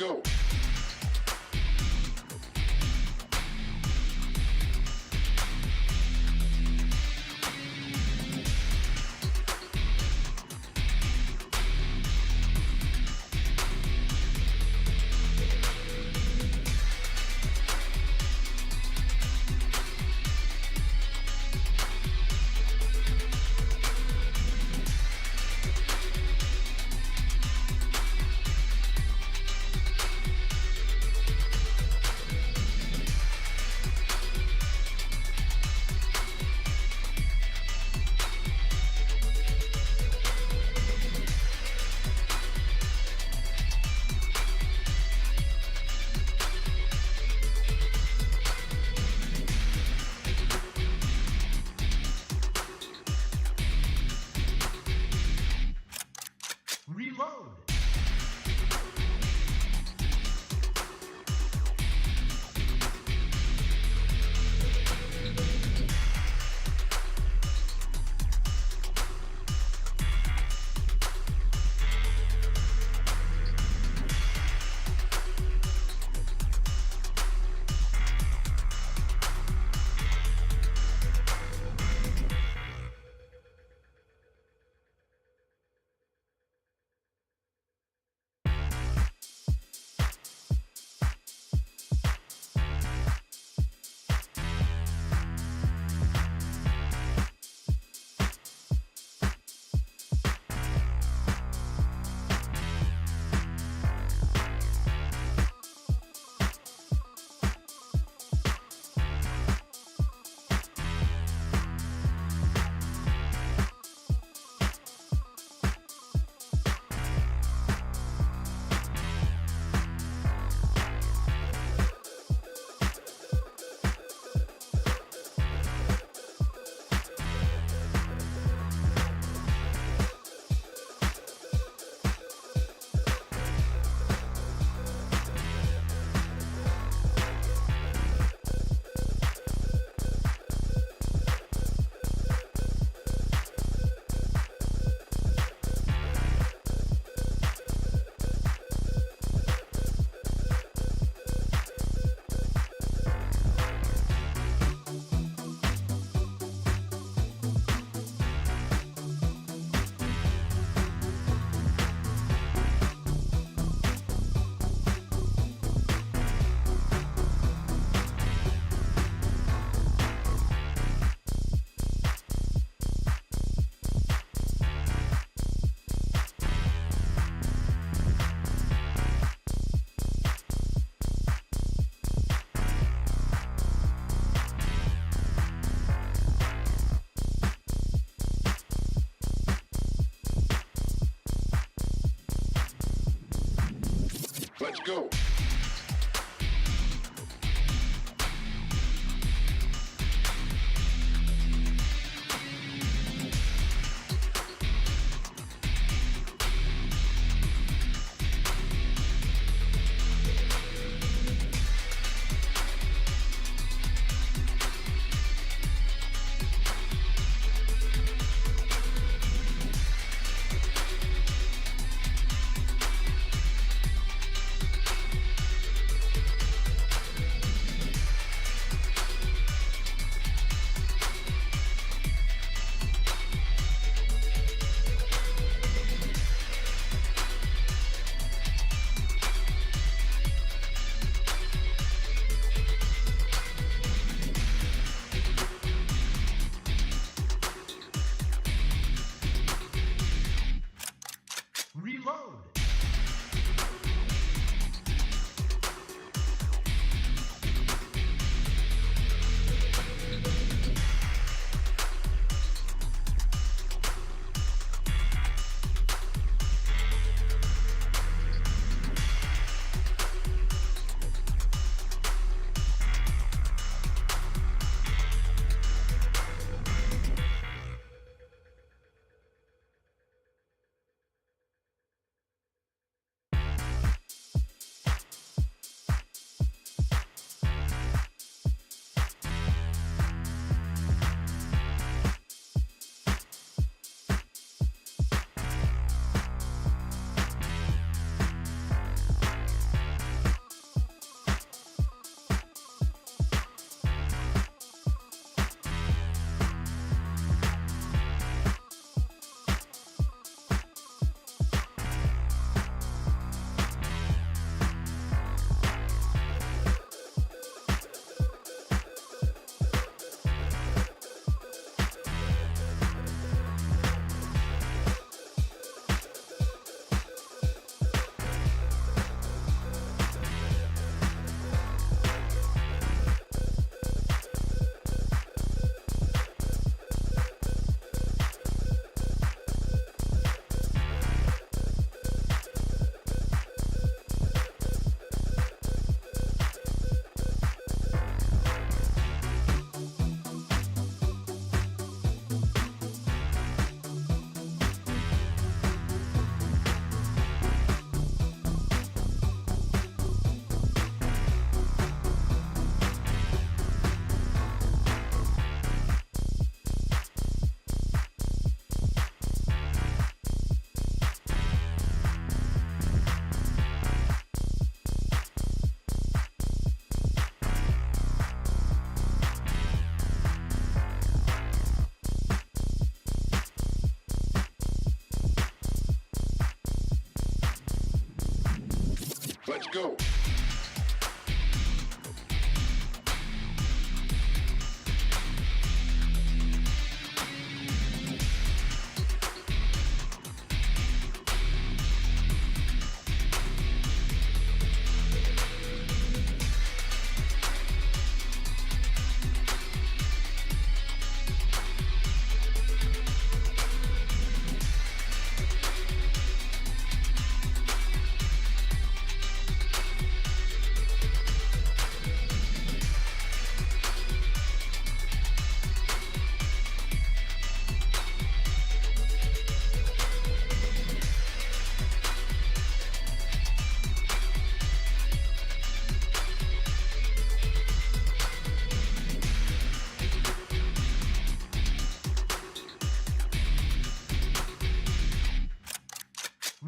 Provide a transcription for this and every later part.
go. Let's go. Let's go.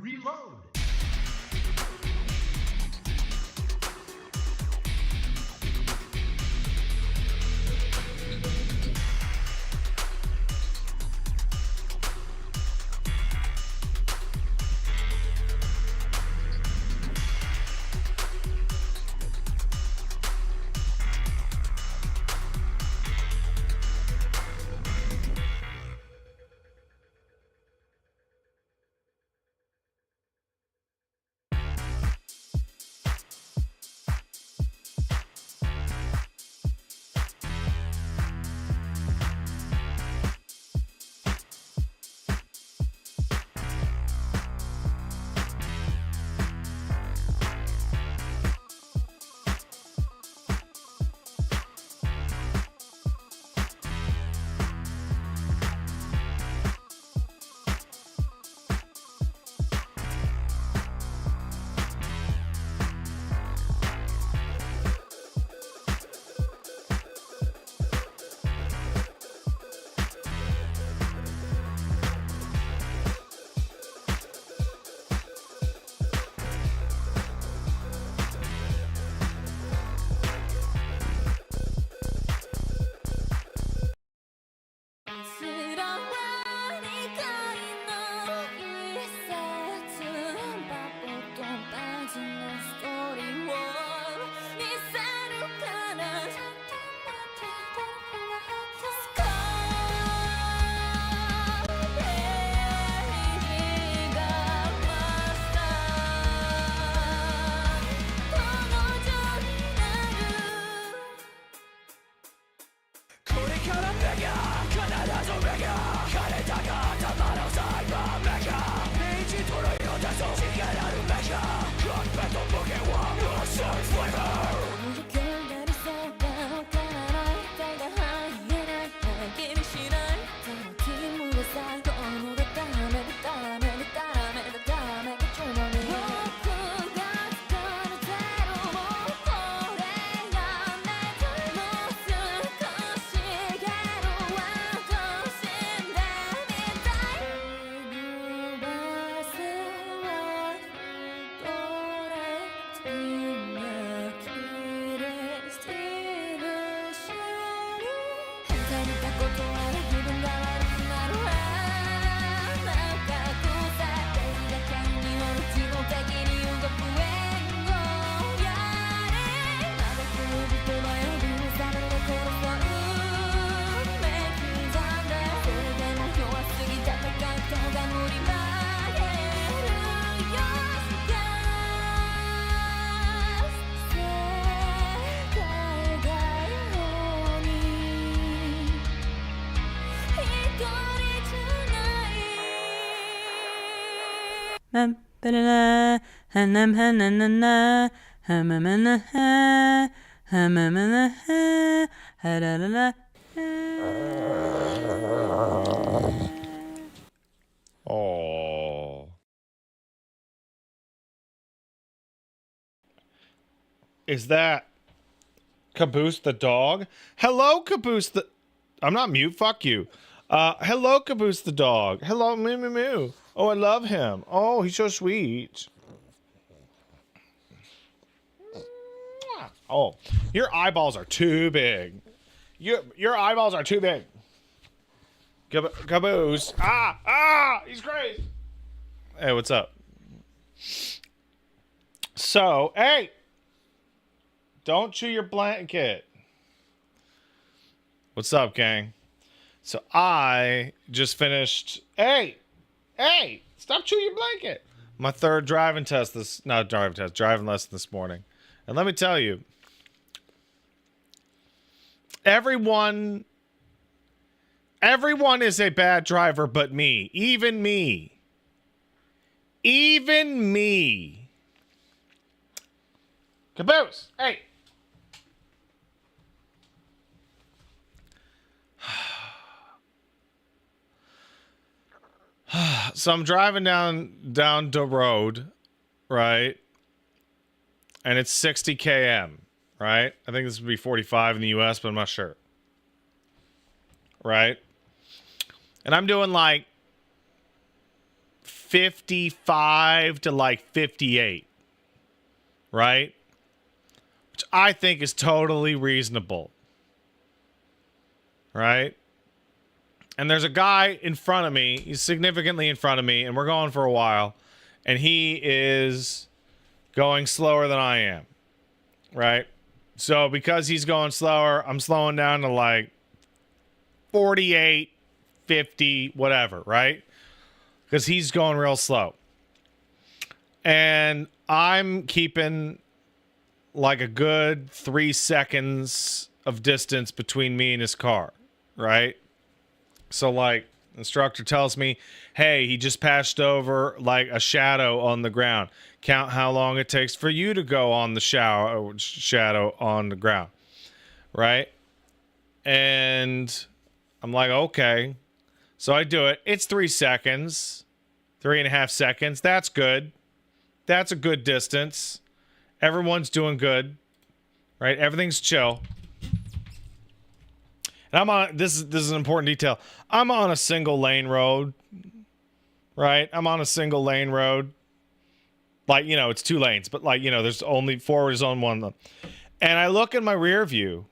Reload. Oh. Is that Caboose the dog? Hello, Caboose the... I'm not mute, fuck you. Hello, Caboose the dog. Hello, moo moo moo. Oh, I love him. Oh, he's so sweet. Oh, your eyeballs are too big. Your eyeballs are too big. Caboose. He's crazy. Hey, what's up? So, hey, don't chew your blanket. What's up, gang? So I just finished. Hey, stop chewing your blanket. My third driving test driving lesson this morning. And let me tell you, everyone is a bad driver but me. Even me. Even me. Caboose, hey. So I'm driving down the road, right? And it's 60 km, right? I think this would be 45 in the US, but I'm not sure. Right? And I'm doing like 55 to like 58. Right? Which I think is totally reasonable. Right? And there's a guy in front of me. He's significantly in front of me, and we're going for a while. And he is going slower than I am. Right? So because he's going slower, I'm slowing down to like 48, 50, whatever, right? Because he's going real slow. And I'm keeping like a good 3 seconds of distance between me and his car, right? So like, instructor tells me, hey, he just passed over like a shadow on the ground. Count how long it takes for you to go on the shadow on the ground, right? And I'm like, okay. So I do it. It's 3 seconds, 3.5 seconds. That's good. That's a good distance. Everyone's doing good, right? Everything's chill. And I'm on, this is an important detail. I'm on a single lane road, right? I'm on a single lane road. Like, you know, it's 2 lanes, but like, you know, there's only forward is on one of them. And I look in my rear view,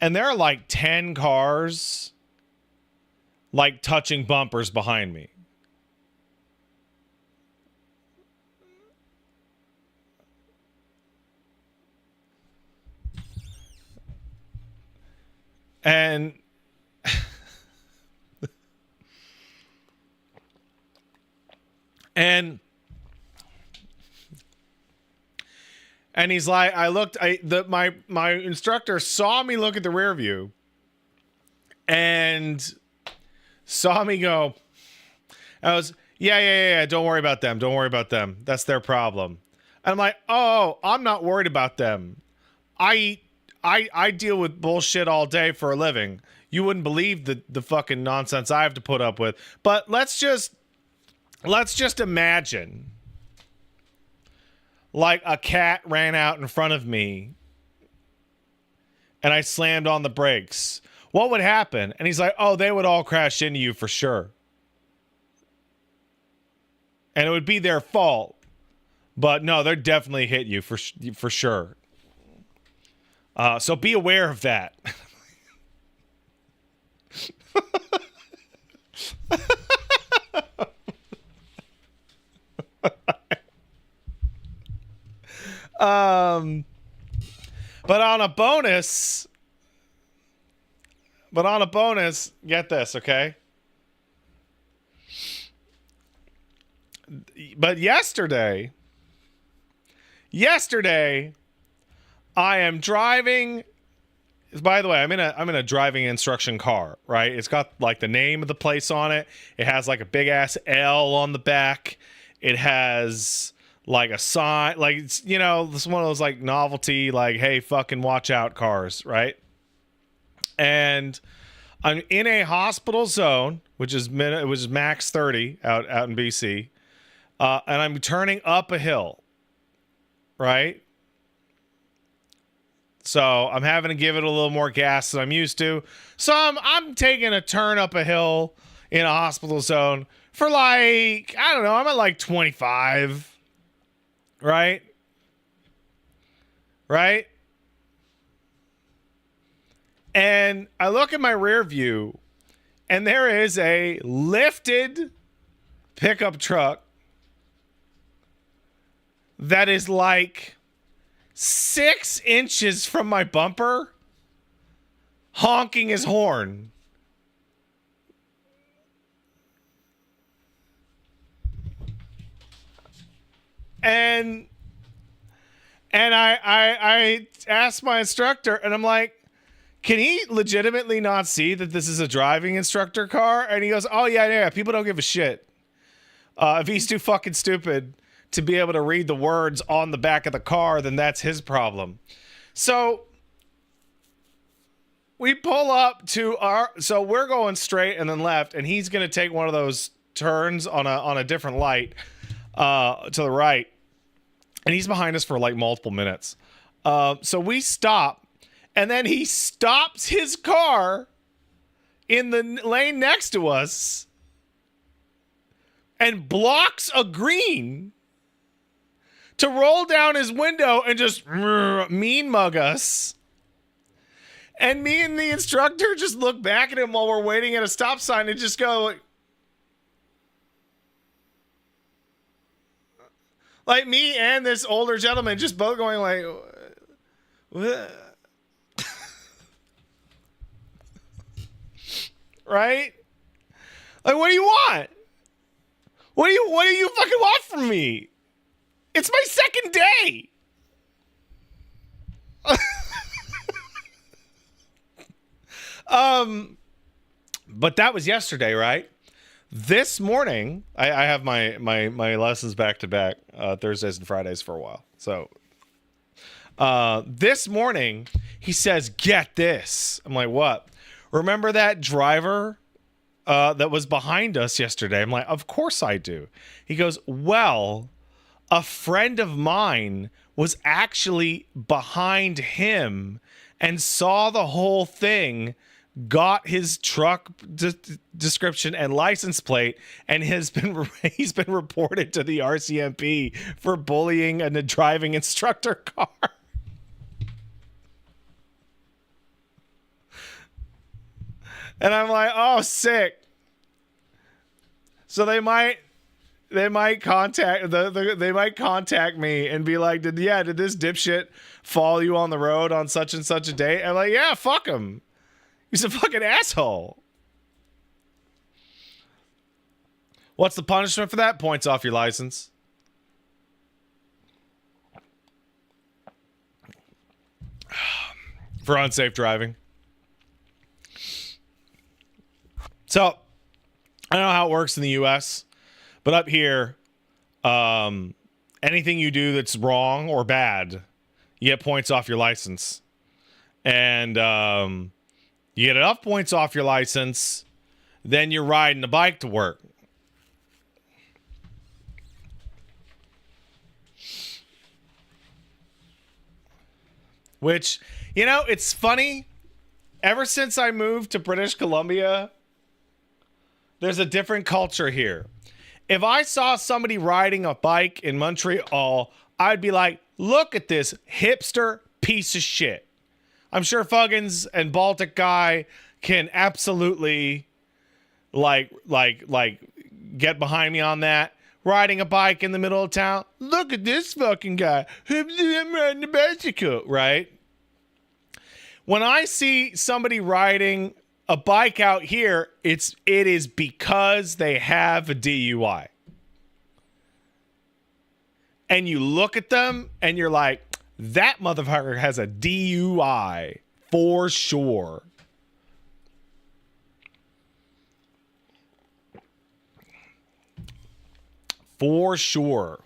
and there are like 10 cars like touching bumpers behind me. And and he's like, my instructor saw me look at the rear view and saw me go, I was, yeah, don't worry about them. Don't worry about them. That's their problem. And I'm like, oh, I'm not worried about them. I deal with bullshit all day for a living. You wouldn't believe the fucking nonsense I have to put up with. But let's just imagine like a cat ran out in front of me and I slammed on the brakes. What would happen? And he's like, oh, they would all crash into you for sure. And it would be their fault. But no, they'd definitely hit you for sure. So be aware of that. But on a bonus, get this, okay? But yesterday, I am driving. By the way, I'm in a driving instruction car, right? It's got like the name of the place on it. It has like a big ass L on the back. It has like a sign, like it's, you know, this is one of those like novelty, like, hey, fucking watch out cars, right? And I'm in a hospital zone, which is max 30 out in BC, and I'm turning up a hill, right? So I'm having to give it a little more gas than I'm used to. So I'm taking a turn up a hill in a hospital zone for like, I don't know, I'm at like 25. Right? Right? And I look at my rear view and there is a lifted pickup truck that is like 6 inches from my bumper, honking his horn. And I asked my instructor, and I'm like, can he legitimately not see that this is a driving instructor car? And he goes, oh, yeah, people don't give a shit. If he's too fucking stupid to be able to read the words on the back of the car, then that's his problem. So we pull up to so we're going straight and then left, and he's going to take one of those turns on a different light to the right. And he's behind us for like multiple minutes. So we stop, and then he stops his car in the lane next to us and blocks a green to roll down his window and just mean mug us. And me and the instructor just look back at him while we're waiting at a stop sign and just go like me and this older gentleman just both going like, what? Right? Like, what do you want? What do you fucking want from me? It's my second day. But that was yesterday, right? This morning, I have my lessons back to back, Thursdays and Fridays for a while. So this morning, he says, get this. I'm like, what? Remember that driver that was behind us yesterday? I'm like, of course I do. He goes, well, a friend of mine was actually behind him and saw the whole thing, got his truck description and license plate, and he's been reported to the RCMP for bullying a driving instructor car. And I'm like, oh, sick. So they might contact they might contact me and be like, did this dipshit follow you on the road on such and such a day? I'm like, yeah, fuck him. He's a fucking asshole. What's the punishment for that? Points off your license. For unsafe driving. So, I don't know how it works in the U.S., but up here, anything you do that's wrong or bad, you get points off your license. And you get enough points off your license, then you're riding a bike to work. Which, you know, it's funny. Ever since I moved to British Columbia, there's a different culture here. If I saw somebody riding a bike in Montreal, I'd be like, look at this hipster piece of shit. I'm sure Fuggins and Baltic Guy can absolutely like get behind me on that. Riding a bike in the middle of town. Look at this fucking guy. I'm riding a bicycle, right? When I see somebody riding a bike out here, it is because they have a DUI. And you look at them and you're like, that motherfucker has a DUI for sure. For sure.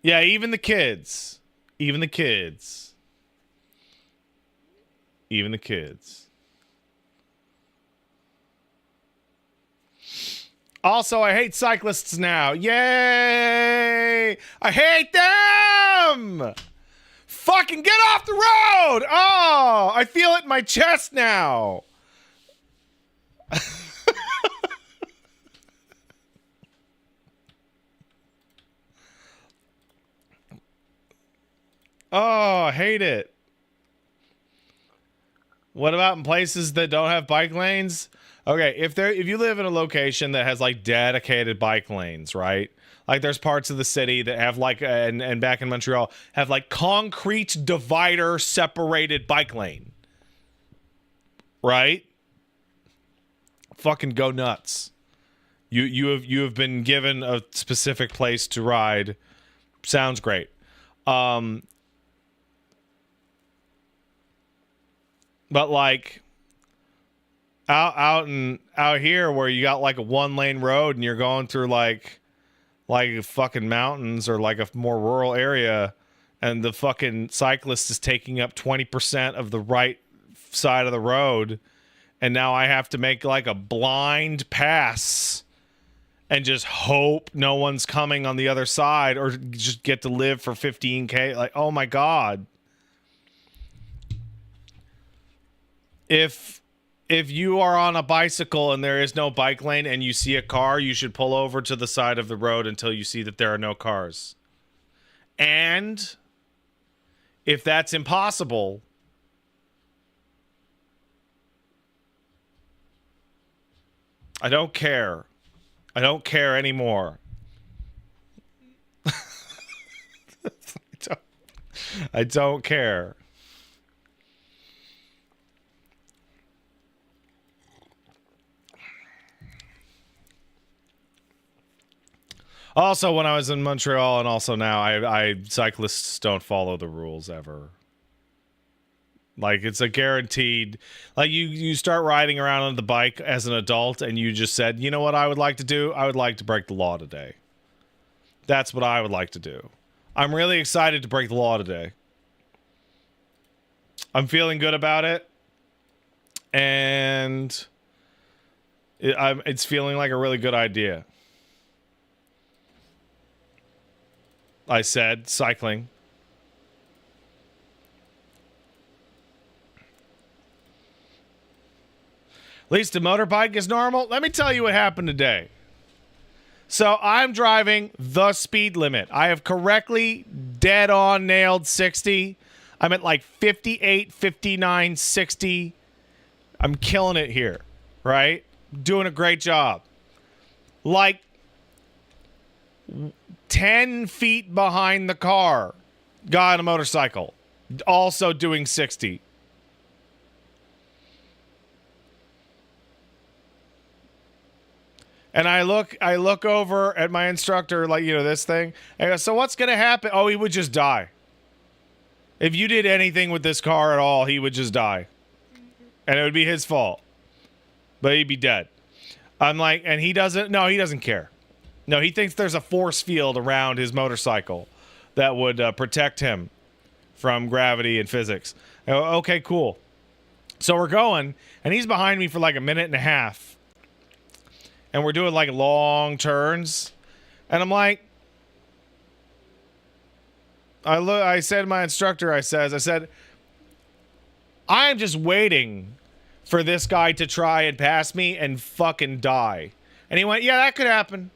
Yeah, even the kids. Even the kids. Even the kids. Also, I hate cyclists now. Yay! I hate them! Fucking get off the road! Oh, I feel it in my chest now. Oh, I hate it. What about in places that don't have bike lanes? Okay, if you live in a location that has like dedicated bike lanes, right? Like there's parts of the city that have like and back in Montreal have like concrete divider separated bike lane. Right? Fucking go nuts. You have been given a specific place to ride. Sounds great. But like out here where you got like a 1-lane road and you're going through like fucking mountains or like a more rural area and the fucking cyclist is taking up 20% of the right side of the road and now I have to make like a blind pass and just hope no one's coming on the other side or just get to live for 15K. Like, oh my God. If you are on a bicycle and there is no bike lane and you see a car, you should pull over to the side of the road until you see that there are no cars. And if that's impossible, I don't care. I don't care anymore. I don't care. Also, when I was in Montreal and also now, I cyclists don't follow the rules ever. Like, it's a guaranteed... Like, you start riding around on the bike as an adult and you just said, you know what I would like to do? I would like to break the law today. That's what I would like to do. I'm really excited to break the law today. I'm feeling good about it. And it's feeling like a really good idea. I said cycling. At least a motorbike is normal. Let me tell you what happened today. So I'm driving the speed limit. I have correctly dead on nailed 60. I'm at like 58, 59, 60. I'm killing it here, right? Doing a great job. Like 10 feet behind the car, guy on a motorcycle, also doing 60. And I look over at my instructor, like, you know, this thing. And I go, so what's going to happen? Oh, he would just die. If you did anything with this car at all, he would just die. And it would be his fault. But he'd be dead. I'm like, and he doesn't care. No, he thinks there's a force field around his motorcycle that would protect him from gravity and physics. I go, okay, cool. So we're going, and he's behind me for like a minute and a half. And we're doing like long turns. And I'm like, I said to my instructor, I said, I'm just waiting for this guy to try and pass me and fucking die. And he went, yeah, that could happen.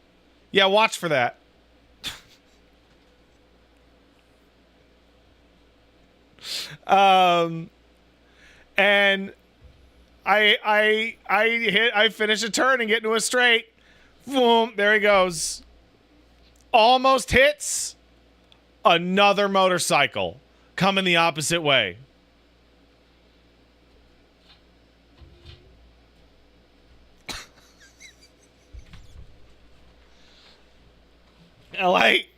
Yeah, watch for that. And I finish a turn and get into a straight. Boom, there he goes. Almost hits another motorcycle coming the opposite way. Like,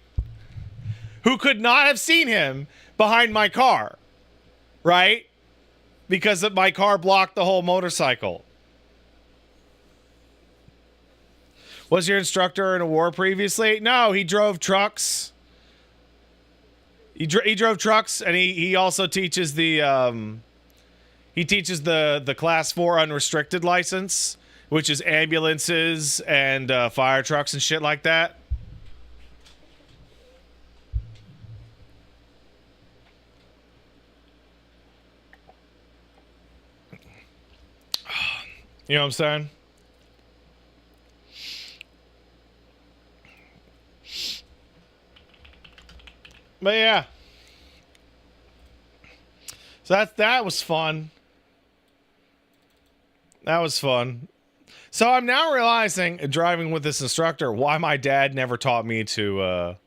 who could not have seen him behind my car, right? Because my car blocked the whole motorcycle. Was your instructor in a war previously? No, he drove trucks. He drove trucks, and he also teaches the class 4 unrestricted license, which is ambulances and fire trucks and shit like that. You know what I'm saying? But yeah. So that was fun. That was fun. So I'm now realizing, driving with this instructor, why my dad never taught me to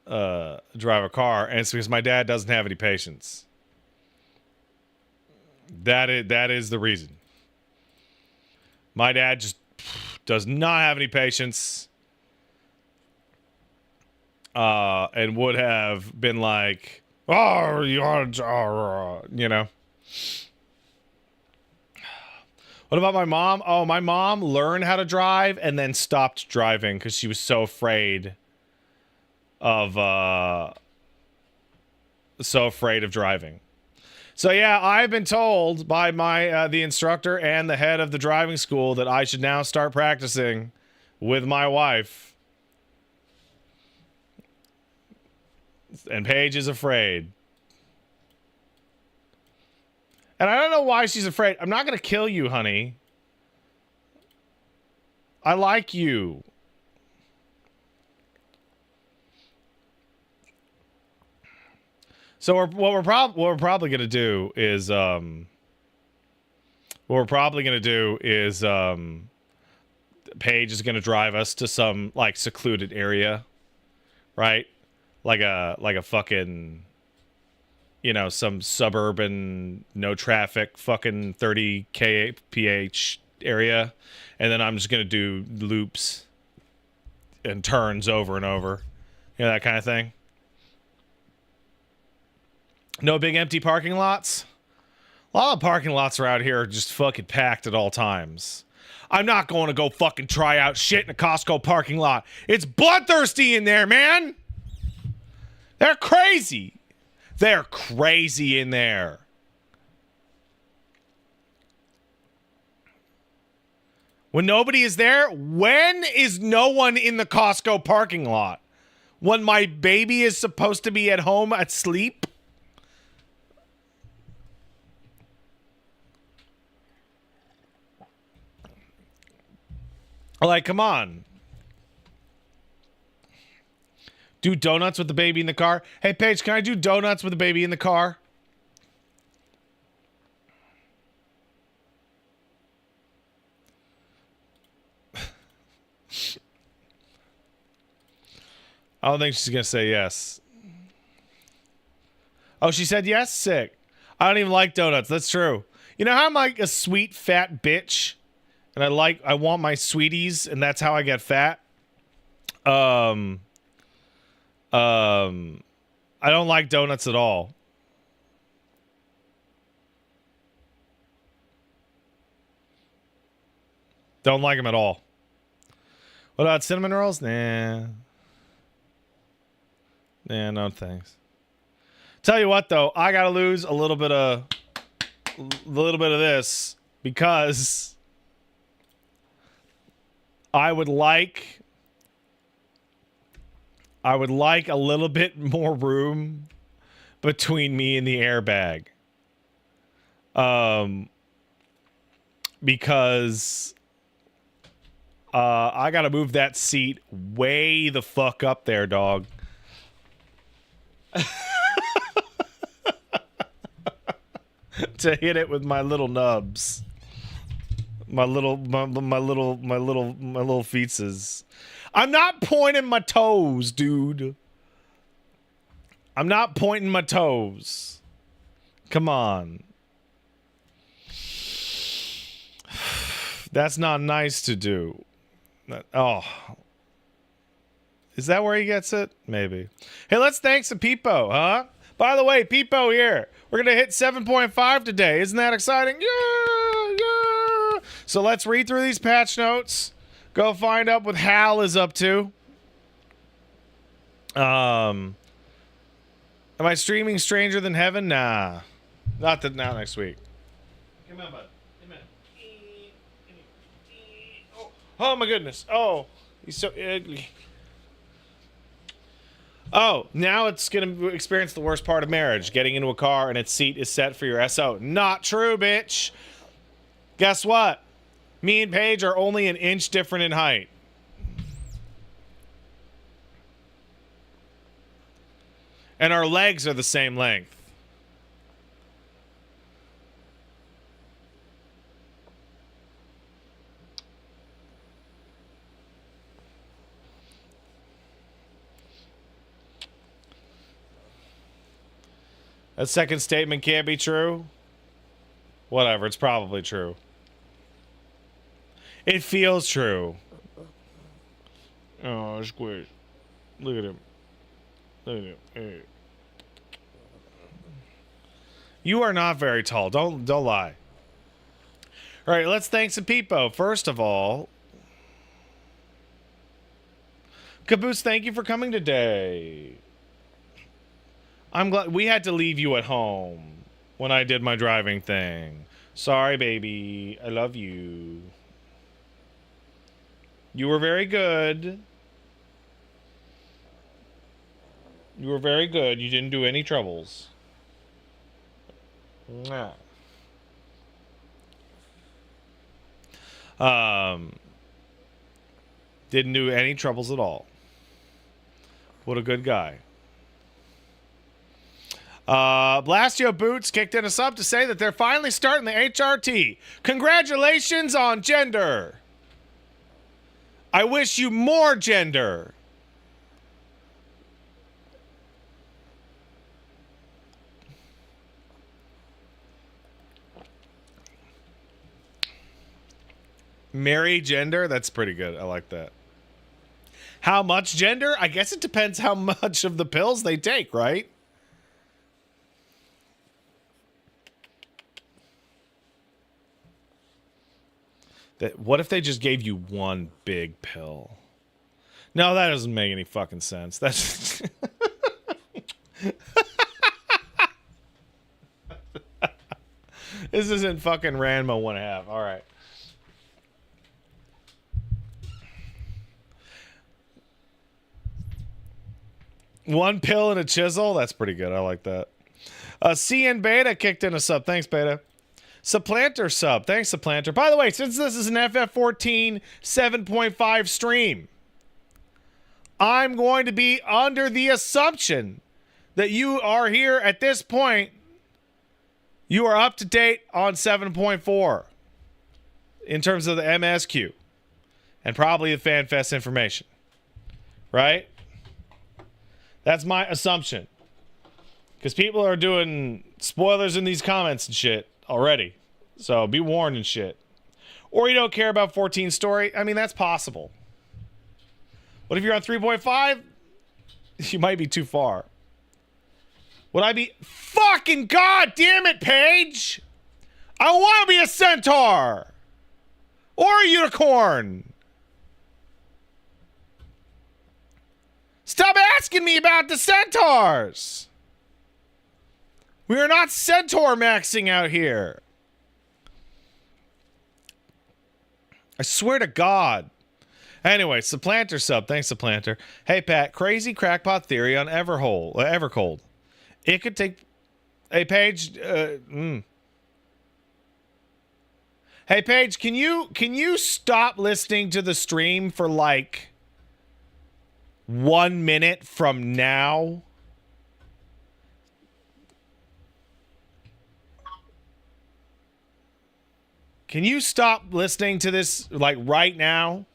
drive a car, and it's because my dad doesn't have any patience. That is the reason. My dad just does not have any patience, and would have been like, "Oh, you know." What about my mom? Oh, my mom learned how to drive and then stopped driving because she was so afraid of driving. So yeah, I've been told by my the instructor and the head of the driving school that I should now start practicing with my wife. And Paige is afraid. And I don't know why she's afraid. I'm not going to kill you, honey. I like you. So what we're probably going to do is Paige is going to drive us to some like secluded area, right? Like a fucking, you know, some suburban, no traffic, fucking 30 kph area, and then I'm just gonna do loops and turns over and over, you know, that kind of thing. No big empty parking lots. A lot of parking lots around here are just fucking packed at all times. I'm not going to go fucking try out shit in a Costco parking lot. It's bloodthirsty in there, man. They're crazy. They're crazy in there. When nobody is there, when is no one in the Costco parking lot? When my baby is supposed to be at home asleep? Like, come on. Do donuts with the baby in the car. Hey, Paige, can I do donuts with the baby in the car? I don't think she's going to say yes. Oh, she said yes? Sick. I don't even like donuts. That's true. You know how I'm like a sweet, fat bitch? And I want my sweeties, and that's how I get fat? I don't like donuts at all. Don't like them at all. What about cinnamon rolls? Nah. Nah, no thanks. Tell you what though, I gotta lose a little bit of this because I would like a little bit more room between me and the airbag. Because I gotta move that seat way the fuck up there, dog. To hit it with my little nubs. My little feetses. I'm not pointing my toes, dude. I'm not pointing my toes. Come on. That's not nice to do. Oh. Is that where he gets it? Maybe. Hey, let's thank some Peepo, huh? By the way, Peepo here. We're going to hit 7.5 today. Isn't that exciting? Yeah! So let's read through these patch notes. Go find out what Hal is up to. Am I streaming Stranger Than Heaven? Nah. Not next week. Come on, bud. Come on. Oh my goodness. Oh, he's so ugly. Oh, now it's going to experience the worst part of marriage. Getting into a car and its seat is set for your SO. Not true, bitch. Guess what? Me and Paige are only an inch different in height. And our legs are the same length. That second statement can't be true. Whatever, it's probably true. It feels true. Oh, Squish. Look at him. Look at him. Hey. You are not very tall. Don't lie. All right, let's thank some people. First of all, Caboose, thank you for coming today. I'm glad we had to leave you at home when I did my driving thing. Sorry, baby. I love you. You were very good. You were very good. You didn't do any troubles. Mwah. Didn't do any troubles at all. What a good guy. Blastio Boots kicked in a sub to say that they're finally starting the HRT. Congratulations on gender. I wish you more gender. Marry gender? That's pretty good. I like that. How much gender? I guess it depends how much of the pills they take, right? What if they just gave you one big pill? No, that doesn't make any fucking sense. That's... This isn't fucking Ranma 1/2. All right. One pill and a chisel? That's pretty good. I like that. CN Beta kicked in a sub. Thanks, Beta. Supplanter sub. Thanks, Supplanter. By the way, since this is an FF14 7.5 stream, I'm going to be under the assumption that you are here at this point. You are up to date on 7.4 in terms of the MSQ and probably the FanFest information. Right? That's my assumption. Because people are doing spoilers in these comments and shit already. So be warned and shit. Or you don't care about 14 story. I mean, that's possible. What if you're on 3.5? You might be too far. Would I be... Fucking god damn it, Paige! I want to be a centaur! Or a unicorn! Stop asking me about the centaurs! We are not centaur maxing out here. I swear to God. Anyway, Supplanter sub. Thanks, Supplanter. Hey, Pat. Crazy crackpot theory on Evercold. It could take... Hey, Paige. Hey, Paige, can you stop listening to the stream for, like, 1 minute from now? Can you stop listening to this, like, right now?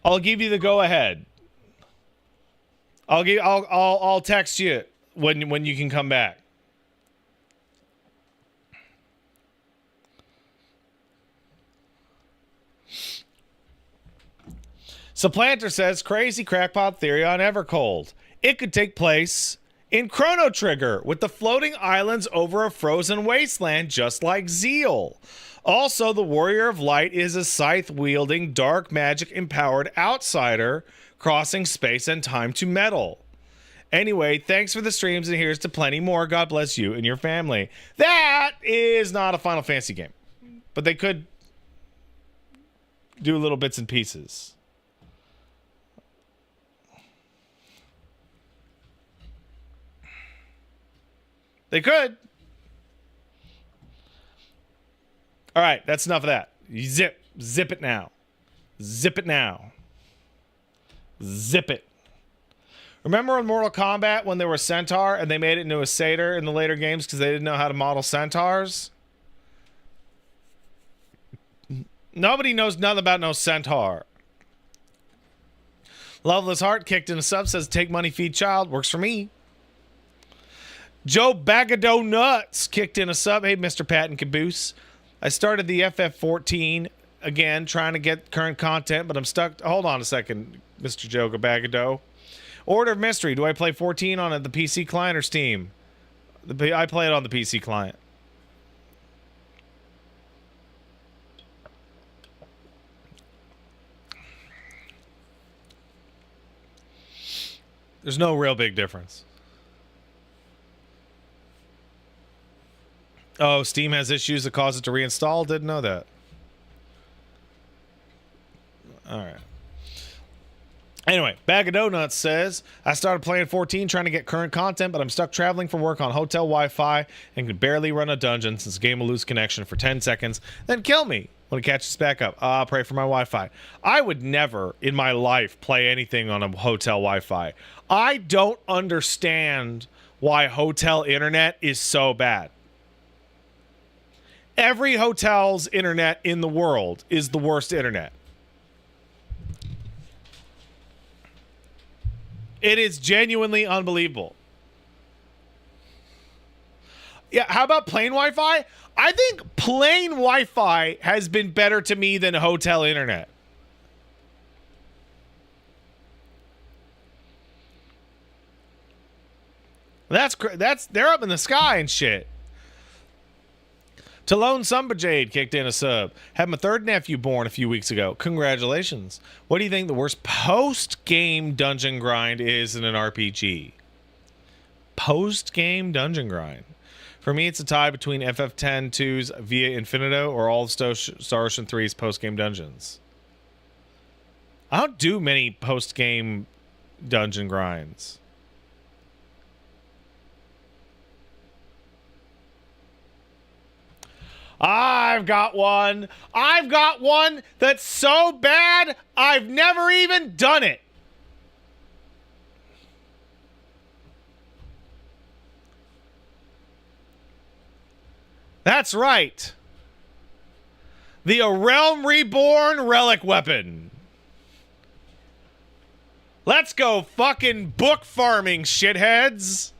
I'll give you the go ahead. I'll text you when you can come back. Supplanter says crazy crackpot theory on Evercold. It could take place in Chrono Trigger with the floating islands over a frozen wasteland just like Zeal. Also, the Warrior of Light is a scythe-wielding, dark magic-empowered outsider crossing space and time to meddle. Anyway, thanks for the streams, and here's to plenty more. God bless you and your family. That is not a Final Fantasy game, but they could do little bits and pieces. They could. All right, that's enough of that. Zip it now. Zip it now. Zip it. Remember in Mortal Kombat when there were Centaur and they made it into a satyr in the later games because they didn't know how to model centaurs? Nobody knows nothing about no centaur. Loveless Heart kicked in a sub, says take money, feed child. Works for me. Joe Bagado Nuts kicked in a sub. Hey, Mr. Pat and Caboose. I started the FF14 again, trying to get current content, but I'm stuck. Hold on a second, Mr. Joe Bagado. Order of Mystery. Do I play 14 on the PC client or Steam? I play it on the PC client. There's no real big difference. Oh, Steam has issues that cause it to reinstall? Didn't know that. Alright. Anyway, Bag of Donuts says, I started playing 14 trying to get current content, but I'm stuck traveling for work on hotel Wi-Fi and can barely run a dungeon since the game will lose connection for 10 seconds, then kill me when it catches back up. I'll pray for my Wi-Fi. I would never in my life play anything on a hotel Wi-Fi. I don't understand why hotel internet is so bad. Every hotel's internet in the world is the worst internet. It is genuinely unbelievable. Yeah, how about plain Wi-Fi? I think plain Wi-Fi has been better to me than hotel internet. That's they're up in the sky and shit. Talone Sumbajade kicked in a sub. Had my third nephew born a few weeks ago. Congratulations. What do you think the worst post-game dungeon grind is in an RPG? Post-game dungeon grind. For me, it's a tie between FF10 2's Via Infinito or all of Star Ocean 3's post-game dungeons. I don't do many post-game dungeon grinds. I've got one. I've got one that's so bad, I've never even done it. That's right. The A Realm Reborn Relic Weapon. Let's go fucking book farming, shitheads.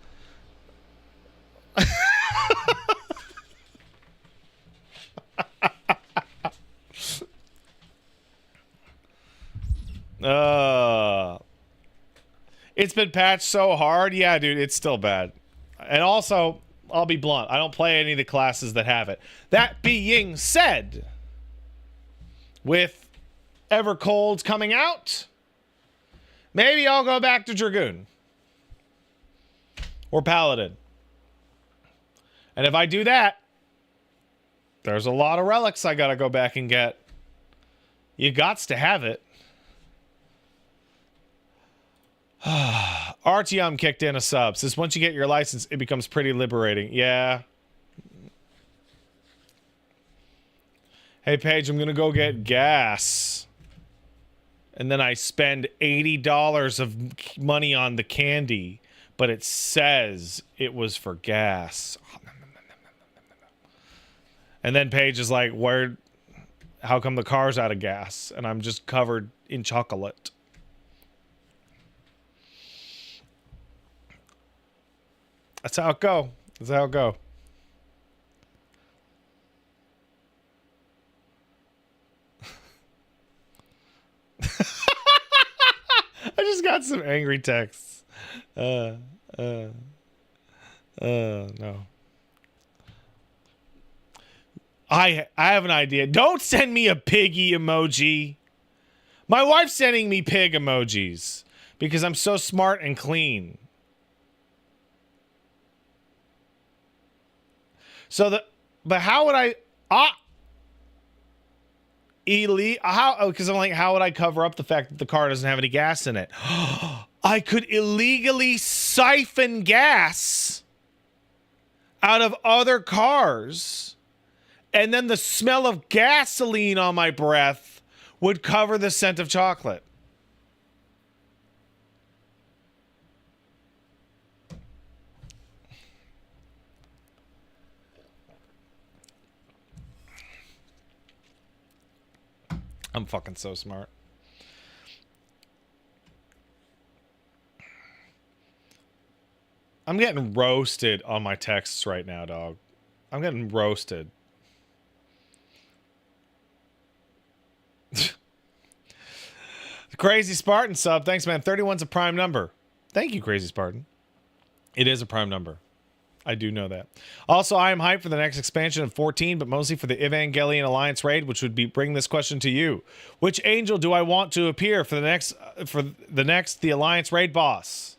It's been patched so hard. Yeah, dude, it's still bad. And also, I'll be blunt, I don't play any of the classes that have it. That being said, with Evercold's coming out, maybe I'll go back to Dragoon or Paladin. And if I do that, there's a lot of relics I gotta go back and get. You gots to have it. Artyom kicked in a sub. Says once you get your license, it becomes pretty liberating. Yeah. Hey, Paige, I'm going to go get gas. And then I spend $80 of money on the candy. But it says it was for gas. And then Paige is like, how come the car's out of gas? And I'm just covered in chocolate. That's how it go. That's how it go. I just got some angry texts. No. I have an idea. Don't send me a piggy emoji. My wife's sending me pig emojis because I'm so smart and clean. But how would I because I'm like, how would I cover up the fact that the car doesn't have any gas in it? I could illegally siphon gas out of other cars, and then the smell of gasoline on my breath would cover the scent of chocolate. I'm fucking so smart. I'm getting roasted on my texts right now, dog. I'm getting roasted. Crazy Spartan sub. Thanks, man. 31's a prime number. Thank you, Crazy Spartan. It is a prime number. I do know that. Also, I am hyped for the next expansion of 14, but mostly for the Evangelion Alliance raid, which would be bring this question to you. Which angel do I want to appear for the next Alliance raid boss?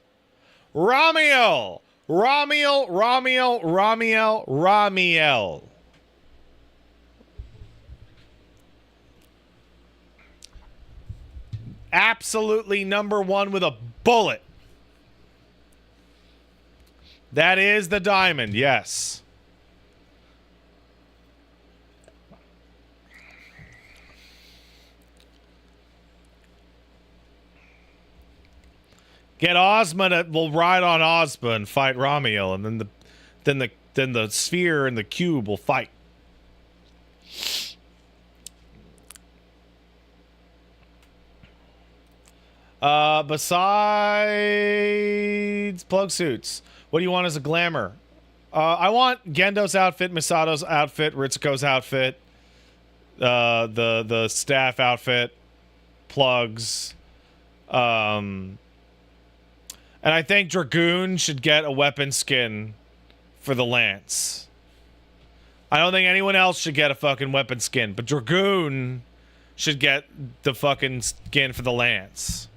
Ramiel! Ramiel. Absolutely number one with a bullet. That is the diamond, yes. Get Ozma to will ride on Ozma and fight Ramiel, and then the sphere and the cube will fight. Besides plug suits, what do you want as a glamour? I want Gendo's outfit, Misato's outfit, Ritsuko's outfit, the staff outfit, plugs, and I think Dragoon should get a weapon skin for the lance. I don't think anyone else should get a fucking weapon skin, but Dragoon should get the fucking skin for the lance.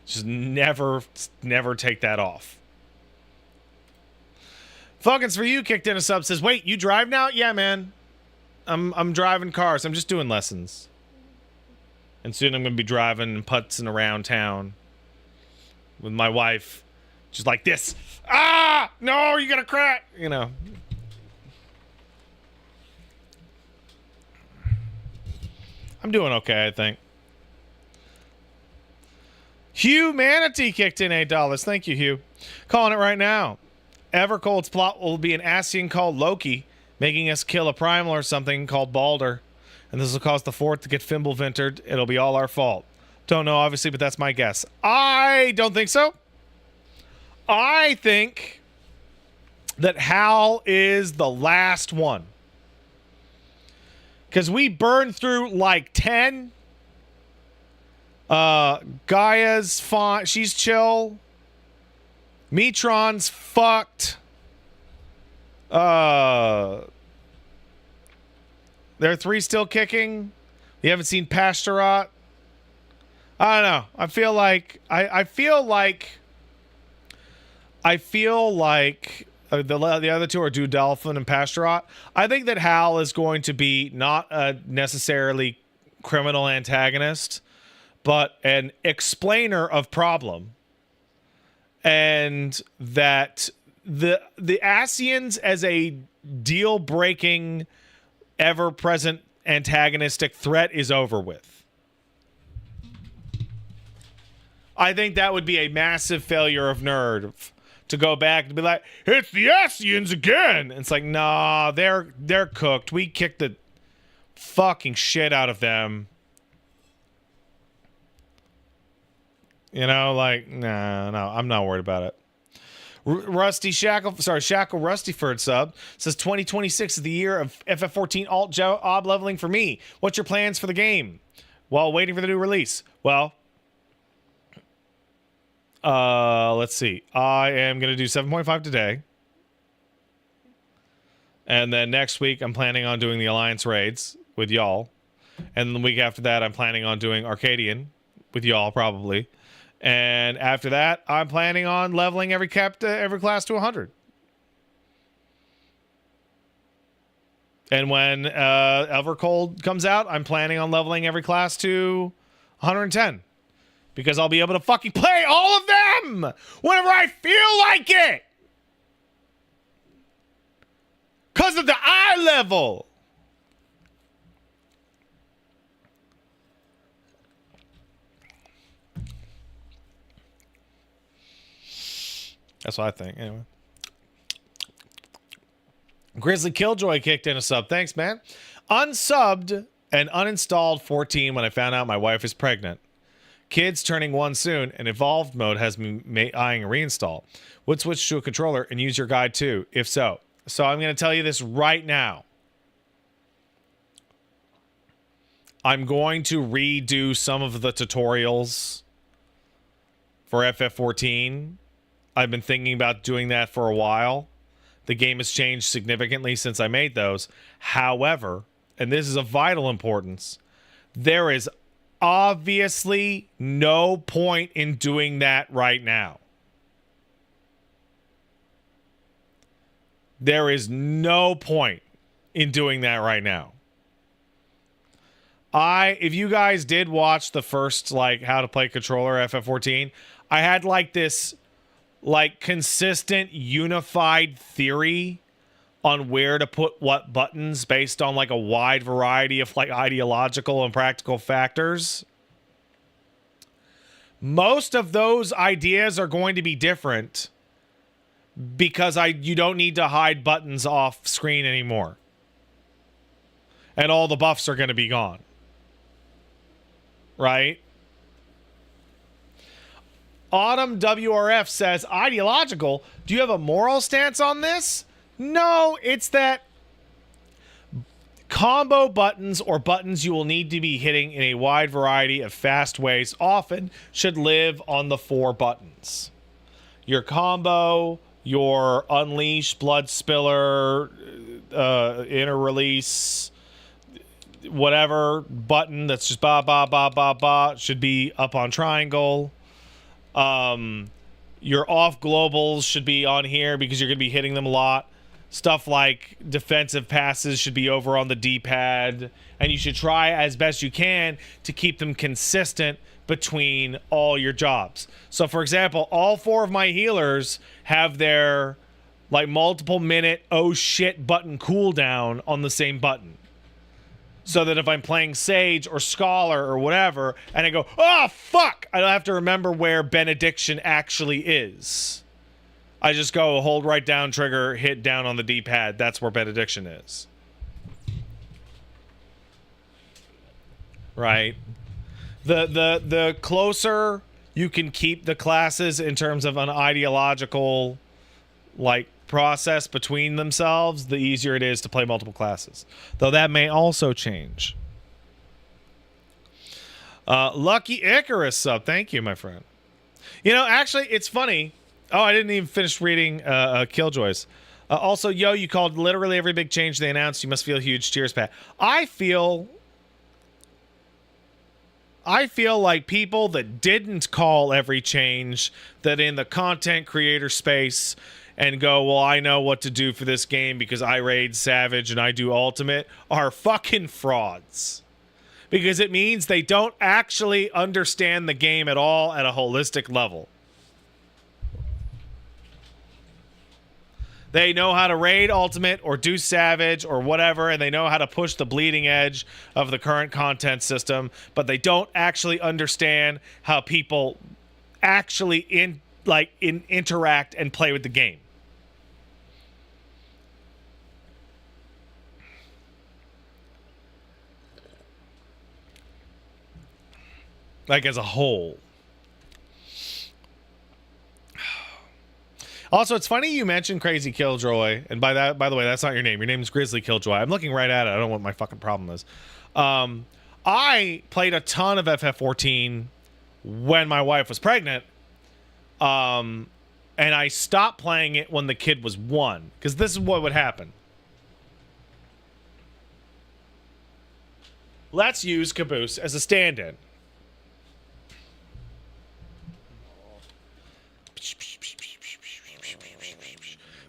Just never take that off. Fuckins for you kicked in a sub, says, wait, you drive now? Yeah, man. I'm driving cars. I'm just doing lessons. And soon I'm gonna be driving and putzing around town with my wife. Just like this. Ah! No, you're gonna crack! You know. I'm doing okay, I think. Hugh Manatee kicked in $8. Thank you, Hugh. Calling it right now. Evercold's plot will be an Ascian called Loki, making us kill a primal or something called Balder. And this will cause the fourth to get Fimbulvintered. It'll be all our fault. Don't know, obviously, but that's my guess. I don't think so. I think that Hal is the last one. Because we burned through like 10. Gaia's fine. She's chill. Metron's fucked. There are 3 still kicking. You haven't seen Pastorat. I don't know. I feel like the other 2 are Dolphin and Pastorat. I think that Hal is going to be not a necessarily criminal antagonist, but an explainer of problem. And that the Ascians as a deal-breaking, ever-present antagonistic threat is over with. I think that would be a massive failure of Nerd to go back and be like, it's the Ascians again. And it's like, nah, they're cooked. We kicked the fucking shit out of them. You know, like, no, I'm not worried about it. Shackle Rustyford sub says 2026 is the year of FF14 alt job leveling for me. What's your plans for the game while waiting for the new release? Well, let's see. I am going to do 7.5 today. And then next week, I'm planning on doing the Alliance raids with y'all. And the week after that, I'm planning on doing Arcadian with y'all, probably. And after that, I'm planning on leveling every class to 100. And when Evercold comes out, I'm planning on leveling every class to 110. Because I'll be able to fucking play all of them whenever I feel like it. Because of the eye level. That's what I think, anyway. Grizzly Killjoy kicked in a sub. Thanks, man. Unsubbed and uninstalled 14 when I found out my wife is pregnant. Kids turning 1 soon, and evolved mode has me eyeing a reinstall. Would switch to a controller and use your guide too, if so. So I'm going to tell you this right now. I'm going to redo some of the tutorials for FF14. I've been thinking about doing that for a while. The game has changed significantly since I made those. However, and this is of vital importance, there is obviously no point in doing that right now. There is no point in doing that right now. If you guys did watch the first, like, how to play controller FF14, I had, like, this, like, consistent, unified theory on where to put what buttons based on, like, a wide variety of, like, ideological and practical factors. Most of those ideas are going to be different because you don't need to hide buttons off screen anymore. And all the buffs are going to be gone. Right? Autumn WRF says, ideological? Do you have a moral stance on this? No, it's that combo buttons or buttons you will need to be hitting in a wide variety of fast ways often should live on the 4 buttons. Your combo, your unleash, blood spiller, inner release, whatever button that's just ba ba ba ba ba should be up on triangle. Your off globals should be on here because you're going to be hitting them a lot. Stuff like defensive passes should be over on the D-pad, and you should try as best you can to keep them consistent between all your jobs. So for example, all 4 of my healers have their like multiple minute oh shit button cooldown on the same button. So that if I'm playing Sage or Scholar or whatever, and I go, oh, fuck! I don't have to remember where Benediction actually is. I just go hold right down trigger, hit down on the D-pad. That's where Benediction is. Right? The closer you can keep the classes in terms of an ideological, like, process between themselves, the easier it is to play multiple classes. Though that may also change. Lucky Icarus sub. Thank you, my friend. You know, actually, it's funny. Oh, I didn't even finish reading Killjoy's. Also, yo, you called literally every big change they announced. You must feel huge. Cheers, Pat. I feel like people that didn't call every change, that in the content creator space and go, well, I know what to do for this game because I raid Savage and I do Ultimate, are fucking frauds. Because it means they don't actually understand the game at all at a holistic level. They know how to raid Ultimate or do Savage or whatever, and they know how to push the bleeding edge of the current content system, but they don't actually understand how people actually interact and play with the game. Like, as a whole. Also, it's funny you mentioned Crazy Killjoy, and by the way, that's not your name. Your name is Grizzly Killjoy. I'm looking right at it. I don't know what my fucking problem is. I played a ton of FF14 when my wife was pregnant, and I stopped playing it when the kid was 1, because this is what would happen. Let's use Caboose as a stand-in.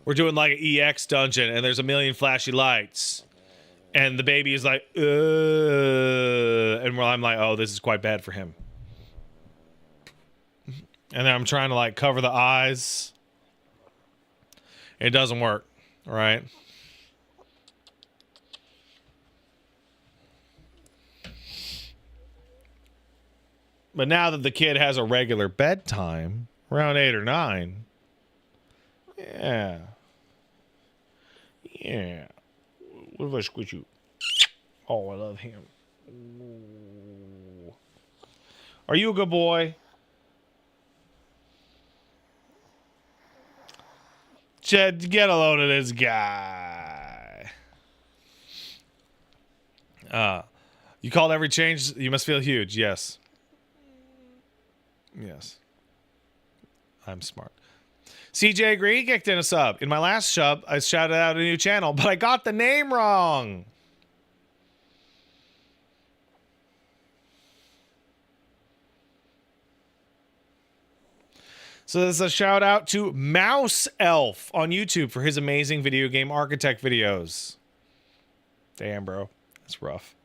We're doing like an EX dungeon, and there's a million flashy lights. And the baby is like, and I'm like, oh, this is quite bad for him. And then I'm trying to like cover the eyes. It doesn't work, right? But now that the kid has a regular bedtime, around 8 or 9, yeah. Yeah. What if I squish you? Oh, I love him. Ooh. Are you a good boy? Jed, get a load of this guy. You called every change. You must feel huge. Yes. Yes. I'm smart. CJ Green kicked in a sub. In my last sub, I shouted out a new channel, but I got the name wrong. So there's a shout out to Mouse Elf on YouTube for his amazing video game architect videos. Damn, bro. That's rough.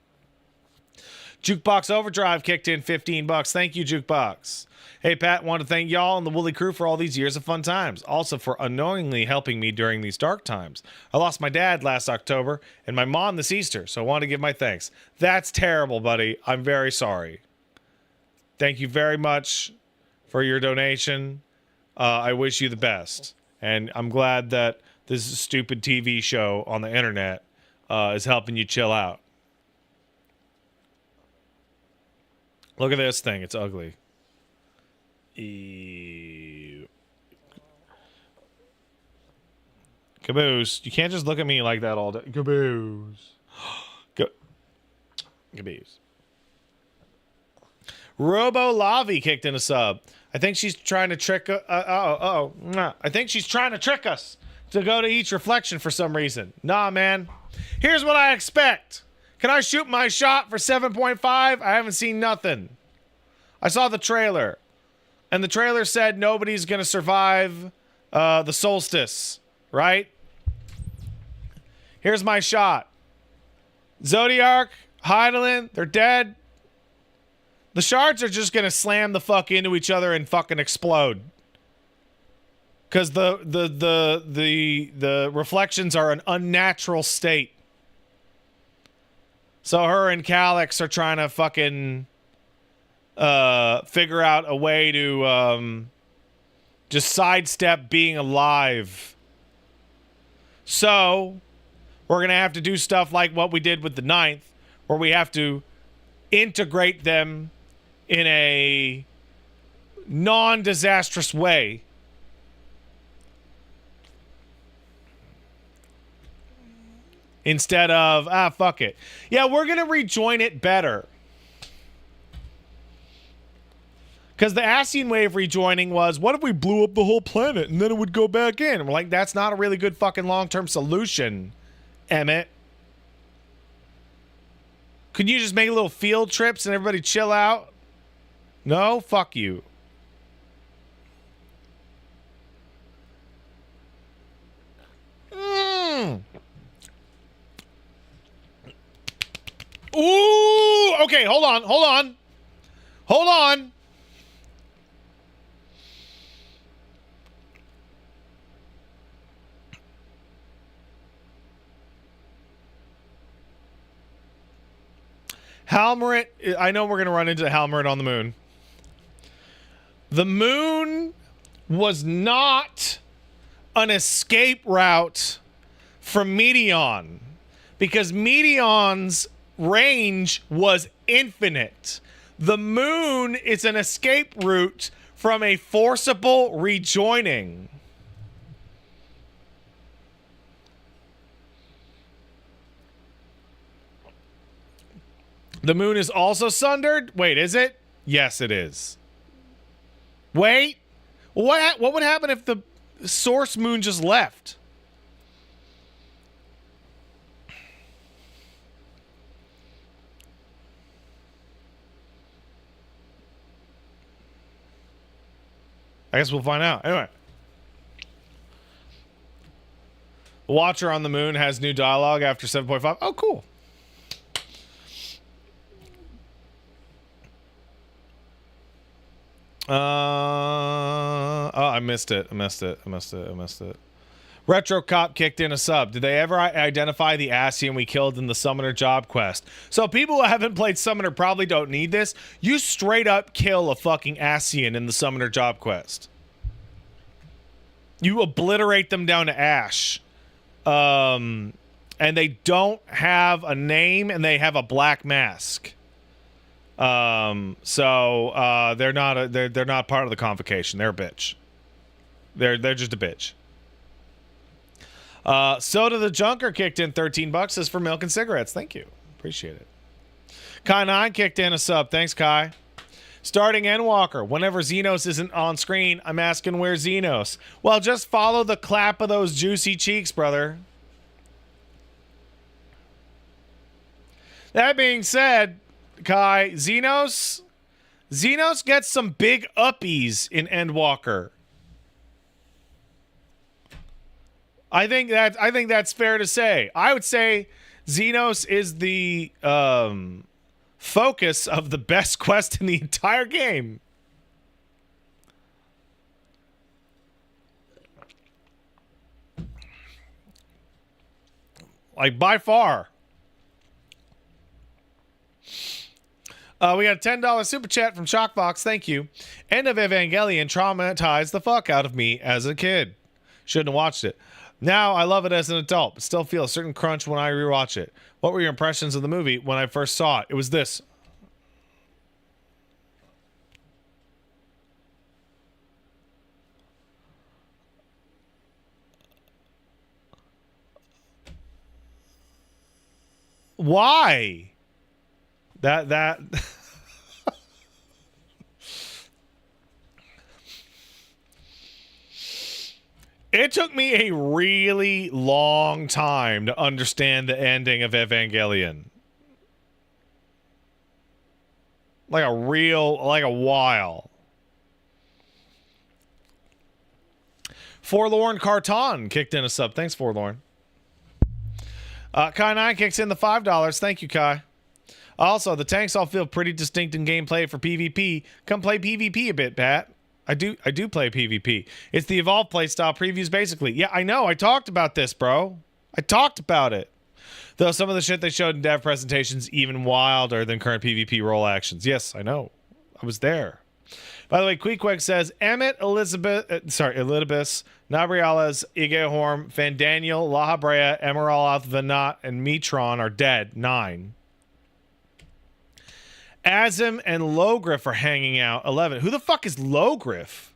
Jukebox Overdrive kicked in 15 bucks. Thank you, Jukebox. Hey, Pat, want to thank y'all and the Woolly crew for all these years of fun times. Also for unknowingly helping me during these dark times. I lost my dad last October and my mom this Easter, so I want to give my thanks. That's terrible, buddy. I'm very sorry. Thank you very much for your donation. I wish you the best. And I'm glad that this stupid TV show on the internet is helping you chill out. Look at this thing. It's ugly. Ew. Caboose. You can't just look at me like that all day. Caboose. Caboose. Robo Lavi kicked in a sub. I think she's trying to trick. I think she's trying to trick us to go to each reflection for some reason. Nah, man. Here's what I expect. Can I shoot my shot for 7.5? I haven't seen nothing. I saw the trailer, and the trailer said nobody's gonna survive the solstice. Right? Here's my shot. Zodiac, Heidelin, they're dead. The shards are just gonna slam the fuck into each other and fucking explode. Cause the reflections are an unnatural state. So her and Calyx are trying to fucking figure out a way to just sidestep being alive. So we're gonna have to do stuff like what we did with the 9th, where we have to integrate them in a non-disastrous way. Instead of, fuck it. Yeah, we're going to rejoin it better. Because the Ascian wave rejoining was, what if we blew up the whole planet and then it would go back in? And we're like, that's not a really good fucking long-term solution, Emmett. Could you just make little field trips and everybody chill out? No? Fuck you. Ooh! Okay, hold on. Halmerit, I know we're going to run into Halmerit on the moon. The moon was not an escape route from Meteon, because Meteon's range was infinite. The moon is an escape route from a forcible rejoining. The moon is also sundered? Wait, is it? Yes, it is. Wait. What would happen if the source moon just left? I guess we'll find out. Anyway. The Watcher on the Moon has new dialogue after 7.5. Oh, cool. Oh, I missed it. Retro Cop kicked in a sub. Did they ever identify the Ascian we killed in the Summoner job quest? So people who haven't played Summoner probably don't need this. You straight up kill a fucking Ascian in the Summoner job quest. You obliterate them down to ash. And they don't have a name and they have a black mask. So they're not they're not part of the convocation. They're a bitch. They're just a bitch. Soda the Junker kicked in $13. Is for milk and cigarettes. Thank you. Appreciate it. Kai9 kicked in a sub. Thanks, Kai. Starting Endwalker. Whenever Xenos isn't on screen, I'm asking where's Xenos. Well, just follow the clap of those juicy cheeks, brother. That being said, Kai, Xenos gets some big uppies in Endwalker. I think that's fair to say. I would say Xenos is the focus of the best quest in the entire game. Like, by far. We got a $10 super chat from Shockbox. Thank you. End of Evangelion traumatized the fuck out of me as a kid. Shouldn't have watched it. Now I love it as an adult, but still feel a certain crunch when I rewatch it. What were your impressions of the movie when I first saw it? It was this. Why? That It took me a really long time to understand the ending of Evangelion. Like a while. Forlorn Carton kicked in a sub. Thanks, Forlorn. Kai9 kicks in the $5. Thank you, Kai. Also, the tanks all feel pretty distinct in gameplay for PvP. Come play PvP a bit, Pat. I do play PvP. It's the evolved playstyle previews, basically. Yeah, I know. I talked about this, bro. I talked about it. Though some of the shit they showed in dev presentations even wilder than current PvP role actions. Yes, I know. I was there. By the way, Queequeg says Emmett, Elizabeth, Nabriales, Igehorm, Fandaniel, La Habrea, Emerald, Venat, and Metron are dead. 9. Azim and Logriff are hanging out. 11. Who the fuck is Logriff?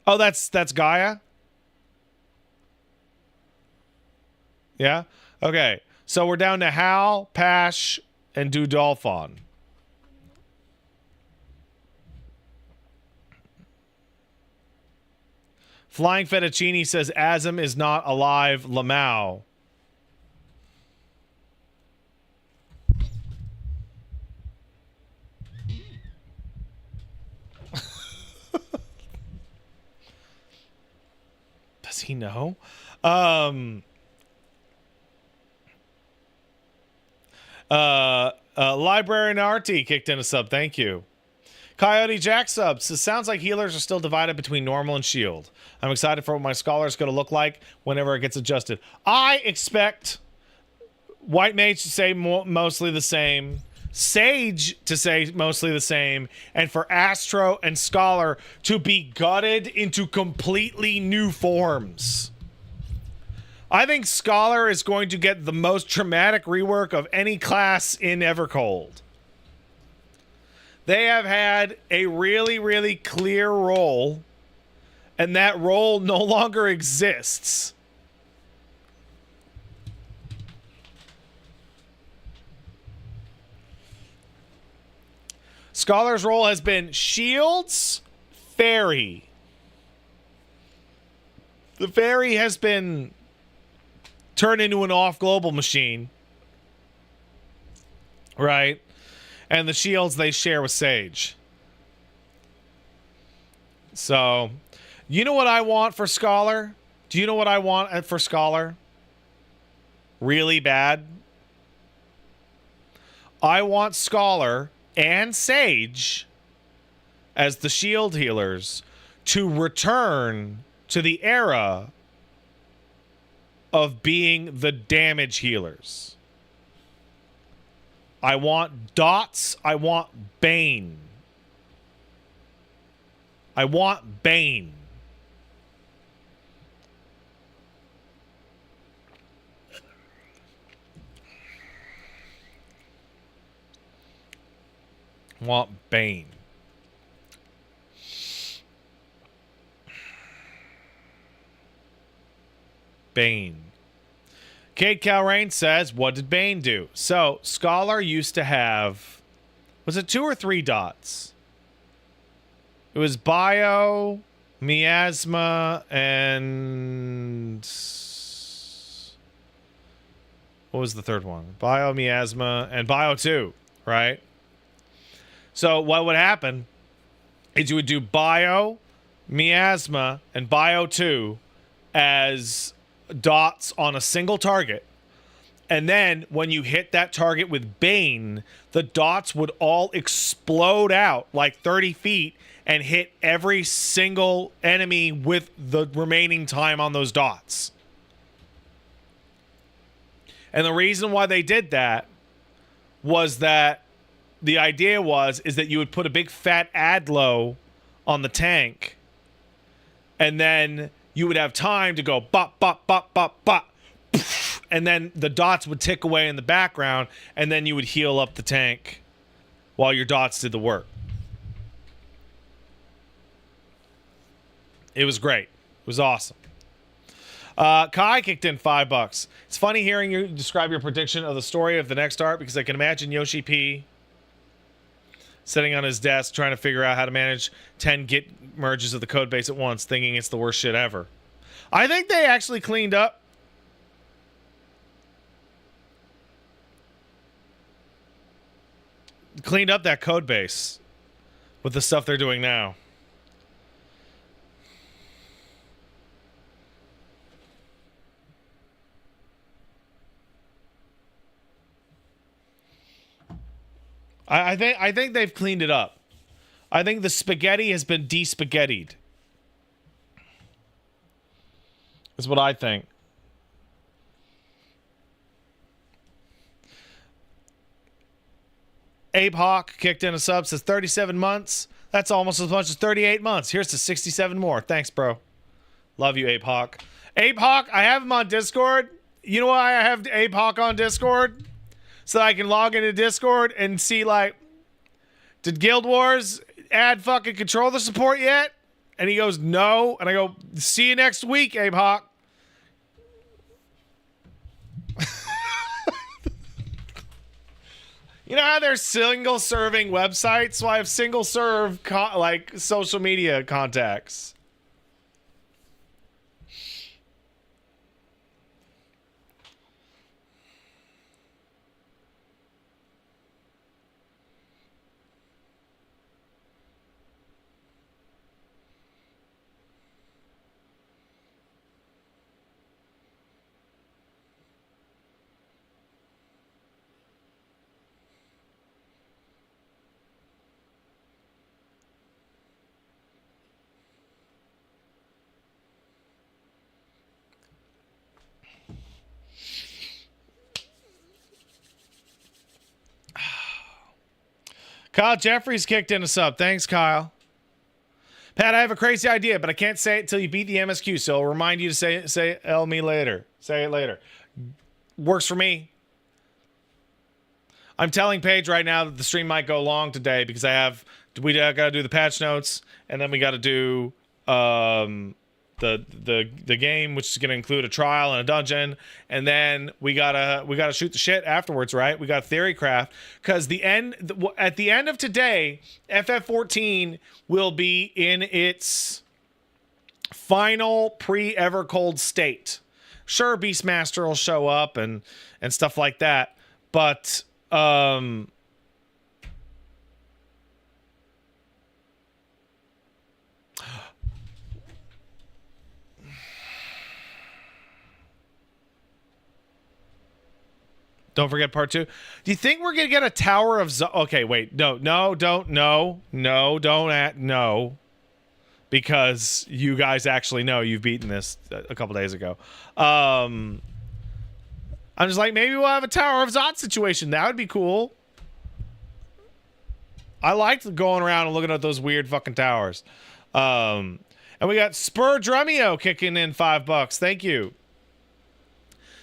Oh, that's Gaia? Yeah? Okay. So we're down to Hal, Pash, and Dudolphon. Flying Fettuccine says Azim is not alive. Lamau. Does he know? Librarian RT kicked in a sub. Thank you. Coyote Jack subs. It sounds like healers are still divided between normal and shield. I'm excited for what my scholar is going to look like whenever it gets adjusted. I expect White Mage to say mostly the same, Sage to say mostly the same, and for Astro and Scholar to be gutted into completely new forms. I think Scholar is going to get the most dramatic rework of any class in Evercold. They have had a really, really clear role, and that role no longer exists. Scholar's role has been shields, fairy. The fairy has been turned into an off-global machine. Right? And the shields they share with Sage. So, you know what I want for Scholar? Do you know what I want for Scholar? Really bad? I want Scholar and Sage as the shield healers to return to the era of being the damage healers. I want Dots. I want Bane. I want Bane. Want Bane. Bane. Kate Calrain says, what did Bane do? So, Scholar used to have... Was it 2 or 3 dots? It was Bio, Miasma, and... What was the third one? Bio, Miasma, and Bio 2, right? So, what would happen is you would do Bio, Miasma, and Bio 2 as dots on a single target, and then when you hit that target with Bane, the dots would all explode out like 30 feet and hit every single enemy with the remaining time on those dots. And the reason why they did that was that the idea is that you would put a big fat adlo on the tank, and then you would have time to go bop, bop, bop, bop, bop, and then the dots would tick away in the background, and then you would heal up the tank while your dots did the work. It was great. It was awesome. Kai kicked in $5. It's funny hearing you describe your prediction of the story of the next art, because I can imagine Yoshi P sitting on his desk trying to figure out how to manage 10 Git merges of the code base at once, thinking it's the worst shit ever. I think they actually cleaned up that code base with the stuff they're doing now. I think they've cleaned it up. I think the spaghetti has been de-spaghettied. That's what I think. Abe Hawk kicked in a sub, says 37 months. That's almost as much as 38 months. Here's to 67 more. Thanks, bro. Love you, Abe Hawk. Abe Hawk, I have him on Discord. You know why I have Abe Hawk on Discord? So that I can log into Discord and see, like, did Guild Wars add fucking controller support yet? And he goes, no. And I go, see you next week, Abe Hawk. You know how there's single-serving websites? So I have single-serve, like, social media contacts. Kyle Jeffries kicked in a sub. Thanks, Kyle. Pat, I have a crazy idea, but I can't say it till you beat the MSQ, so I'll remind you to say me later. Say it later. Works for me. I'm telling Paige right now that the stream might go long today because we got to do the patch notes, and then we got to do the game, which is going to include a trial and a dungeon, and then we gotta shoot the shit afterwards, right? We got theory craft, because at the end of today, FF14 will be in its final pre-Evercold state. Sure, Beastmaster will show up and stuff like that, but don't forget part 2. Do you think we're going to get a Tower of okay, wait. No. Because you guys actually know you've beaten this a couple days ago. I'm just like, maybe we'll have a Tower of Zot situation. That would be cool. I liked going around and looking at those weird fucking towers. And we got Spur Drumeo kicking in $5. Thank you.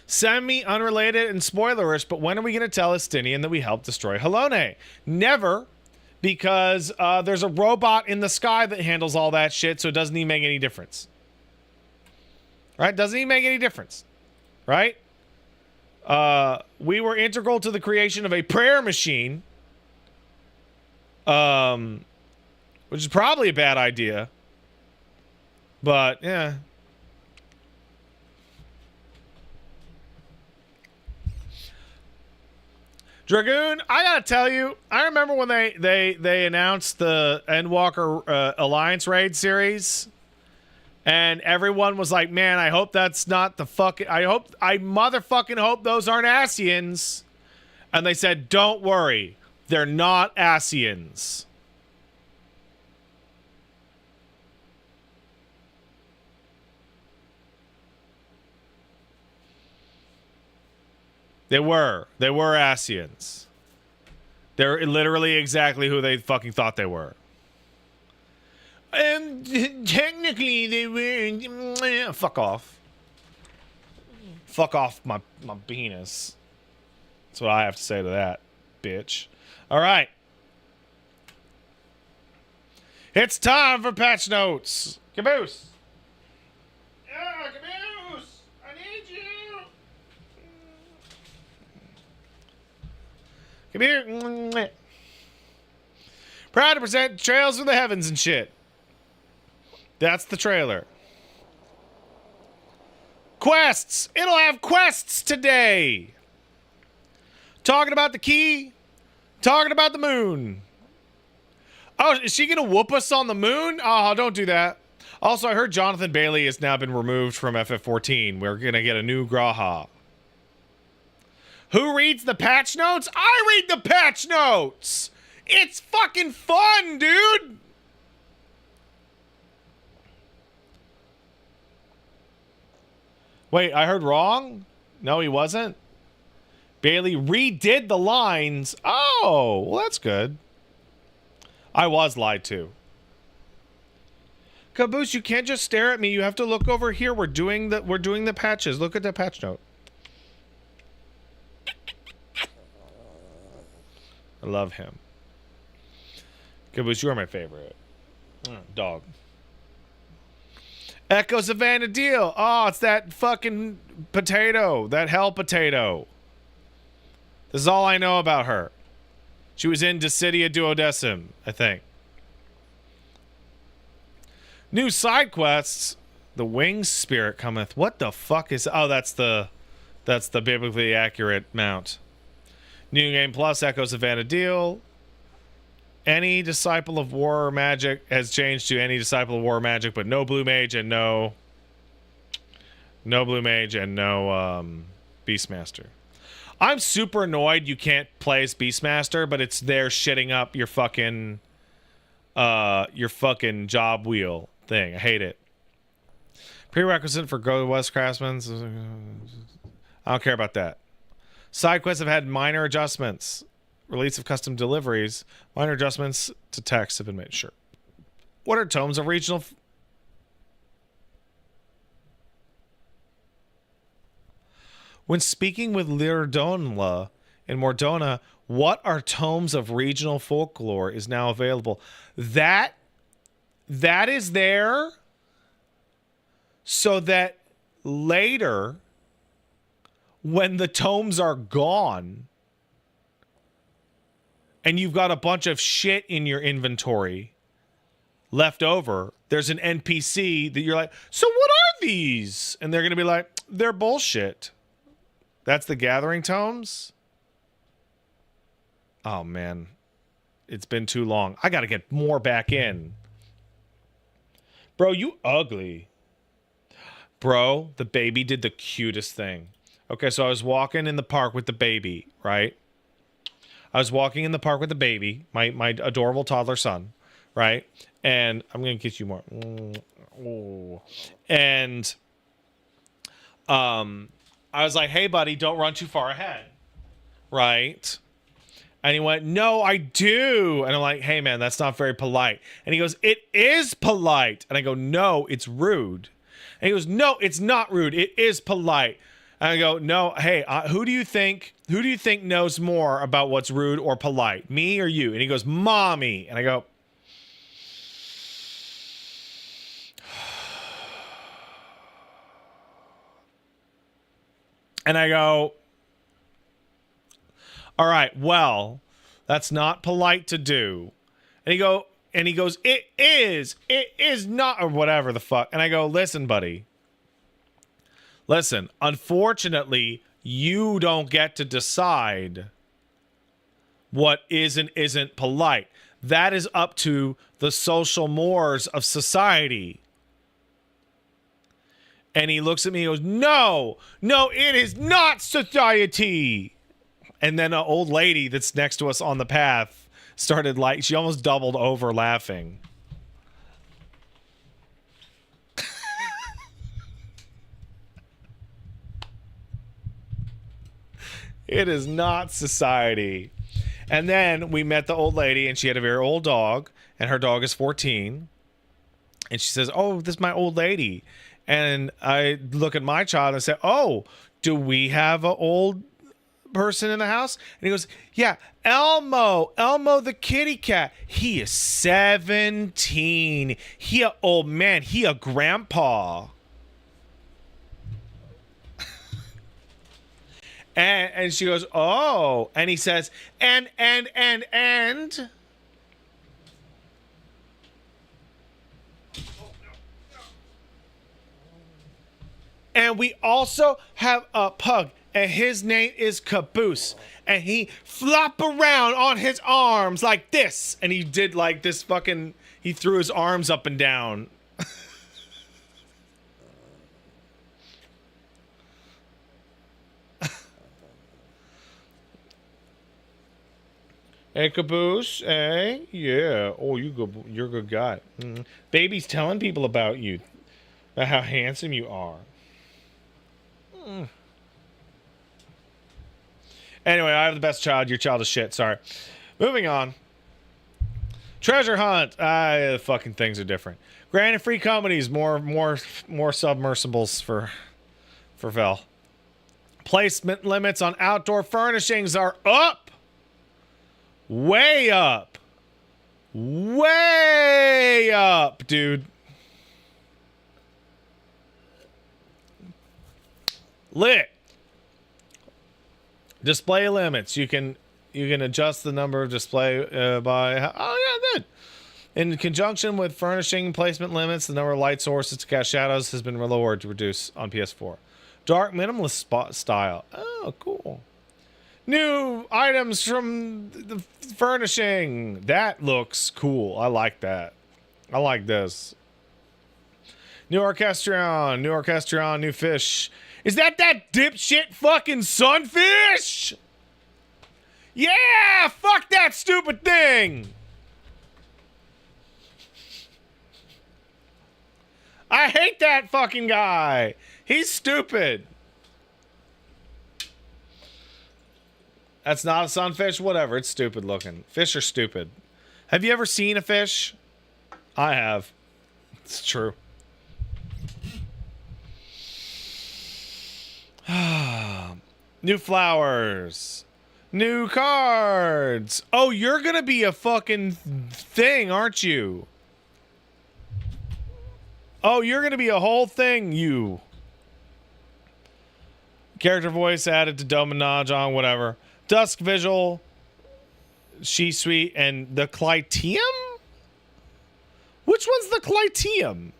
Semi-unrelated and spoilerish, but when are we going to tell Estinian that we helped destroy Halone? Never, because there's a robot in the sky that handles all that shit, so it doesn't even make any difference. Right? Doesn't even make any difference. Right? We were integral to the creation of a prayer machine, which is probably a bad idea. But, yeah. Dragoon, I gotta tell you, I remember when they announced the Endwalker Alliance Raid series, and everyone was like, man, I hope that's not the fucking... I motherfucking hope those aren't Asians. And they said, don't worry, they're not Asians. They were Asians. They're literally exactly who they fucking thought they were. And technically they were... Fuck off. Fuck off my penis. That's what I have to say to that, bitch. Alright. It's time for patch notes. Caboose. Yeah, Caboose. I need you. Come here. Proud to present Trails from the Heavens and shit. That's the trailer. Quests. It'll have quests today. Talking about the key. Talking about the moon. Oh, is she going to whoop us on the moon? Oh, don't do that. Also, I heard Jonathan Bailey has now been removed from FF14. We're going to get a new Graha. Who reads the patch notes? I read the patch notes! It's fucking fun, dude! Wait, I heard wrong? No, he wasn't? Bailey redid the lines. Oh, well, that's good. I was lied to. Caboose, you can't just stare at me. You have to look over here. We're doing the patches. Look at the patch note. I love him. Caboose, you're my favorite. Dog. Echo Savannah Deal. Oh, it's that fucking potato. That hell potato. This is all I know about her. She was in Dissidia Duodecim, I think. New side quests. The Winged Spirit cometh. What the fuck is... Oh, that's the biblically accurate mount. New Game Plus, Echo Savannah Deal. Any Disciple of War Magic has changed to any Disciple of War Magic, but no Blue Mage and no Blue Mage and no Beastmaster. I'm super annoyed you can't play as Beastmaster, but it's there shitting up your fucking job wheel thing. I hate it. Prerequisite for Go West Craftsmen. I don't care about that. Side quests have had minor adjustments. Release of custom deliveries. Minor adjustments to text have been made. Sure. What are tomes of regional... When speaking with Lirdonla in Mordona, what are tomes of regional folklore is now available. That is there so that later, when the tomes are gone and you've got a bunch of shit in your inventory left over, there's an NPC that you're like, so what are these? And they're going to be like, they're bullshit. That's the Gathering Tomes? Oh, man. It's been too long. I got to get more back in. Bro, you ugly. Bro, the baby did the cutest thing. Okay, so I was walking in the park with the baby, right? I was walking in the park with the baby, my adorable toddler son, right? And I'm going to kiss you more. And I was like, hey, buddy, don't run too far ahead, right? And he went, no, I do. And I'm like, hey, man, that's not very polite. And he goes, it is polite. And I go, no, it's rude. And he goes, no, it's not rude. It is polite. And I go, no, hey, who do you think knows more about what's rude or polite, me or you? And he goes, mommy. And I go, all right, well, that's not polite to do. And he goes, it is not, or whatever the fuck. And I go, listen, buddy. Listen, unfortunately, you don't get to decide what is and isn't polite. That is up to the social mores of society. And he looks at me and goes, no, it is not society. And then an old lady that's next to us on the path started she almost doubled over laughing. It is not society. And then we met the old lady, and she had a very old dog, and her dog is 14. And she says, oh, this is my old lady. And I look at my child and say, oh, do we have an old person in the house? And he goes, yeah, Elmo the kitty cat. He is 17. He a old man. He a grandpa. And she goes, oh. And he says, and. And we also have a pug, and his name is Caboose. And he flop around on his arms like this. And he did like this fucking, he threw his arms up and down. Hey, Caboose, hey? Yeah. Oh, you're a good guy. Mm. Baby's telling people about you, about how handsome you are. Mm. Anyway, I have the best child. Your child is shit. Sorry. Moving on. Treasure hunt. Fucking things are different. Granted, free comedies. More submersibles for Vel. Placement limits on outdoor furnishings are up. Way up. Way up, dude. Lit. Display limits. You can adjust the number of display by. Oh yeah, that. In conjunction with furnishing placement limits, the number of light sources to cast shadows has been lowered to reduce on PS4. Dark minimalist style. Oh, cool. New items from the furnishing. That looks cool. I like that. I like this. New orchestrion, new fish. Is that dipshit fucking sunfish? Yeah, fuck that stupid thing. I hate that fucking guy. He's stupid. That's not a sunfish? Whatever. It's stupid looking. Fish are stupid. Have you ever seen a fish? I have. It's true. New flowers. New cards. Oh, you're gonna be a fucking thing, aren't you? Oh, you're gonna be a whole thing, you. Character voice added to Dominage on whatever. Dusk Visual, She Sweet, and the Clitium? Which one's the Clitium?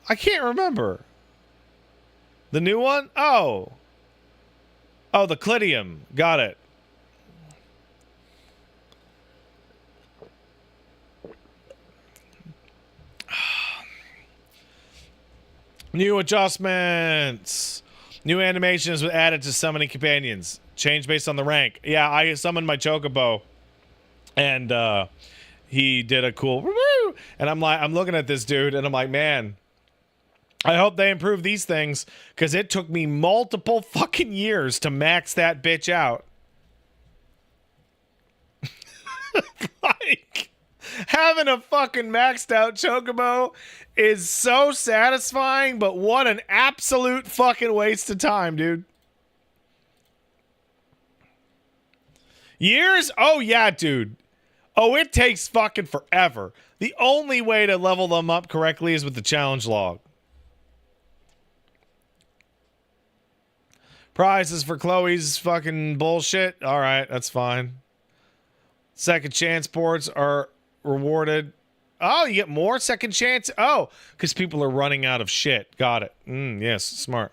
I can't remember. The new one? Oh. Oh, the Clitium. Got it. New adjustments. New animations were added to summoning companions. Change based on the rank. Yeah, I summoned my Chocobo. And he did a cool woo. And I'm looking at this dude and I'm like, man, I hope they improve these things, because it took me multiple fucking years to max that bitch out. Like, how having a fucking maxed out chocobo is so satisfying, but what an absolute fucking waste of time, dude. Years? Oh, yeah, dude. Oh, it takes fucking forever. The only way to level them up correctly is with the challenge log. Prizes for Chloe's fucking bullshit. All right, that's fine. Second chance boards are rewarded. Oh, you get more second chance? Oh, because people are running out of shit. Got it. Yes, smart.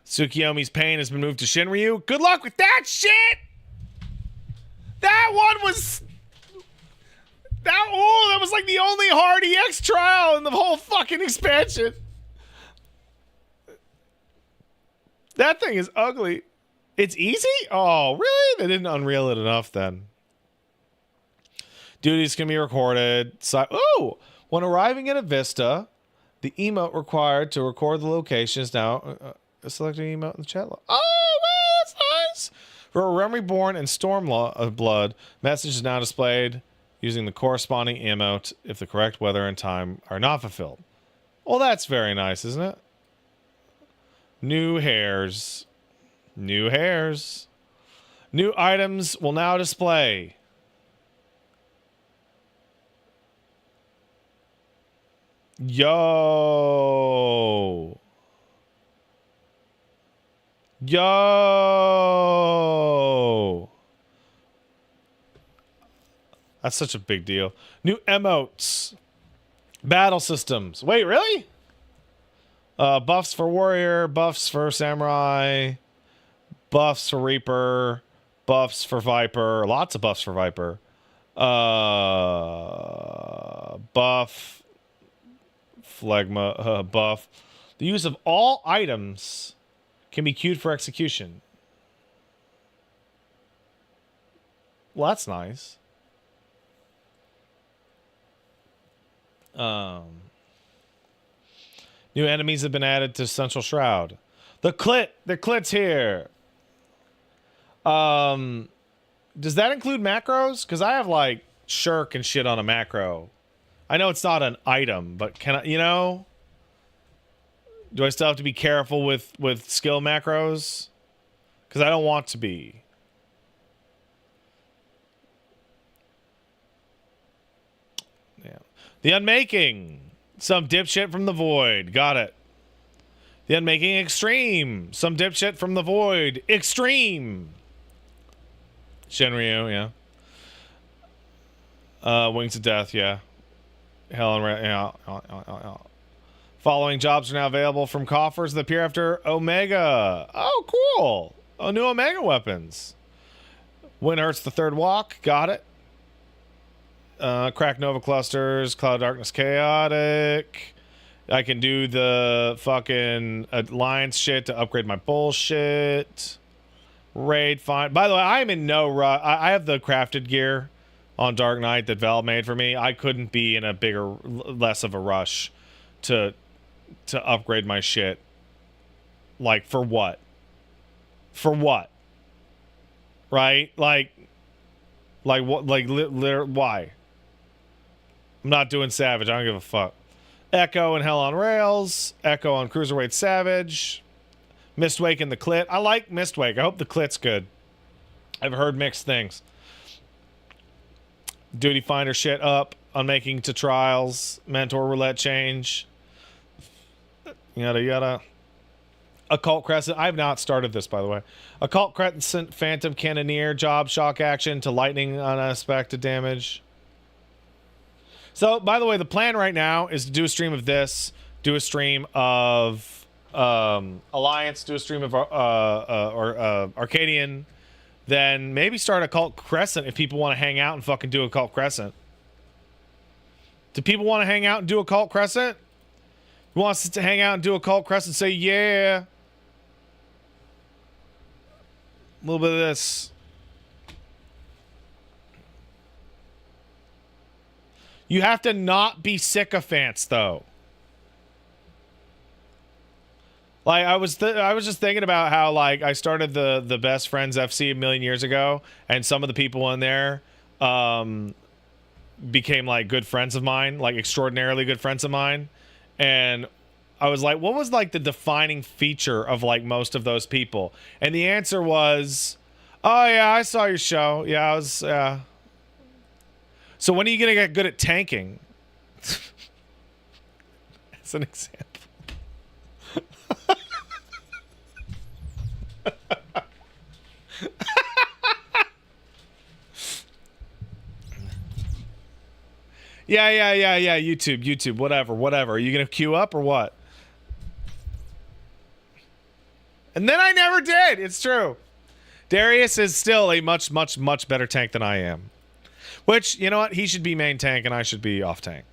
Tsukiyomi's pain has been moved to Shinryu. Good luck with that shit! That one was... that was like the only hard EX trial in the whole fucking expansion. That thing is ugly. It's easy? Oh, really? They didn't unreal it enough then. Duties can be recorded. Oh! When arriving at a vista, the emote required to record the location is now... select an emote in the chat log. Oh, man, that's nice! For a Realm Reborn and Storm of Blood, message is now displayed using the corresponding emote if the correct weather and time are not fulfilled. Well, that's very nice, isn't it? New hairs. New hairs. New items will now display. Yo. Yo. That's such a big deal. New emotes. Battle systems. Wait, really? Buffs for warrior, buffs for samurai, buffs for reaper, buffs for viper, lots of buffs for viper. Buff, phlegma, buff. The use of all items can be queued for execution. Well, that's nice. New enemies have been added to Central Shroud. The clit's here. Does that include macros? Because I have like shirk and shit on a macro. I know it's not an item, but can I, you know? Do I still have to be careful with skill macros? Because I don't want to be. Yeah. The Unmaking. Some dipshit from the void. Got it. The Unmaking Extreme. Some dipshit from the void. Extreme. Shinryu, yeah. Wings of Death, yeah. Hell and yeah. Following jobs are now available from coffers that appear after Omega. Oh, cool. Oh, new Omega weapons. When hurts the third walk. Got it. Crack Nova Clusters, Cloud Darkness Chaotic. I can do the fucking Alliance shit to upgrade my bullshit. Raid fine. By the way, I'm in no rush. I have the crafted gear on Dark Knight that Val made for me. I couldn't be in a less of a rush to upgrade my shit. Like, for what? For what? Right? Like what? Like, why? I'm not doing Savage. I don't give a fuck. Echo and Hell on Rails. Echo on Cruiserweight Savage. Mistwake and the Clit. I like Mistwake. I hope the Clit's good. I've heard mixed things. Duty Finder shit up. Unmaking to Trials. Mentor Roulette change. Yada yada. Occult Crescent. I have not started this, by the way. Occult Crescent Phantom Cannoneer. Job shock action to lightning unexpected damage. So, by the way, the plan right now is to do a stream of this, do a stream of Alliance, do a stream of Arcadian, then maybe start Occult Crescent if people want to hang out and fucking do Occult Crescent. Do people want to hang out and do Occult Crescent? Who wants to hang out and do Occult Crescent? Say yeah. A little bit of this. You have to not be sycophants, though. Like, I was just thinking about how, like, I started the Best Friends FC a million years ago, and some of the people in there, became like good friends of mine, like extraordinarily good friends of mine. And I was like, what was like the defining feature of like most of those people? And the answer was, oh yeah, I saw your show. Yeah, I was, so when are you going to get good at tanking? As an example. Yeah. YouTube, whatever. Are you going to queue up or what? And then I never did. It's true. Darius is still a much better tank than I am. Which, you know what? He should be main tank and I should be off tank.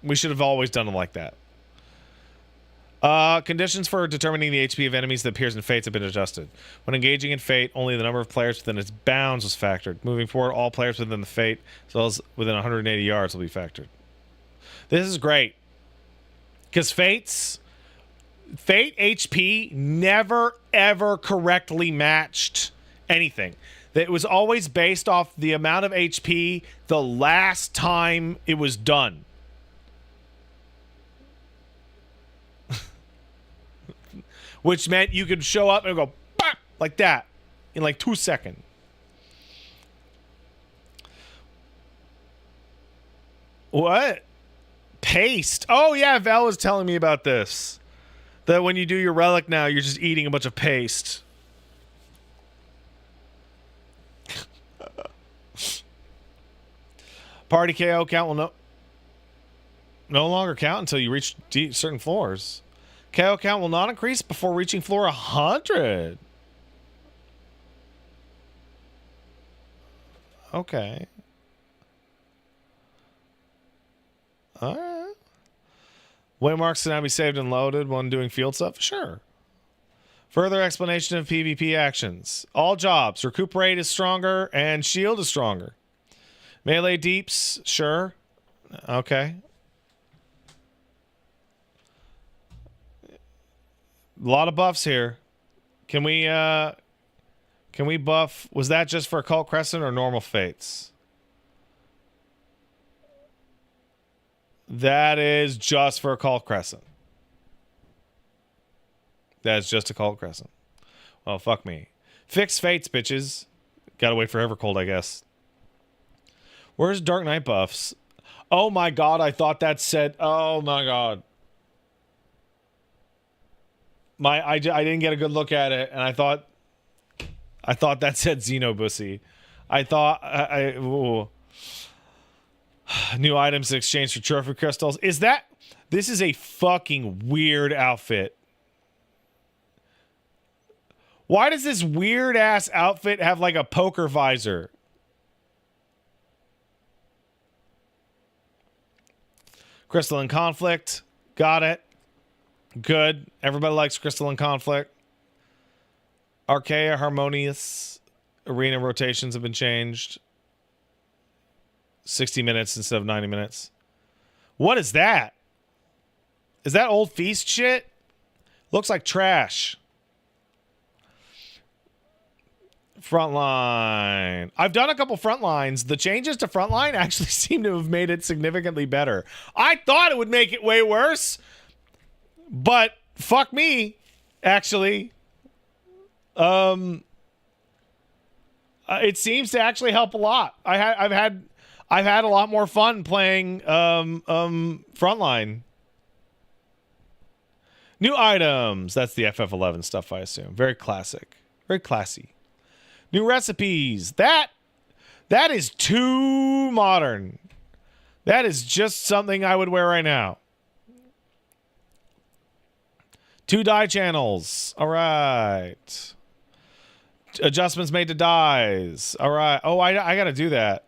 We should have always done it like that. Conditions for determining the HP of enemies that appears in Fates have been adjusted. When engaging in Fate, only the number of players within its bounds was factored. Moving forward, all players within the Fate, as well as within 180 yards, will be factored. This is great. Because Fate HP never, ever correctly matched anything. It was always based off the amount of HP the last time it was done. Which meant you could show up and go, bah! Like that, in like 2 seconds. What? Paste? Oh yeah, Val was telling me about this. That when you do your relic now, you're just eating a bunch of paste. Party KO count will no longer count until you reach certain floors. KO count will not increase before reaching floor 100. Okay. Alright. Waymarks can now be saved and loaded when doing field stuff? Sure. Further explanation of PvP actions. All jobs. Recuperate is stronger and shield is stronger. Melee deeps? Sure. Okay. A lot of buffs here. Can we buff? Was that just for Occult Crescent or normal Fates? That is just for Occult Crescent. That's just Occult Crescent. Well, fuck me. Fix Fates, bitches. Gotta wait for Evercold, I guess. Where's Dark Knight buffs? Oh my god, I thought that said... Oh my god. I didn't get a good look at it, and I thought that said Xenobussy. I thought new items in exchange for trophy crystals. This is a fucking weird outfit. Why does this weird ass outfit have like a poker visor? Crystalline Conflict. Got it. Good. Everybody likes Crystalline Conflict. Archaea Harmonious arena rotations have been changed. 60 minutes instead of 90 minutes. What is that? Is that old Feast shit? Looks like trash. Frontline. I've done a couple frontlines. The changes to frontline actually seem to have made it significantly better. I thought it would make it way worse, but fuck me, actually. It seems to actually help a lot. I've had a lot more fun playing frontline. New items. That's the FF11 stuff, I assume. Very classic. Very classy. New recipes. That is too modern. That is just something I would wear right now. 2 dye channels. All right. Adjustments made to dyes. All right. Oh, I got to do that.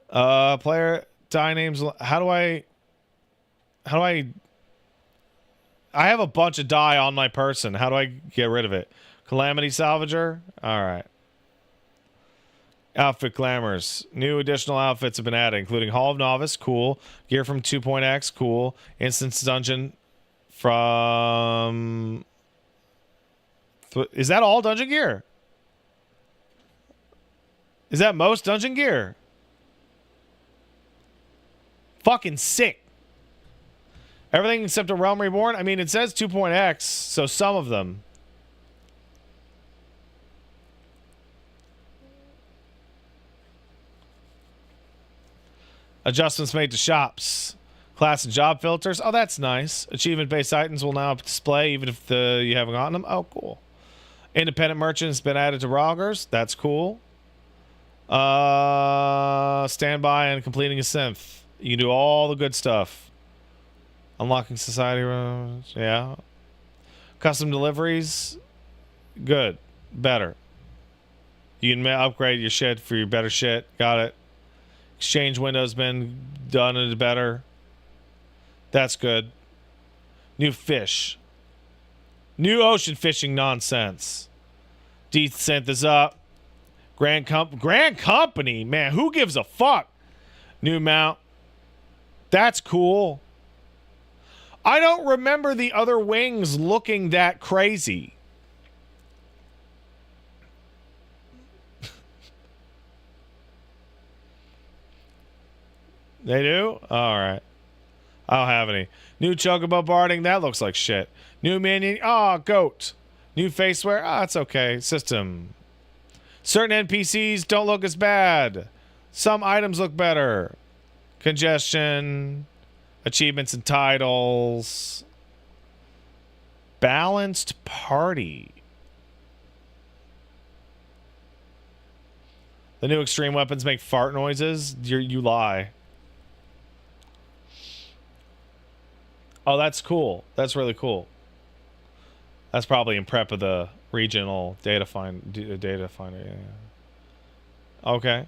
Player dye names. How do I have a bunch of dye on my person. How do I get rid of it? Calamity Salvager. All right. Outfit glamours. New additional outfits have been added, including Hall of Novice. Cool. Gear from 2.x. Cool. Instance Dungeon from... Is that all dungeon gear? Is that most dungeon gear? Fucking sick. Everything except a Realm Reborn? I mean, it says 2.x, so some of them. Adjustments made to shops. Class and job filters. Oh, that's nice. Achievement-based items will now display even if you haven't gotten them. Oh, cool. Independent merchants been added to Roggers. That's cool. Standby and completing a synth. You can do all the good stuff. Unlocking society rooms. Yeah. Custom deliveries. Good. Better. You can upgrade your shit for your better shit. Got it. Exchange window's been done and better. That's good. New fish. New ocean fishing nonsense. Desynth is up. Grand Company, man, who gives a fuck? New mount. That's cool. I don't remember the other wings looking that crazy. They do? All right. I don't have any. New chocobo barding. That looks like shit. New minion. Oh, goat. New faceware. Ah, it's okay. System. Certain NPCs don't look as bad. Some items look better. Congestion. Achievements and titles. Balanced party. The new extreme weapons make fart noises. You lie. Oh, that's cool. That's really cool. That's probably in prep of the regional data finder. Yeah. Okay.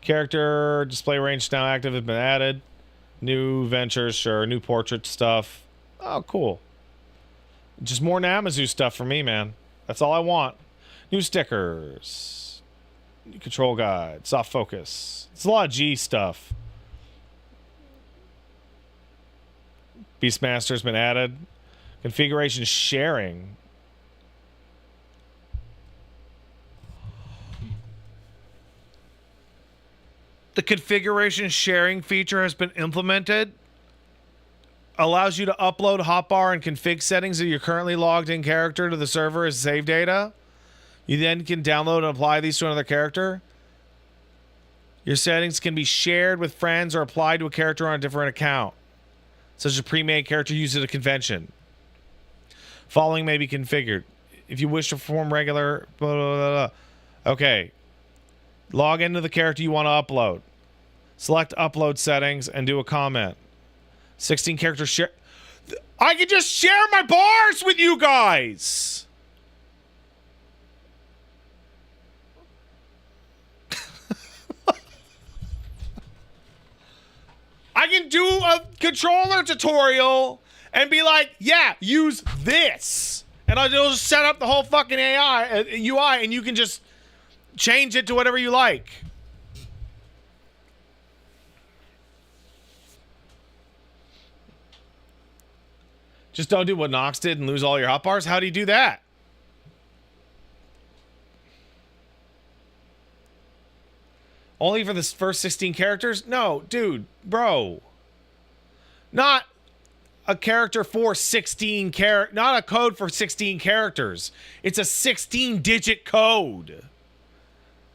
Character display range now active has been added. New ventures, sure. New portrait stuff. Oh, cool. Just more Namazu stuff for me, man. That's all I want. New stickers. New control guide. Soft focus. It's a lot of G stuff. Beastmaster's been added. Configuration sharing. The configuration sharing feature has been implemented. Allows you to upload hotbar and config settings of your currently logged in character to the server as save data. You then can download and apply these to another character. Your settings can be shared with friends or applied to a character on a different account, such as a pre-made character used at a convention. Following may be configured. If you wish to perform regular... Blah, blah, blah, blah. Okay. Log into the character you want to upload. Select upload settings and do a comment. 16 character share... I can just share my bars with you guys! I can do a controller tutorial and be like, yeah, use this. And it'll just set up the whole fucking AI, UI, and you can just change it to whatever you like. Just don't do what Nox did and lose all your hotbars. How do you do that? Only for the first 16 characters? No, dude, bro. Not a character for 16 not a code for 16 characters. It's a 16-digit code.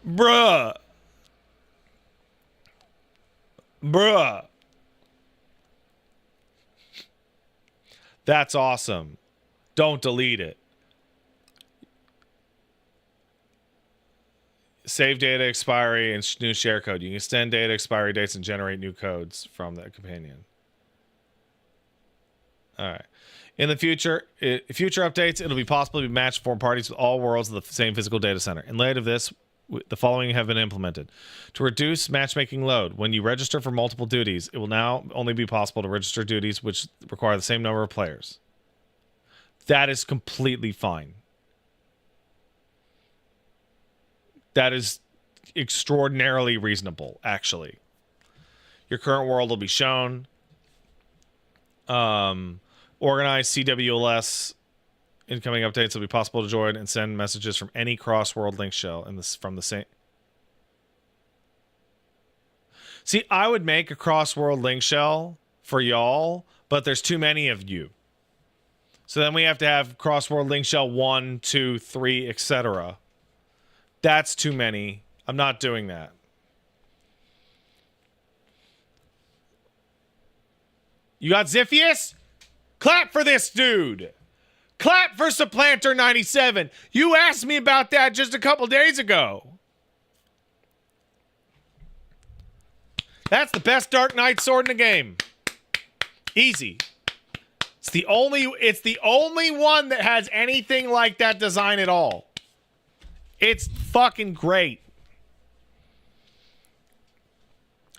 Bruh. That's awesome. Don't delete it. Save data expiry and new share code. You can extend data expiry dates and generate new codes from the companion. All right. In the future updates, it'll be possible to match form parties with all worlds of the same physical data center. In light of this, the following have been implemented. To reduce matchmaking load, when you register for multiple duties, it will now only be possible to register duties which require the same number of players. That is completely fine. That is extraordinarily reasonable, actually. Your current world will be shown. Organized CWLS incoming updates will be possible to join and send messages from any cross-world link shell from the same. See, I would make a cross-world link shell for y'all, but there's too many of you. So then we have to have cross-world link shell 1, 2, 3, etc. That's too many. I'm not doing that. You got Ziphius? Clap for this dude. Clap for Supplanter 97. You asked me about that just a couple days ago. That's the best Dark Knight sword in the game. Easy. It's the only one that has anything like that design at all. It's fucking great.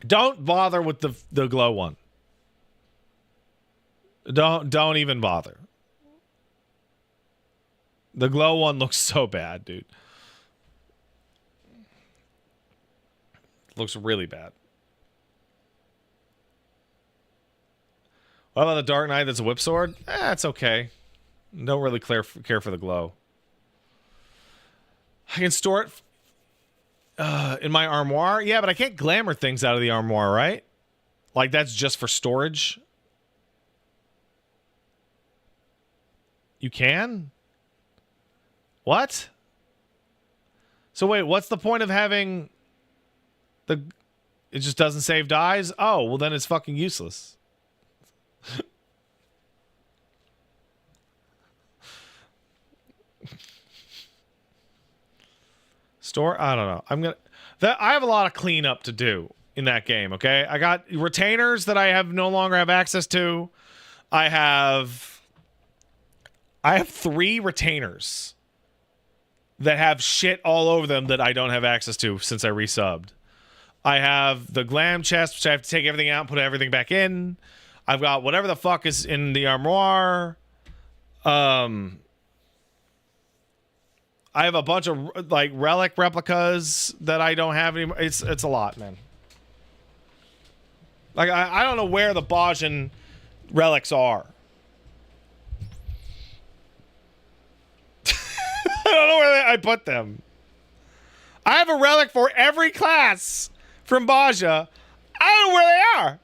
Don't bother with the glow one. Don't even bother. The glow one looks so bad, dude. Looks really bad. What about the Dark Knight that's a whip sword? It's okay. Don't really care for the glow. I can store it in my armoire. Yeah, but I can't glamour things out of the armoire, right? Like, that's just for storage? You can? What? So wait, what's the point of having the... It just doesn't save dies? Oh, well then it's fucking useless. Store? I don't know. I have a lot of cleanup to do in that game, okay? I got retainers that I no longer have access to. I have 3 retainers that have shit all over them that I don't have access to since I resubbed. I have the glam chest, which I have to take everything out and put everything back in. I've got whatever the fuck is in the armoire. I have a bunch of like relic replicas that I don't have anymore. It's a lot, man. Like I don't know where the Bajan relics are. I don't know where I put them. I have a relic for every class from Baja. I don't know where they are.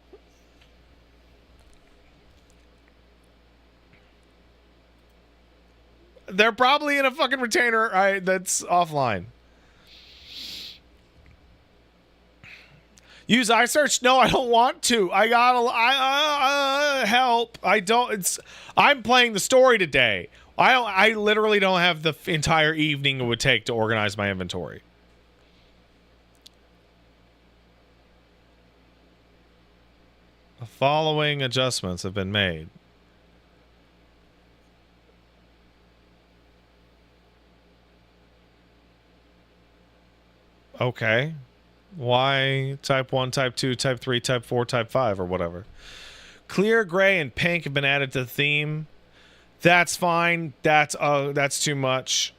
They're probably in a fucking retainer that's offline. Use iSearch? No, I don't want to. I gotta help. I don't. I'm playing the story today. I literally don't have the entire evening it would take to organize my inventory. The following adjustments have been made. Okay. Why type 1, type 2, type 3, type 4, type 5, or whatever. Clear, gray, and pink have been added to the theme. That's fine. That's too much.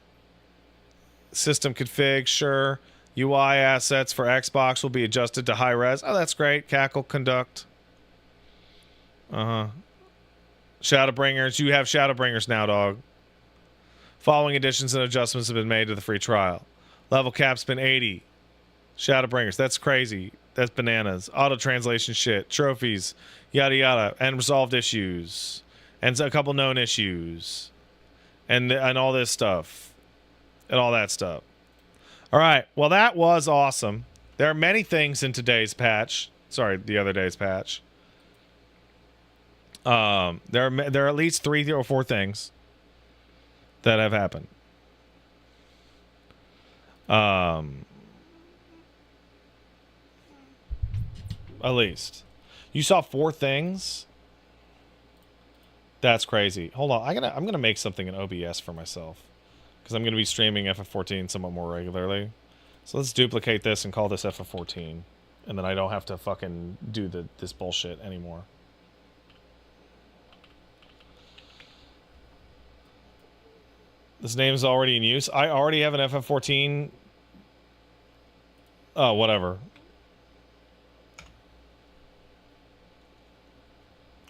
System config, sure. UI assets for Xbox will be adjusted to high res. Oh, that's great. Cackle, conduct. Shadowbringers. You have Shadowbringers now, dog. Following additions and adjustments have been made to the free trial. Level cap's been 80. Shadowbringers. That's crazy. That's bananas. Auto translation shit. Trophies. Yada yada. And resolved issues. And a couple known issues. And all this stuff. And all that stuff. Alright. Well, that was awesome. There are many things in today's patch. Sorry, the other day's patch. There are at least 3 or 4 things that have happened. At least. You saw 4 things? That's crazy. Hold on. I'm gonna make something in OBS for myself. Because I'm gonna be streaming FF14 somewhat more regularly. So let's duplicate this and call this FF14. And then I don't have to fucking do this bullshit anymore. This name is already in use. I already have an FF14. Oh, whatever.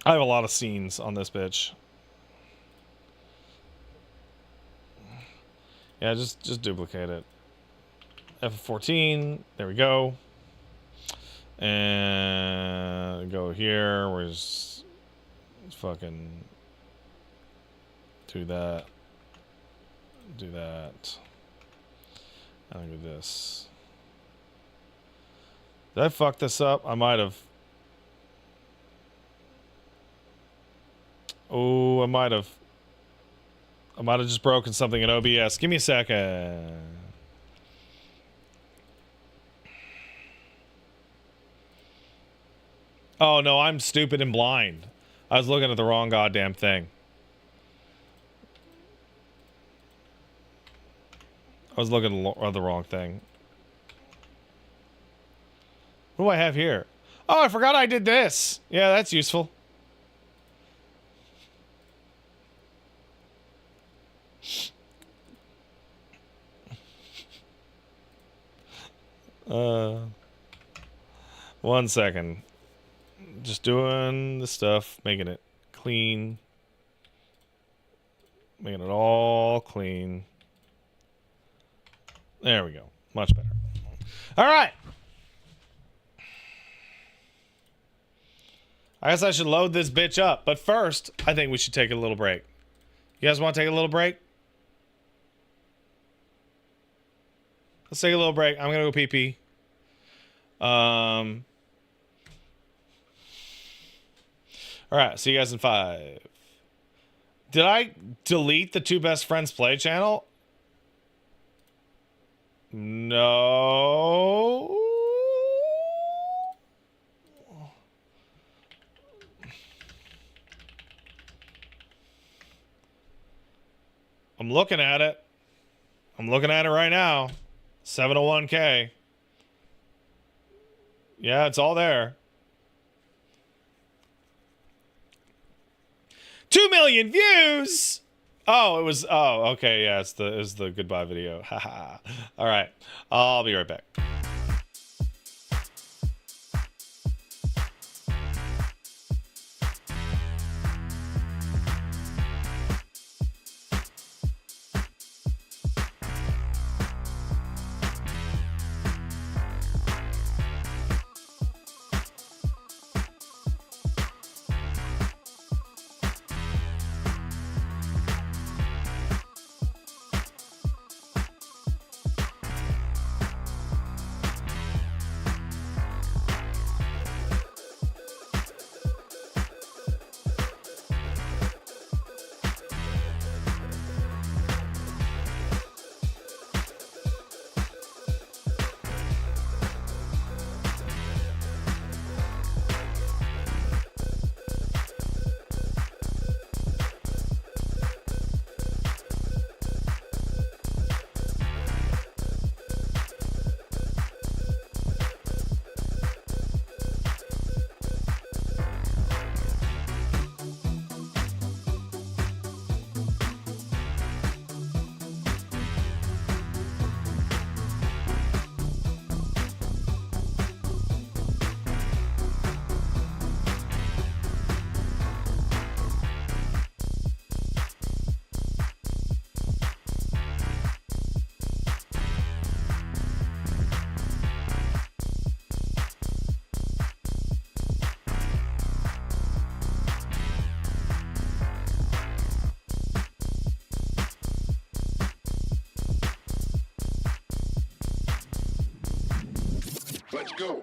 I have a lot of scenes on this bitch. Yeah, just duplicate it. FF14. There we go. And go here. Where's fucking do that. Do that. I'll do this. Did I fuck this up? I might have. Oh, I might have just broken something in OBS. Give me a second. Oh, no, I'm stupid and blind. I was looking at the wrong goddamn thing. I was looking at the wrong thing. What do I have here? Oh, I forgot I did this. Yeah, that's useful. One second. Just doing the stuff, making it clean. Making it all clean. There we go. Much better. All right. I guess I should load this bitch up. But first, I think we should take a little break. You guys want to take a little break? Let's take a little break. I'm going to go pee-pee. All right. See you guys in 5. Did I delete the Two Best Friends Play channel? No. I'm looking at it. I'm looking at it right now. 701K. Yeah, it's all there. 2 million views. Oh, it was. Oh, okay. Yeah, it's the goodbye video. Haha. All right. I'll be right back. Let's go.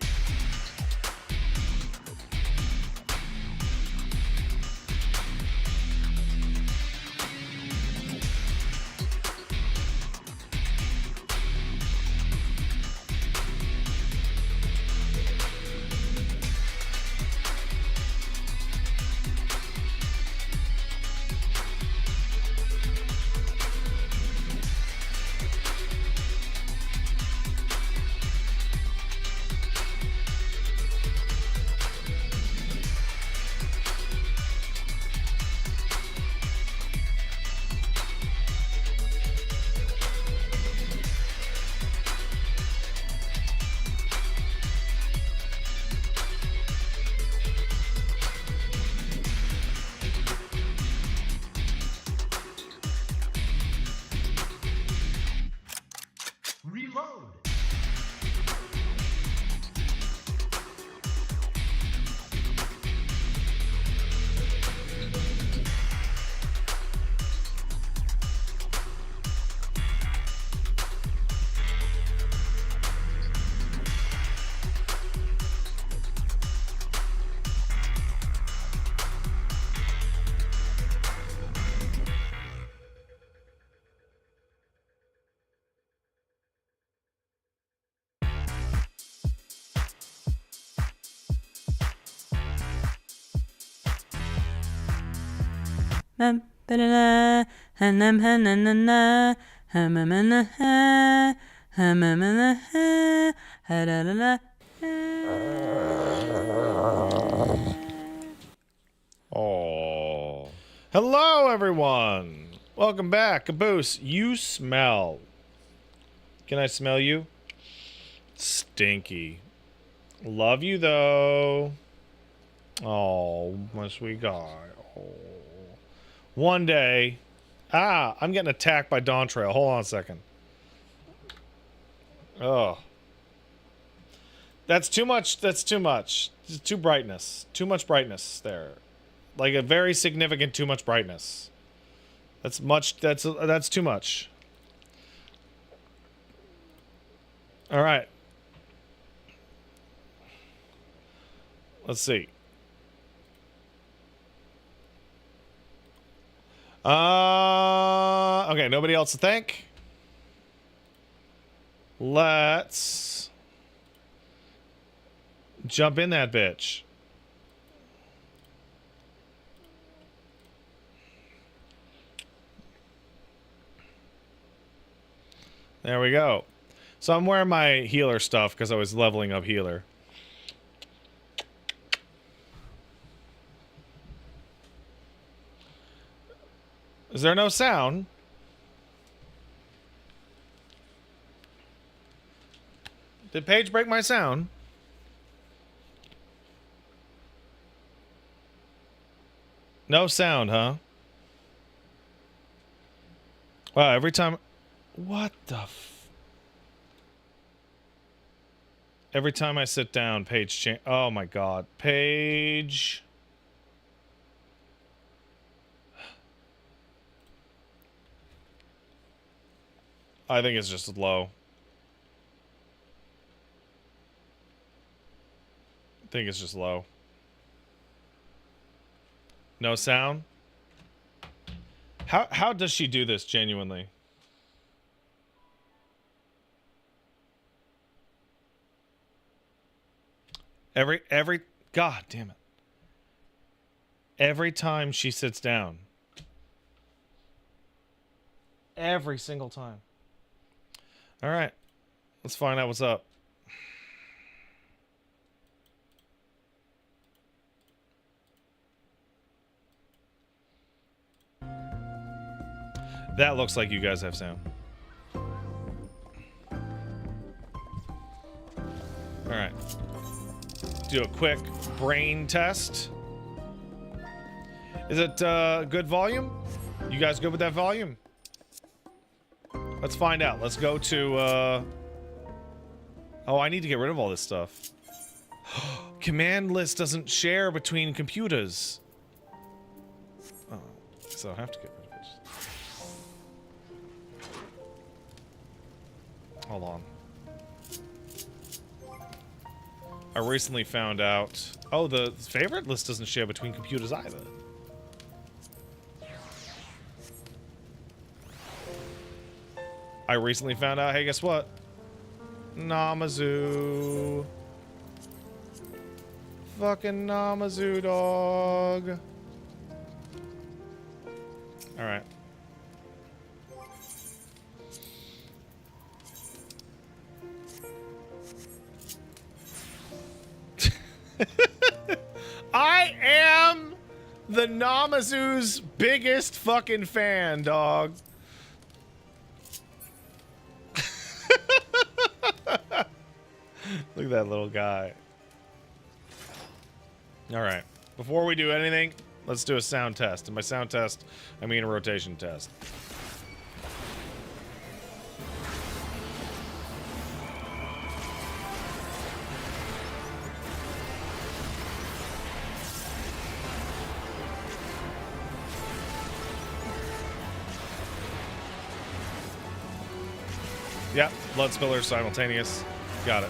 Oh. Hello, everyone. Welcome back. Caboose, you smell. Can I smell you? Stinky. Love you, though. Oh, my sweet guy. Oh. One day. Ah, I'm getting attacked by Dawn Trail. Hold on a second. Oh. That's too much. That's too much. Too brightness. Too much brightness there. Like a very significant too much brightness. That's much. That's too much. All right. Let's see. Okay, nobody else to thank. Let's jump in that bitch. There we go. So I'm wearing my healer stuff because I was leveling up healer. Is there no sound? Did Paige break my sound? No sound, huh? Wow, every time... What the f... Every time I sit down, Paige change... Oh my god. Paige... I think it's just low. I think it's just low. No sound? How does she do this genuinely? Every god damn it. Every time she sits down. Every single time. All right. Let's find out what's up. That looks like you guys have sound. All right. Do a quick brain test. Is it good volume? You guys good with that volume? Let's find out. Let's go to oh, I need to get rid of all this stuff. Command list doesn't share between computers. Oh, so I have to get rid of it. Hold on. I recently found out... Oh, the favorite list doesn't share between computers either. I recently found out, hey, guess what? Namazu. Fucking Namazu, dog. Alright. I am the Namazu's biggest fucking fan, dog. Look at that little guy. Alright. Before we do anything, let's do a sound test. And by sound test, I mean a rotation test. Yep, blood spillers simultaneous. Got it.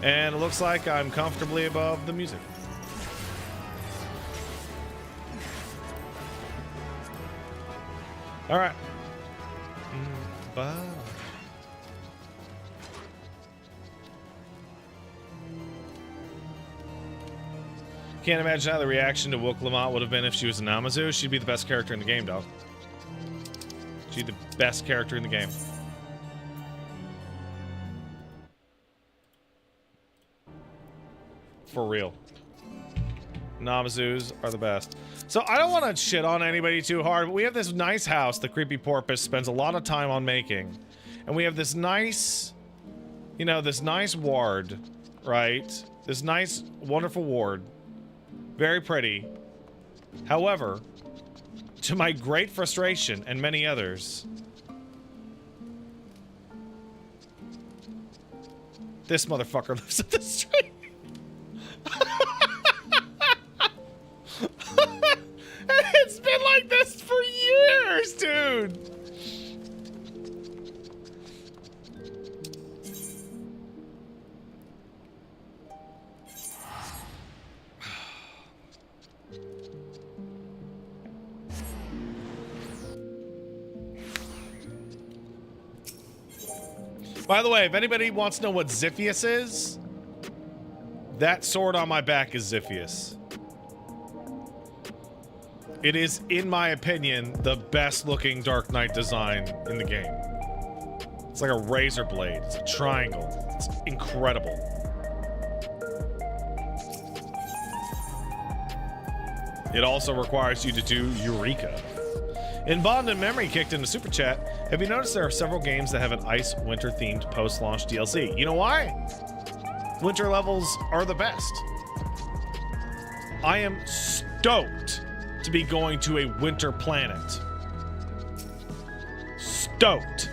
And it looks like I'm comfortably above the music. All right. Bye. Can't imagine how the reaction to Wook Lamont would have been if she was a Namazu. She'd be the best character in the game, dog. She'd be the best character in the game. For real. Namazus are the best. So I don't want to shit on anybody too hard, but we have this nice house that Creepy Porpoise spends a lot of time on making. And we have this nice, you know, this nice ward, right? This nice, wonderful ward. Very pretty. However, to my great frustration and many others, this motherfucker lives at the street. It's been like this for years, dude. By the way, if anybody wants to know what Ziphius is, that sword on my back is Ziphius. It is, in my opinion, the best looking Dark Knight design in the game. It's like a razor blade. It's a triangle. It's incredible. It also requires you to do Eureka. In Bond and Memory kicked into Super Chat, have you noticed there are several games that have an Ice Winter themed post-launch DLC? You know why? Winter levels are the best. I am stoked to be going to a winter planet. Stoked.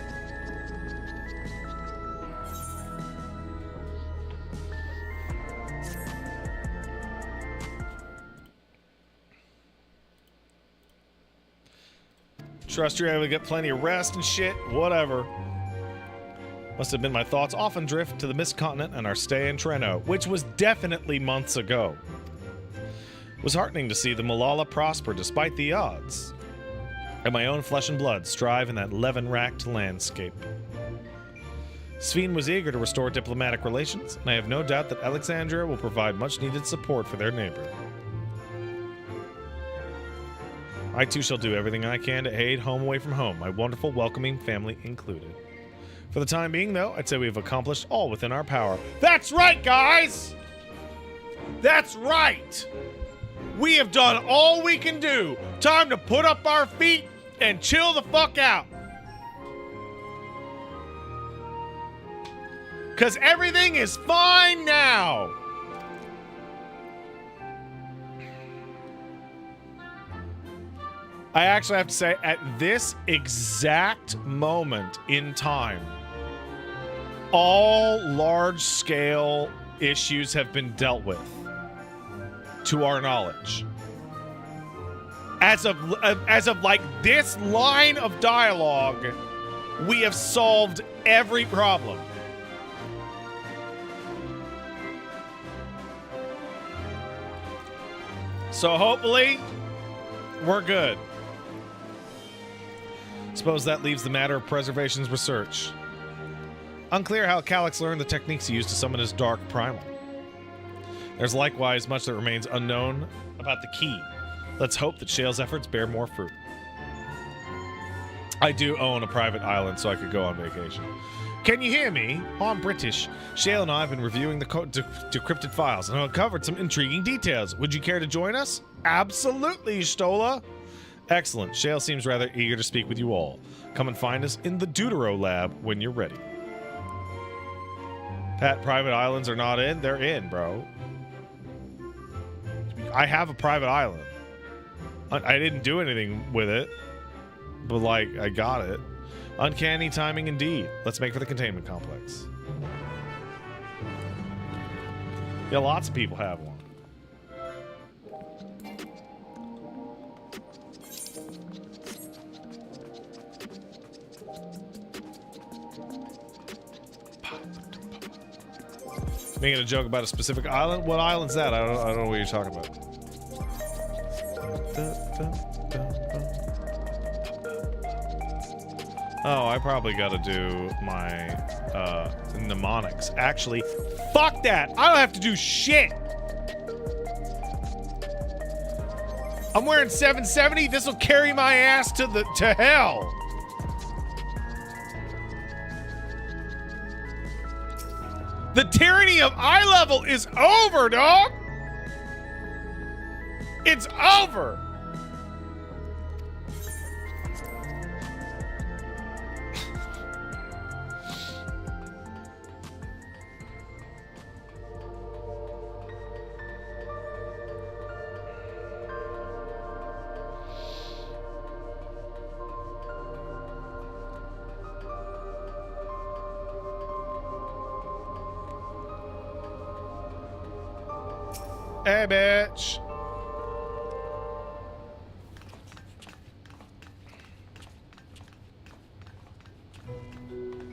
Trust you're able to get plenty of rest and shit, whatever. Must have been my thoughts often drift to the Mist Continent and our stay in Treno, which was definitely months ago. It was heartening to see the Malala prosper despite the odds, and my own flesh and blood strive in that levin-racked landscape. Sveen was eager to restore diplomatic relations, and I have no doubt that Alexandria will provide much-needed support for their neighbor. I too shall do everything I can to aid home away from home, my wonderful welcoming family included. For the time being, though, I'd say we've accomplished all within our power. That's right, guys! That's right! We have done all we can do. Time to put up our feet and chill the fuck out. Because everything is fine now. I actually have to say, at this exact moment in time, all large-scale issues have been dealt with, to our knowledge. As of like this line of dialogue, we have solved every problem. So hopefully, we're good. Suppose that leaves the matter of preservation's research. Unclear how Calyx learned the techniques he used to summon his dark primal. There's likewise much that remains unknown about the key. Let's hope that Shale's efforts bear more fruit. I do own a private island, so I could go on vacation. Can you hear me? Oh, I'm British. Shale and I have been reviewing the decrypted files and uncovered some intriguing details. Would you care to join us? Absolutely, Stola. Excellent. Shale seems rather eager to speak with you all. Come and find us in the Deutero lab when you're ready. Pat, private islands are not in? They're in, bro. I have a private island. I didn't do anything with it, but, like, I got it. Uncanny timing indeed. Let's make for the containment complex. Yeah, lots of people have one. Making a joke about a specific island? What island's that? I don't know what you're talking about. Oh, I probably gotta do my mnemonics. Actually, fuck that! I don't have to do shit! I'm wearing 770. This will carry my ass to hell. The tyranny of eye level is over, dog. It's over. Hey, bitch.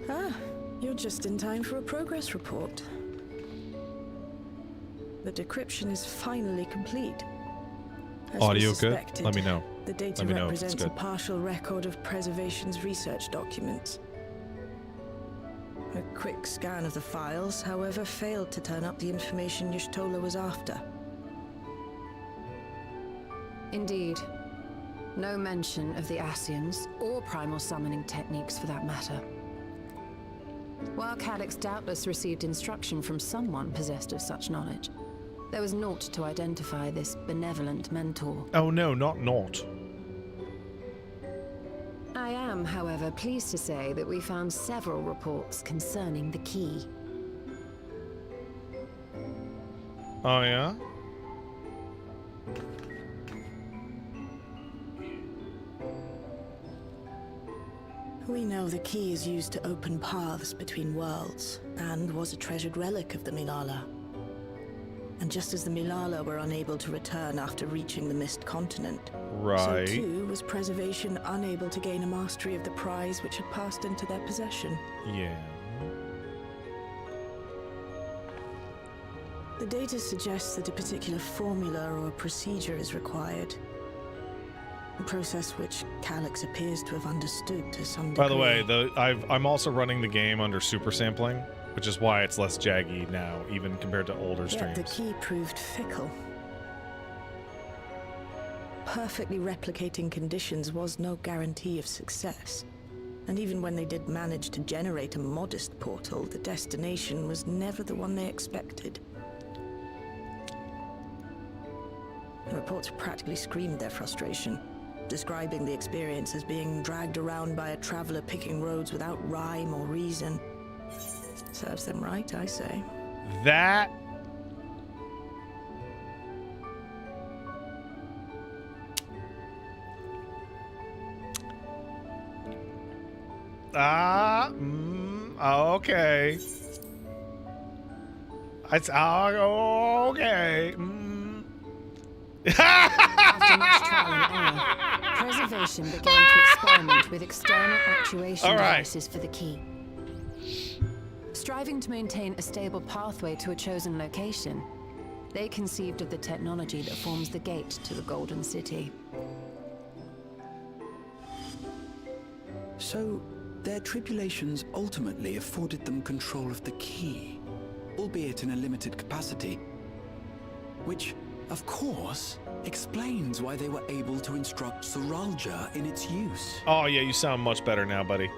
Ah, you're just in time for a progress report. The decryption is finally complete. As we Audio good? suspected, Let me know. The data Let me know if it's represents a good. partial record of Preservation's research documents. A quick scan of the files, however, failed to turn up the information Y'shtola was after. Indeed. No mention of the Ascians, or primal summoning techniques for that matter. While Calyx doubtless received instruction from someone possessed of such knowledge, there was naught to identify this benevolent mentor. Oh no, not naught. I am, however, pleased to say that we found several reports concerning the key. Oh yeah? We know the key is used to open paths between worlds, and was a treasured relic of the Milala. And just as the Milala were unable to return after reaching the Mist Continent, Right. so too was Preservation unable to gain a mastery of the prize which had passed into their possession. Yeah. The data suggests that a particular formula or procedure is required. A process which Calyx appears to have understood to some degree. By the way, I'm also running the game under super sampling, which is why it's less jaggy now, even compared to older Yet streams. the key proved fickle. Perfectly replicating conditions was no guarantee of success. And even when they did manage to generate a modest portal, the destination was never the one they expected. The reports practically screamed their frustration, describing the experience as being dragged around by a traveler picking roads without rhyme or reason. Serves them right, I say. That... okay. It's, okay. After much trial and error, Preservation began to experiment with external actuation devices for the key. Striving to maintain a stable pathway to a chosen location, they conceived of the technology that forms the gate to the Golden City. So, their tribulations ultimately afforded them control of the key, albeit in a limited capacity, which, of course, explains why they were able to instruct Zoralja in its use. Oh yeah, you sound much better now, buddy.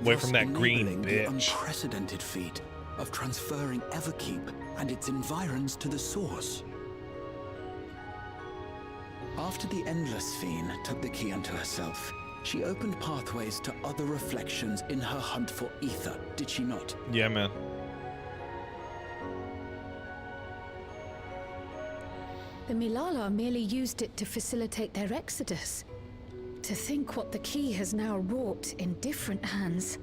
Away Thus from that green enabling the bitch. unprecedented feat of transferring Everkeep and its environs to the source. After the Endless Fiend took the key unto herself, she opened pathways to other reflections in her hunt for ether, did she not? Yeah, man. The Milala merely used it to facilitate their exodus. To think what the key has now wrought in different hands.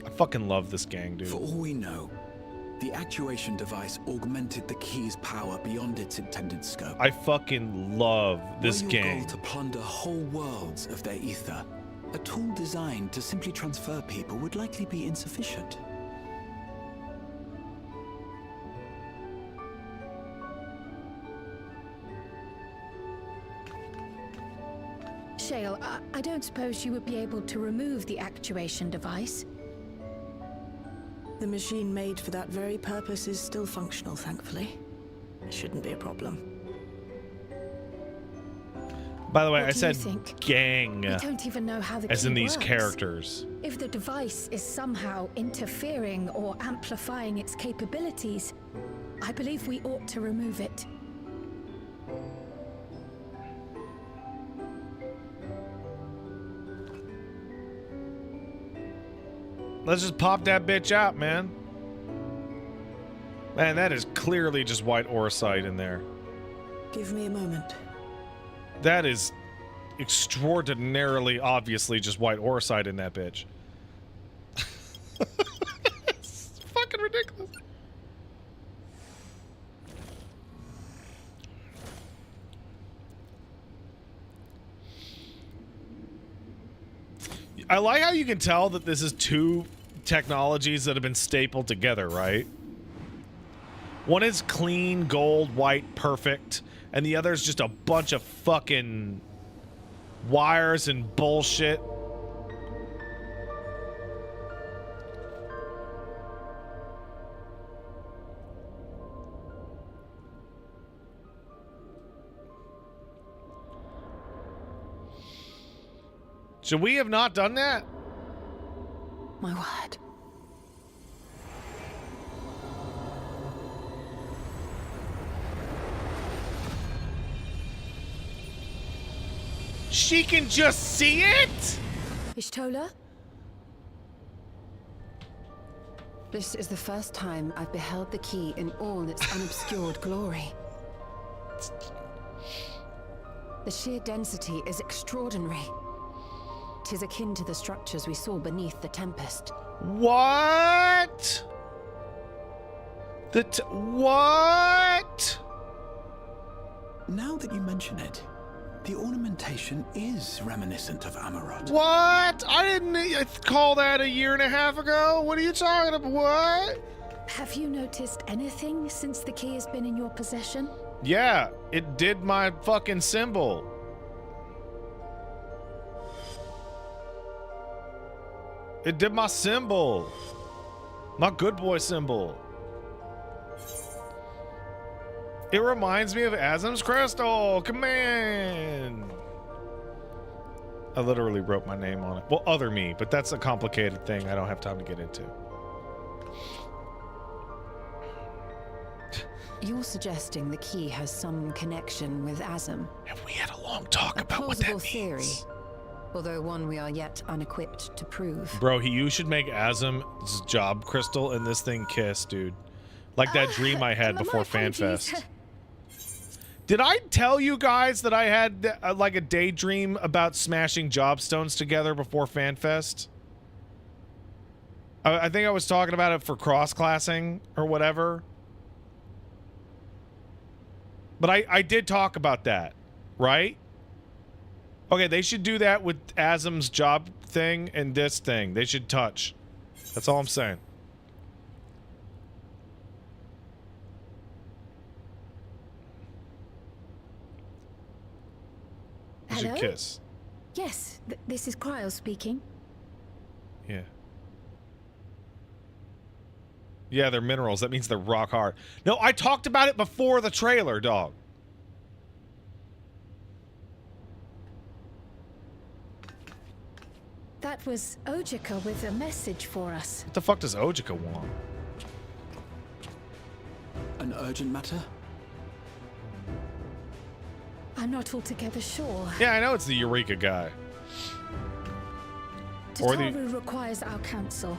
I fucking love this gang, dude. For all we know, the actuation device augmented the key's power beyond its intended scope. I fucking love this Were your gang. goal to plunder whole worlds of their ether, a tool designed to simply transfer people would likely be insufficient. Shale, I don't suppose you would be able to remove the actuation device? The machine made for that very purpose is still functional, thankfully. It shouldn't be a problem. By the way, What I do you said think? gang, We don't even know how the as key in these works. characters. If the device is somehow interfering or amplifying its capabilities, I believe we ought to remove it. Let's just pop that bitch out, man. Man, that is clearly just white orosite in there. Give me a moment. That is extraordinarily obviously just white orosite in that bitch. It's fucking ridiculous. I like how you can tell that this is two technologies that have been stapled together, right? One is clean, gold, white, perfect, and the other is just a bunch of fucking wires and bullshit. Should we have not done that? My word. She can just see it? Ishtola? This is the first time I've beheld the key in all its unobscured glory. The sheer density is extraordinary. 'Tis akin to the structures we saw beneath the Tempest. What? What? Now that you mention it, the ornamentation is reminiscent of Amarot. What? I didn't call that a year and a half ago. What are you talking about? What? Have you noticed anything since the key has been in your possession? Yeah, it did my fucking symbol. It did my symbol. My good boy symbol. It reminds me of Azim's Crystal. Come on. I literally wrote my name on it. Well, other me, but that's a complicated thing I don't have time to get into. You're suggesting the key has some connection with Azim. Have we had a long talk A about what that plausible theory, means? although one we are yet unequipped to prove. Bro, you should make Azim's job crystal and this thing kiss, dude. Like that dream I had my before apologies. FanFest. Did I tell you guys that I had like a daydream about smashing jobstones together before FanFest? I think I was talking about it for cross-classing or whatever. But I did talk about that, right? Okay, they should do that with Azim's job thing and this thing. They should touch. That's all I'm saying. They should Hello? kiss. Yes, this is Cryo speaking. Yeah. Yeah, they're minerals. That means they're rock hard. No, I talked about it before the trailer, dog. That was Ojika with a message for us. What the fuck does Ojika want? An urgent matter? I'm not altogether sure. Yeah, I know it's the Eureka guy. Or the- Tataru requires our counsel,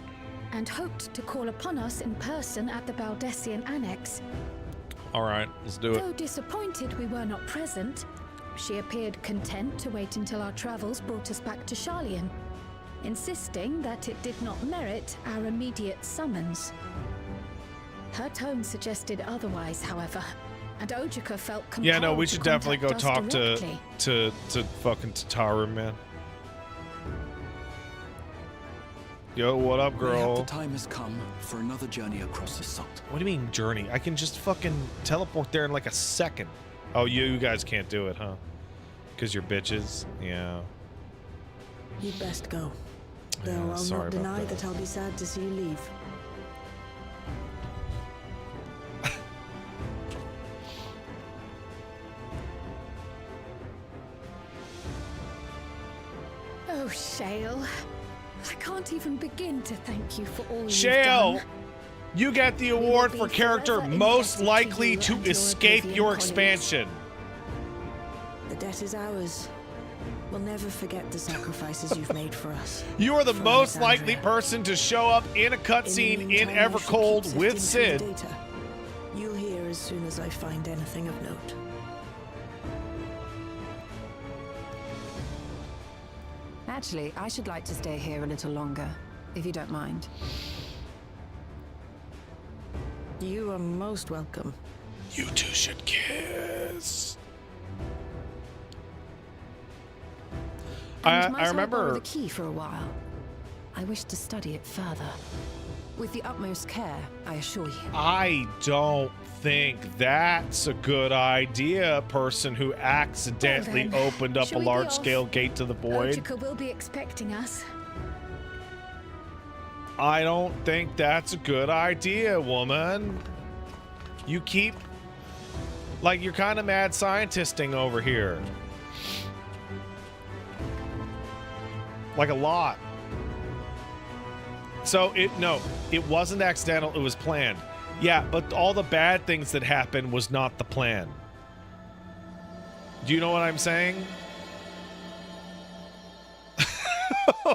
and hoped to call upon us in person at the Baldessian Annex. All right, let's do it. Though disappointed we were not present, she appeared content to wait until our travels brought us back to Sharlayan, insisting that it did not merit our immediate summons. Her tone suggested otherwise, however, and Ojika felt compelled Yeah, no, we should definitely go contact talk us to directly. fucking Tataru, man. Yo, what up, Mayhap girl? the time has come for another journey across the salt. What do you mean journey? I can just fucking teleport there in like a second. Oh, you guys can't do it, huh? Because you're bitches? Yeah. You'd best go. Though Yeah, I'll sorry not about deny that. that I'll be sad to see you leave. Oh, Shale. I can't even begin to thank you for all you've Shale, done. you get the will award be for character forever most indebted to likely you to and your escape Oblivion your colleagues. expansion. The debt is ours. We'll never forget the sacrifices you've made for us. You are the For most likely Alexandria. person to show up in a cutscene in meantime, I shall Evercold keep with sifting Sid. through the data. You'll hear as soon as I find anything of note. Actually, I should like to stay here a little longer, if you don't mind. You are most welcome. You two should kiss. And might I borrow remember. the key for a while. I wish to study it further. With the utmost care, I assure you. I don't think that's a good idea, person who accidentally Well then, opened up a shall we be large-scale off? gate to the void. Ojica will be expecting us. I don't think that's a good idea, woman. You keep... Like, you're kind of mad scientisting over here. Like, a lot. So, it wasn't accidental, it was planned. Yeah, but all the bad things that happened was not the plan. Do you know what I'm saying?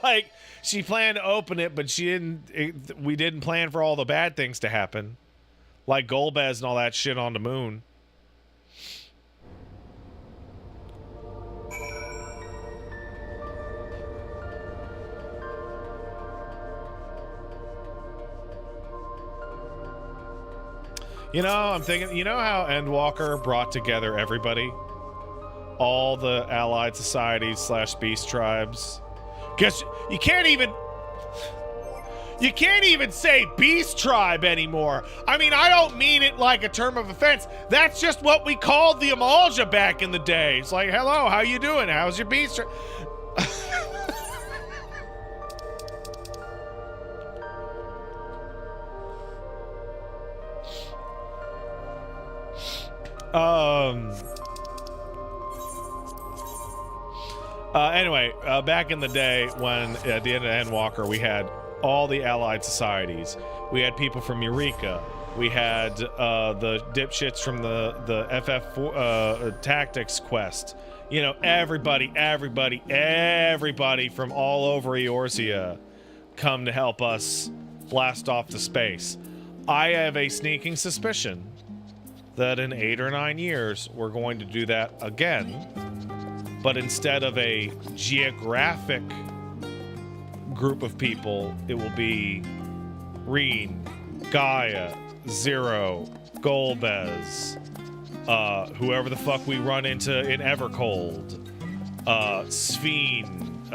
Like, she planned to open it, but we didn't plan for all the bad things to happen. Like Golbez and all that shit on the moon. You know, I'm thinking, you know how Endwalker brought together everybody? All the allied societies / beast tribes? Guess you can't even say beast tribe anymore. I mean, I don't mean it like a term of offense. That's just what we called the Amalja back in the day. It's like, hello, how you doing? How's your beast tribe? Anyway, back in the day when at the end of Endwalker, we had all the allied societies. We had people from Eureka. We had the dipshits from the FF4 tactics quest. You know, everybody from all over Eorzea come to help us blast off to space. I have a sneaking suspicion that in 8 or 9 years, we're going to do that again. But instead of a geographic group of people, it will be Reen, Gaia, Zero, Golbez, whoever the fuck we run into in Evercold, Sphene,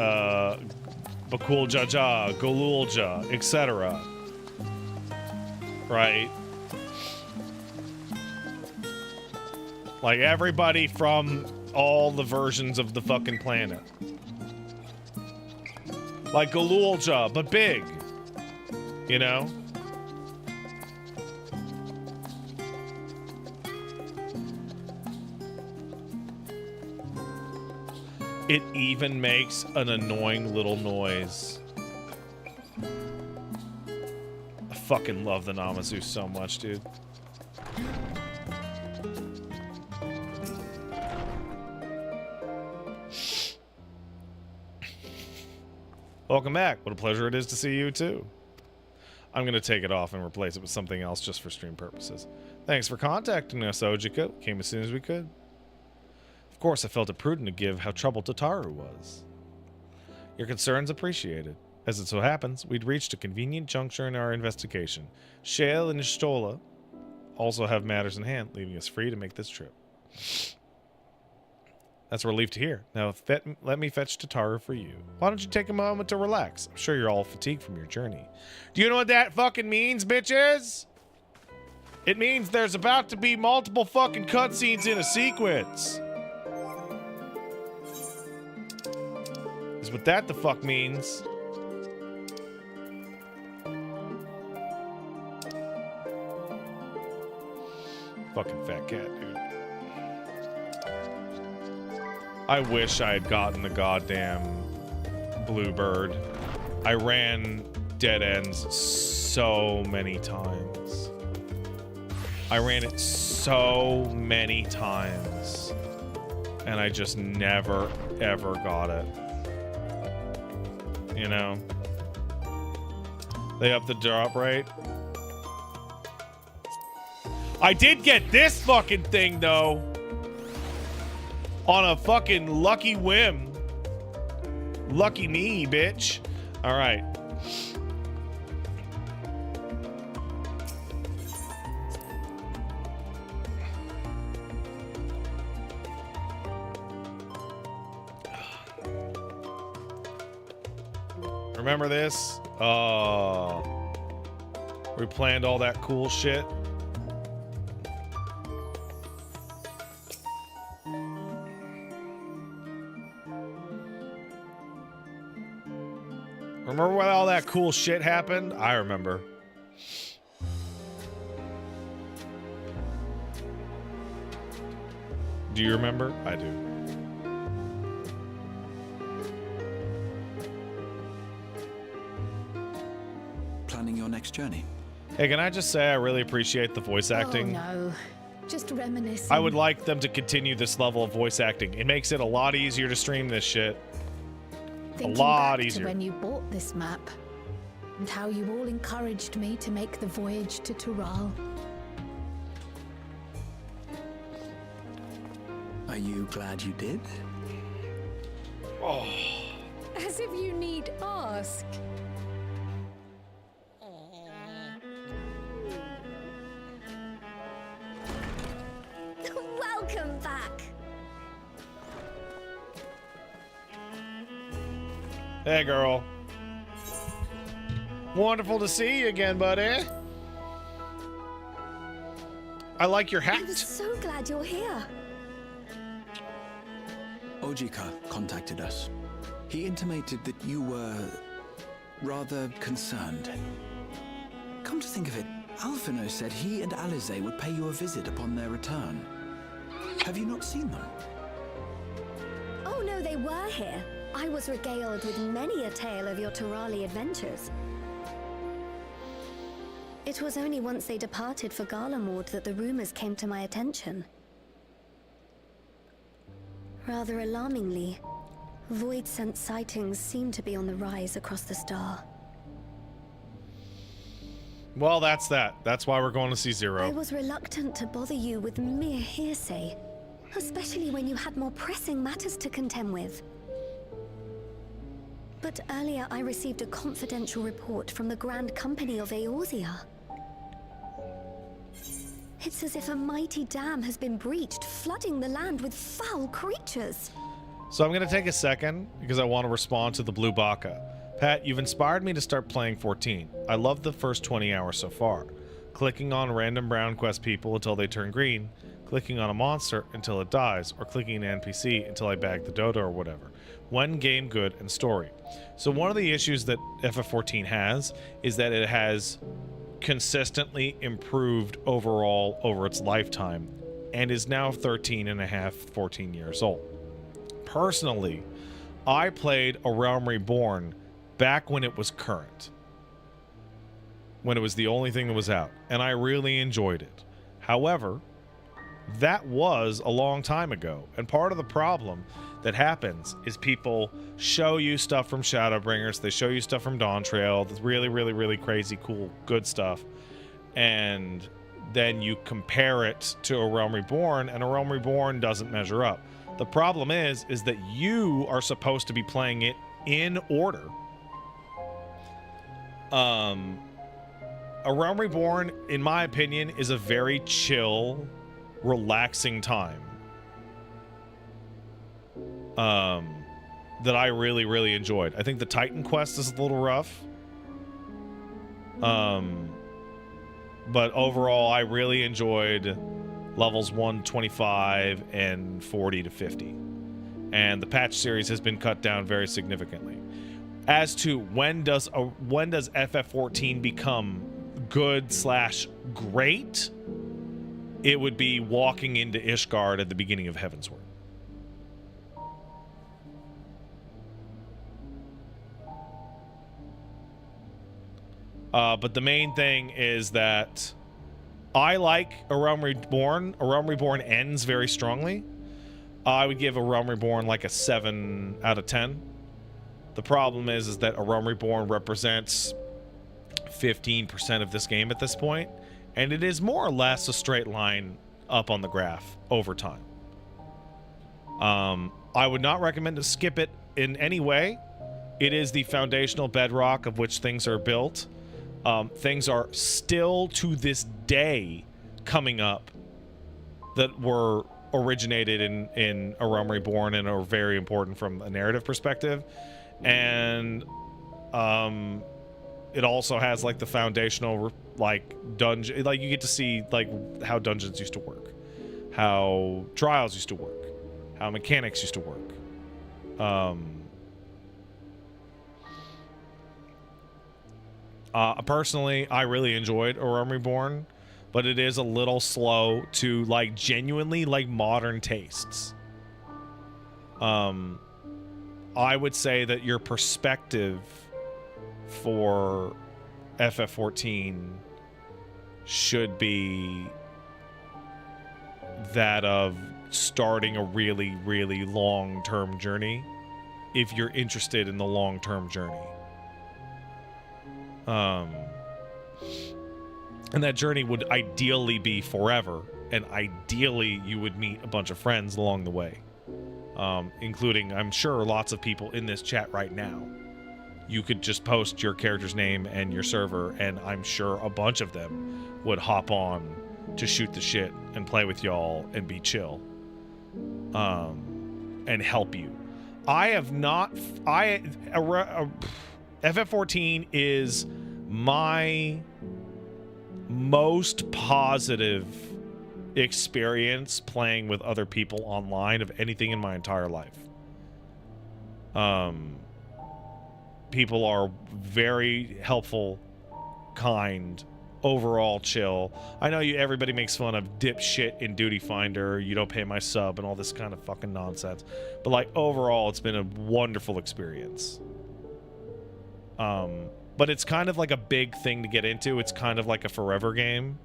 Bakul Jaja, Golulja, etc. Right? Like everybody from all the versions of the fucking planet. Like Golulja, but big. You know? It even makes an annoying little noise. I fucking love the Namazu so much, dude. Welcome back. What a pleasure it is to see you, too. I'm going to take it off and replace it with something else just for stream purposes. Thanks for contacting us, Ojiko. Came as soon as we could. Of course, I felt it prudent to give how troubled Tataru was. Your concerns appreciated. As it so happens, we'd reached a convenient juncture in our investigation. Shale and Stola also have matters in hand, leaving us free to make this trip. That's a relief to hear. Now, let me fetch Tataru for you. Why don't you take a moment to relax? I'm sure you're all fatigued from your journey. Do you know what that fucking means, bitches? It means there's about to be multiple fucking cutscenes in a sequence. Is what that the fuck means. Fucking fat cat, dude. I wish I had gotten the goddamn Bluebird. I ran dead ends so many times. I ran it so many times. And I just never, ever got it. You know? They up the drop rate. I did get this fucking thing, though. On a fucking lucky whim. Lucky me, bitch. All right. Remember this? We planned all that cool shit. Remember when all that cool shit happened? I remember. Do you remember? I do. Planning your next journey? Hey, can I just say I really appreciate the voice acting? Oh no, just reminiscing. I would like them to continue this level of voice acting. It makes it a lot easier to stream this shit. Thinking a lot back easier. to when you bought this map, and how you all encouraged me to make the voyage to Tural. Are you glad you did? Oh. As if you need ask. Welcome back. Hey, girl. Wonderful to see you again, buddy. I like your hat. I'm so glad you're here. Ojika contacted us. He intimated that you were rather concerned. Come to think of it, Alphino said he and Alize would pay you a visit upon their return. Have you not seen them? Oh no, they were here. I was regaled with many a tale of your Turali adventures. It was only once they departed for Garlemord that the rumors came to my attention. Rather alarmingly, void-sent sightings seem to be on the rise across the star. Well, that's that. That's why we're going to see I Zero. was reluctant to bother you with mere hearsay, especially when you had more pressing matters to contend with. But earlier I received a confidential report from the Grand Company of Eorzea. It's as if a mighty dam has been breached, flooding the land with foul creatures. So I'm going to take a second because I want to respond to the Blue Baka. Pat, you've inspired me to start playing 14. I love the first 20 hours so far. Clicking on random brown quest people until they turn green, clicking on a monster until it dies, or clicking an NPC until I bag the dodo or whatever. One game good and story. So one of the issues that FF14 has is that it has consistently improved overall over its lifetime and is now 13 and a half, 14 years old. Personally, I played A Realm Reborn back when it was current, when it was the only thing that was out, and I really enjoyed it. However, that was a long time ago, and part of the problem that happens is people show you stuff from Shadowbringers, they show you stuff from Dawn Trail, that's really, really, really crazy, cool, good stuff, and then you compare it to A Realm Reborn, and A Realm Reborn doesn't measure up. The problem is that you are supposed to be playing it in order. A Realm Reborn, in my opinion, is a very chill, relaxing time. That I really, really enjoyed. I think the Titan quest is a little rough. But overall, I really enjoyed levels 125 and 40 to 50. And the patch series has been cut down very significantly. As to when does FF14 become good/great, it would be walking into Ishgard at the beginning of Heavensward. But the main thing is that I like A Realm Reborn. A Realm Reborn ends very strongly. I would give A Realm Reborn like a 7 out of 10. The problem is that A Realm Reborn represents 15% of this game at this point, and it is more or less a straight line up on the graph over time. I would not recommend to skip it in any way. It is the foundational bedrock of which things are built. Things are still to this day coming up that were originated in A Realm Reborn and are very important from a narrative perspective. And it also has like the foundational like dungeon, like you get to see like how dungeons used to work, how trials used to work, how mechanics used to work. Personally, I really enjoyed A Realm Reborn, but it is a little slow to like genuinely like modern tastes. I would say that your perspective for FF14 should be that of starting a really, really long-term journey if you're interested in the long-term journey. And that journey would ideally be forever, and ideally you would meet a bunch of friends along the way. Including, I'm sure, lots of people in this chat right now. You could just post your character's name and your server, and I'm sure a bunch of them would hop on to shoot the shit and play with y'all and be chill. And help you. FF14 is my most positive experience playing with other people online of anything in my entire life. People are very helpful, kind, overall chill. I know everybody makes fun of dipshit in Duty Finder, you don't pay my sub, and all this kind of fucking nonsense. But like overall, it's been a wonderful experience. But it's kind of like a big thing to get into. It's kind of like a forever game,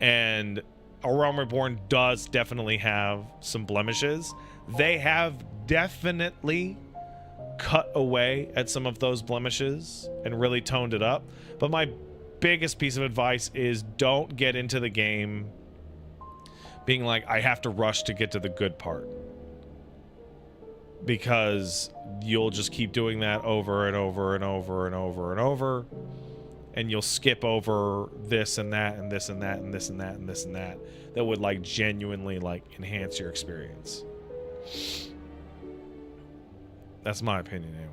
and A Realm Reborn does definitely have some blemishes. They have definitely cut away at some of those blemishes and really toned it up. But my biggest piece of advice is don't get into the game being like, I have to rush to get to the good part. Because you'll just keep doing that over and over and over and over and over. And you'll skip over this and that and this and that and this and that and this and that. That would like genuinely like enhance your experience. That's my opinion anyway.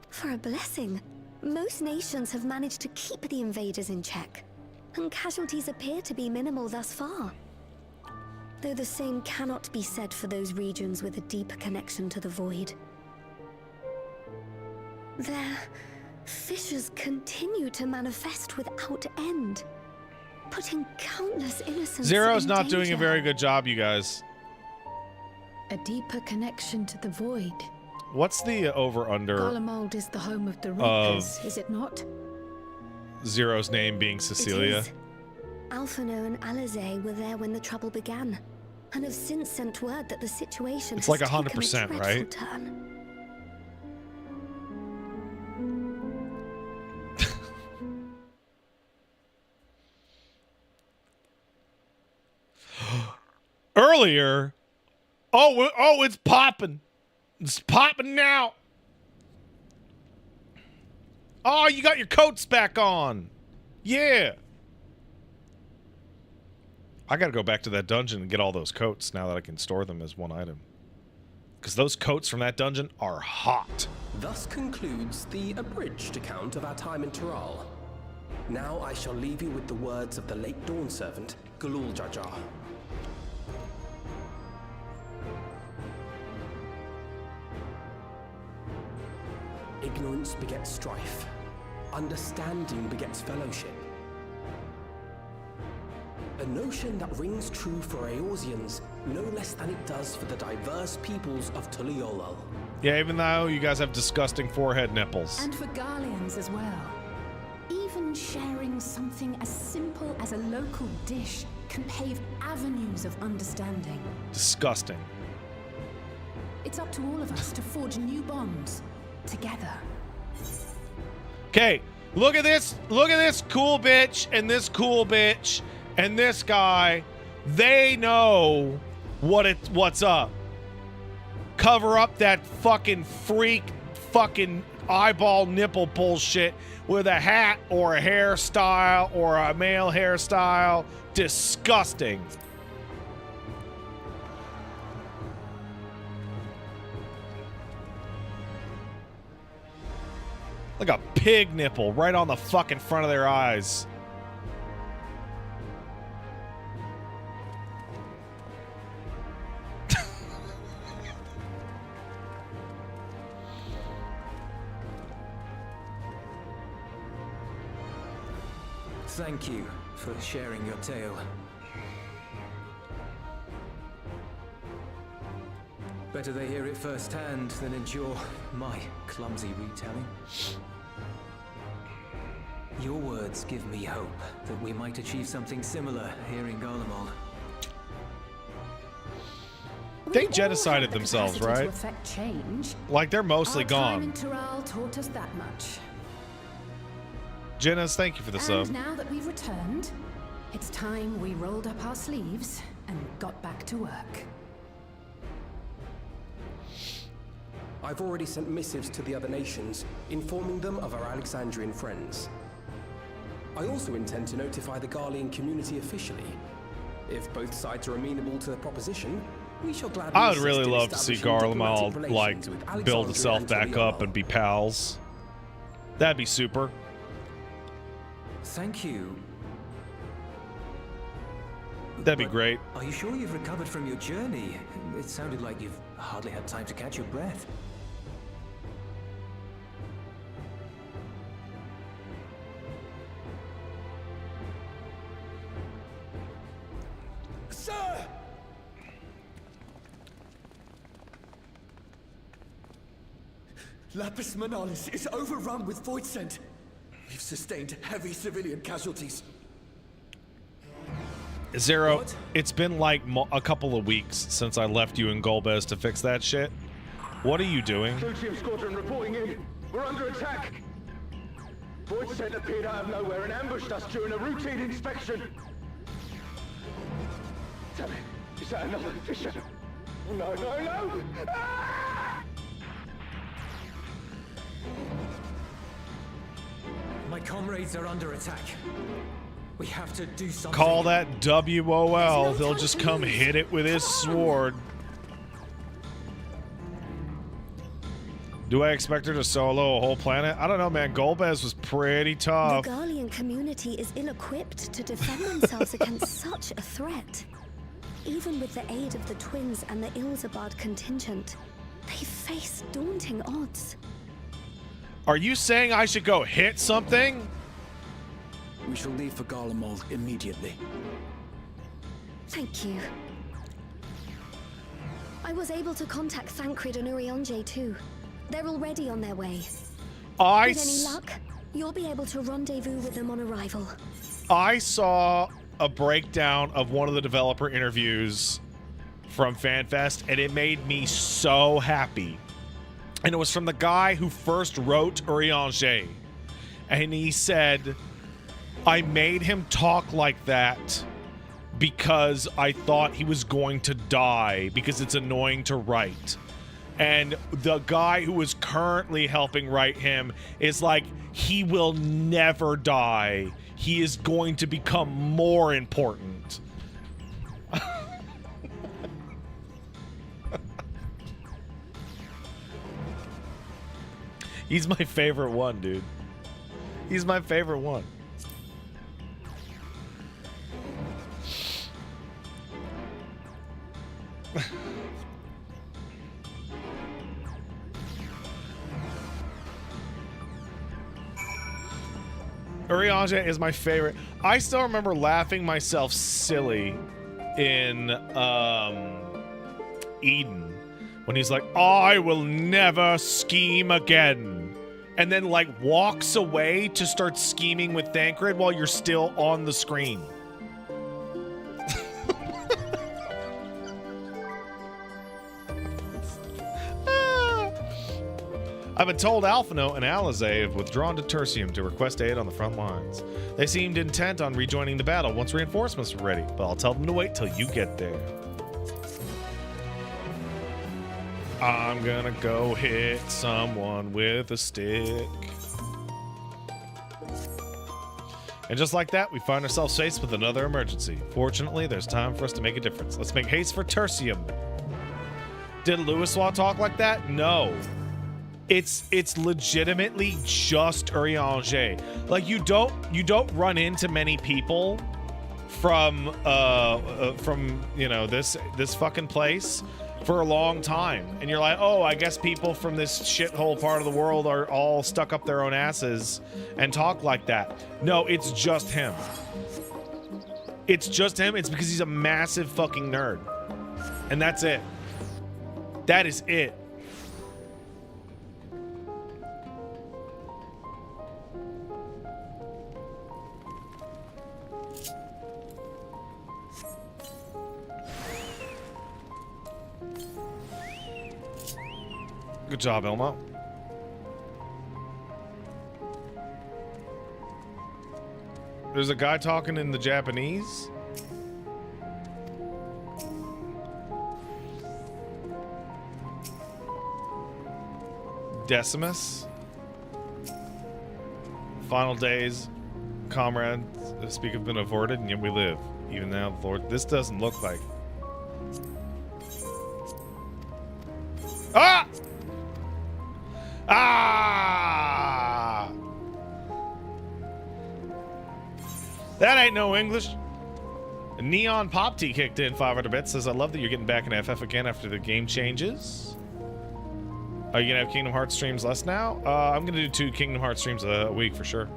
For a blessing, most nations have managed to keep the invaders in check, and casualties appear to be minimal thus far. Though the same cannot be said for those regions with a deeper connection to the void. Their fissures continue to manifest without end, putting countless innocents Zero's in not doing a danger. very good job, you guys. A deeper connection to the void. What's the over-under Garlemald is the home of the Reapers, is it not? Zero's name being Cecilia? It is. Alphino and Alizé were there when the trouble began, and have since sent word that the situation It's has like 100%, taken a dreadful right? turn. Earlier, it's popping. It's popping now. Oh, you got your coats back on. Yeah. I gotta go back to that dungeon and get all those coats now that I can store them as one item. Because those coats from that dungeon are hot. Thus concludes the abridged account of our time in Tyrol. Now I shall leave you with the words of the late Dawn servant, Galul Jajar. Ignorance begets strife. Understanding begets fellowship. A notion that rings true for Eorzeans no less than it does for the diverse peoples of Tuliolol. Yeah, even though you guys have disgusting forehead nipples. And for Garleans as well. something as simple as a local dish can pave avenues of understanding. Disgusting. It's up to all of us to forge new bonds together. Okay, look at this. Look at this cool bitch and this cool bitch and this guy. They know what's up. Cover up that fucking freak fucking eyeball nipple bullshit with a hat or a hairstyle or a male hairstyle. Disgusting. Like a pig nipple right on the fucking front of their eyes. Thank you for sharing your tale. Better they hear it firsthand than endure my clumsy retelling. Your words give me hope that we might achieve something similar here in Garlemald. They genocided themselves, right? To affect change. Like they're mostly Our gone. time in Tyrell taught us that much. Jennas, thank you for the sub. And now that we've returned, it's time we rolled up our sleeves and got back to work. I've already sent missives to the other nations, informing them of our Alexandrian friends. I also intend to notify the Garlean community officially. If both sides are amenable to the proposition, we shall gladly I would assist really in love to see establishing Garlemald diplomatic like relations with build Alexandria itself and back Tyrell. up and be pals. That'd be super. Thank you. That'd be But great. Are you sure you've recovered from your journey? It sounded like you've hardly had time to catch your breath. Sir! Lapis Manalis is overrun with void scent. We've sustained heavy civilian casualties. Zero, What? it's been like a couple of weeks since I left you in Golbez to fix that shit. What are you doing? Team squadron reporting in. We're under attack. Void scent appeared out of nowhere and ambushed us during a routine inspection. Damn it. Is that another Fisher? No, no, no! Ah! My comrades are under attack. We have to do something. Call that WOL. There's no He'll time just to come lose. hit it with his Come on. sword. Do I expect her to solo a whole planet? I don't know, man. Golbez was pretty The tough. Garlean community is ill-equipped to defend themselves against such a threat. Even with the aid of the twins and the Ilzabard contingent, they face daunting odds. Are you saying I should go hit something? We shall leave for Garlemald immediately. Thank you. I was able to contact Thancred and Urianger too. They're already on their way. With any luck, you'll be able to rendezvous with them on arrival. I saw a breakdown of one of the developer interviews from FanFest, and it made me so happy. And it was from the guy who first wrote Urianger. And he said, I made him talk like that because I thought he was going to die because it's annoying to write. And the guy who is currently helping write him is like, he will never die. He is going to become more important. He's my favorite one, dude. He's my favorite one. Urianger is my favorite. I still remember laughing myself silly in Eden when he's like, I will never scheme again. and then like walks away to start scheming with Thancred while you're still on the screen. I've been told Alphino and Alizé have withdrawn to Tertium to request aid on the front lines. They seemed intent on rejoining the battle once reinforcements were ready, but I'll tell them to wait till you get there. I'm gonna go hit someone with a stick. And just like that, we find ourselves faced with another emergency. Fortunately, there's time for us to make a difference. Let's make haste for Tertium. Did Louisoix talk like that? No. It's legitimately just Urianger. Like you don't run into many people from you know this fucking place for a long time, and you're like, oh, I guess people from this shithole part of the world are all stuck up their own asses and talk like that. No, it's just him. It's just him. It's because he's a massive fucking nerd, and that's it. That is it. Good job, Elmo. There's a guy talking in the Japanese. Decimus. Final days. Comrades speak have been averted, and yet we live. Even now, Lord, this doesn't look like. Ah! Ah! That ain't no English. Neon Pop Tea kicked in 500 bits. Says, I love that you're getting back in FF again after the game changes. Are you gonna have Kingdom Hearts streams less now? I'm gonna do 2 Kingdom Hearts streams a week for sure.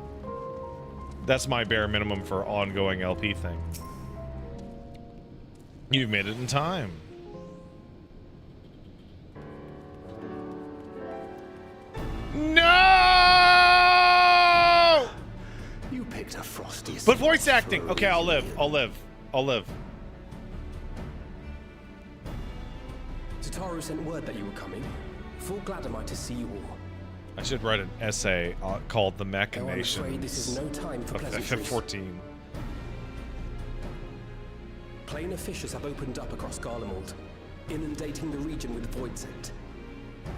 That's my bare minimum for ongoing LP thing. You've made it in time. No! You picked a frosty. But voice acting. Okay, I'll live. Tataru sent word that you were coming. Full glad am I to see you all. I should write an essay called "The Though I'm Machinations afraid this is no time for of pleasantries. FF14." Planar fissures have opened up across Garlemald, inundating the region with void scent.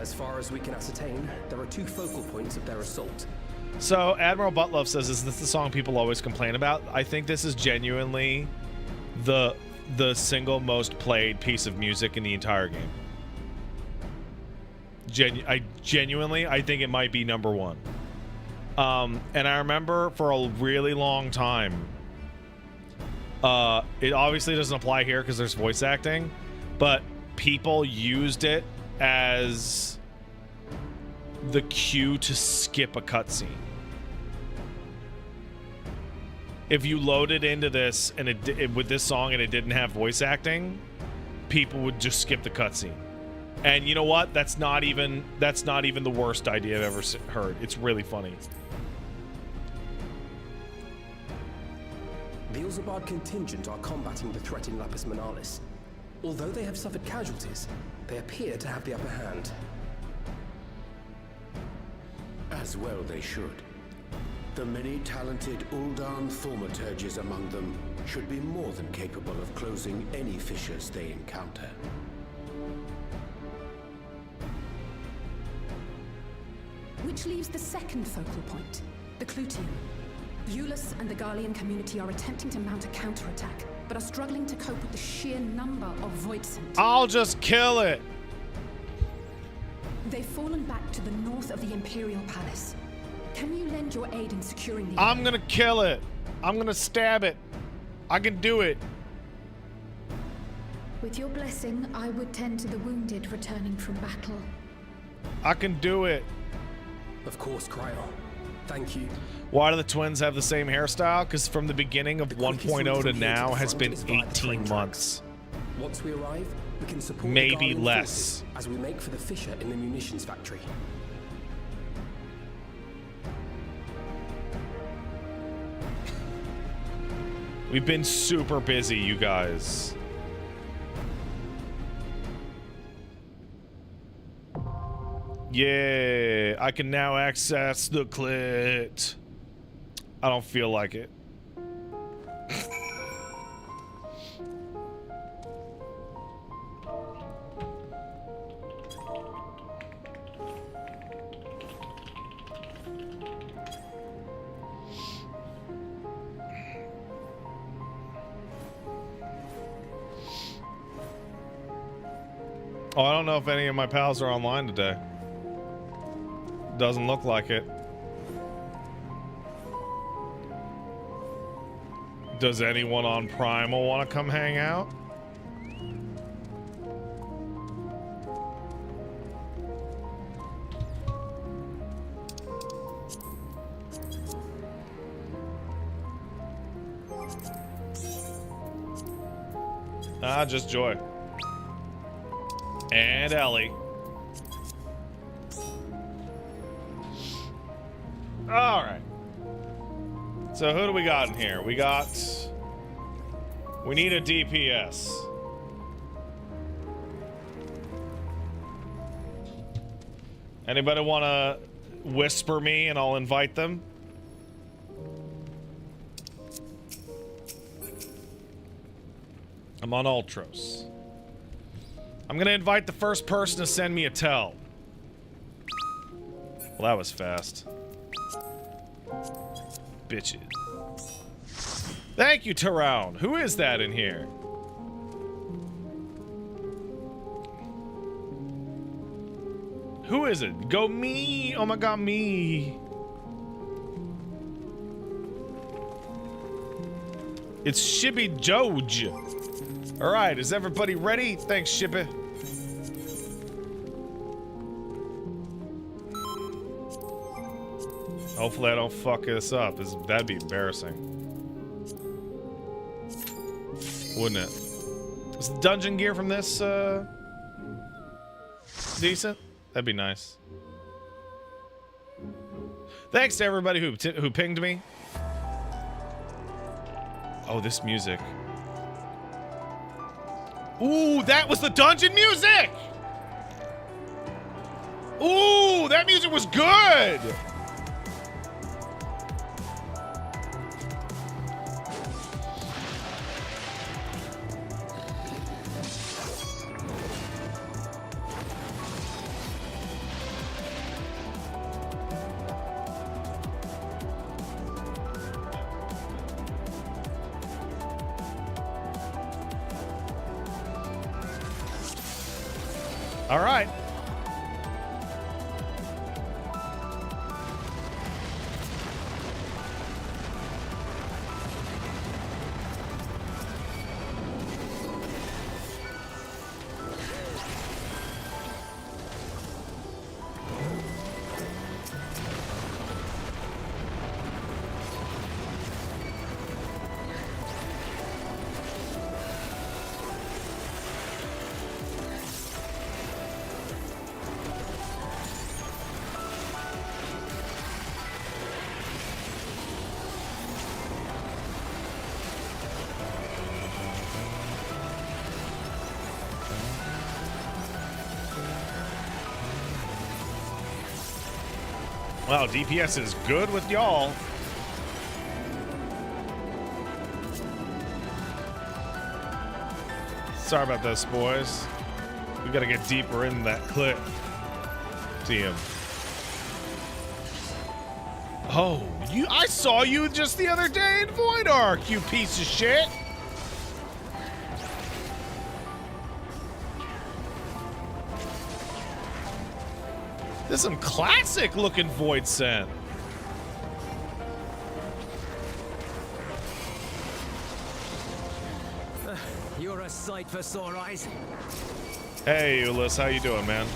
As far as we can ascertain, there are 2 focal points of their assault. So Admiral Butlove says, "Is this the song people always complain about?" I think this is genuinely the single most played piece of music in the entire game. I genuinely think it might be number 1. And I remember for a really long time, it obviously doesn't apply here because there's voice acting, but people used it as the cue to skip a cutscene. If you loaded into this and with this song and it didn't have voice acting, people would just skip the cutscene. And you know what? That's not even the worst idea I've ever heard. It's really funny. The Ilzabard contingent are combating the threat in Lapis Manalis. Although they have suffered casualties, they appear to have the upper hand. As well they should. The many talented Uldan thaumaturges among them should be more than capable of closing any fissures they encounter. Which leaves the second focal point, the Clutium. Eulus and the Garlean community are attempting to mount a counterattack, but are struggling to cope with the sheer number of Voidsent. I'll just kill it. They've fallen back to the north of the Imperial Palace. Can you lend your aid in securing the I'm area? gonna kill it. I'm gonna stab it. I can do it. With your blessing, I would tend to the wounded returning from battle. I can do it. Of course, Cryo. Thank you. Why do the twins have the same hairstyle? Because from the beginning of The quickest route 1.0 to from here now the has front been is via the 18 train months. Once we arrive, we can support Maybe the Garlean less. forces as we make for the fissure in the munitions factory. We've been super busy, you guys. Yeah, I can now access the clit. I don't feel like it. Oh, I don't know if any of my pals are online today. Doesn't look like it. Does anyone on Primal want to come hang out? Ah, just Joy. And Ellie. All right. So who do we got in here? We need a DPS. Anybody want to whisper me and I'll invite them? I'm on Ultros. I'm gonna invite the first person to send me a tell. Well, that was fast. Bitches. Thank you, Tarown. Who is that in here? Who is it? Go me! Oh my god, me! It's Shibby Doge. Alright, is everybody ready? Thanks, Shibby. Hopefully I don't fuck this up. That'd be embarrassing. Wouldn't it? Is the dungeon gear from this, decent? That'd be nice. Thanks to everybody who pinged me. Oh, this music. Ooh, that was the dungeon music! Ooh, that music was good! All right. Wow, DPS is good with y'all. Sorry about this, boys. We gotta get deeper in that clip. See him. Oh, I saw you just the other day in Void Ark, you piece of shit. This is some classic looking Void Scent. You're a sight for sore eyes. Hey, Ulyss, how you doing, man?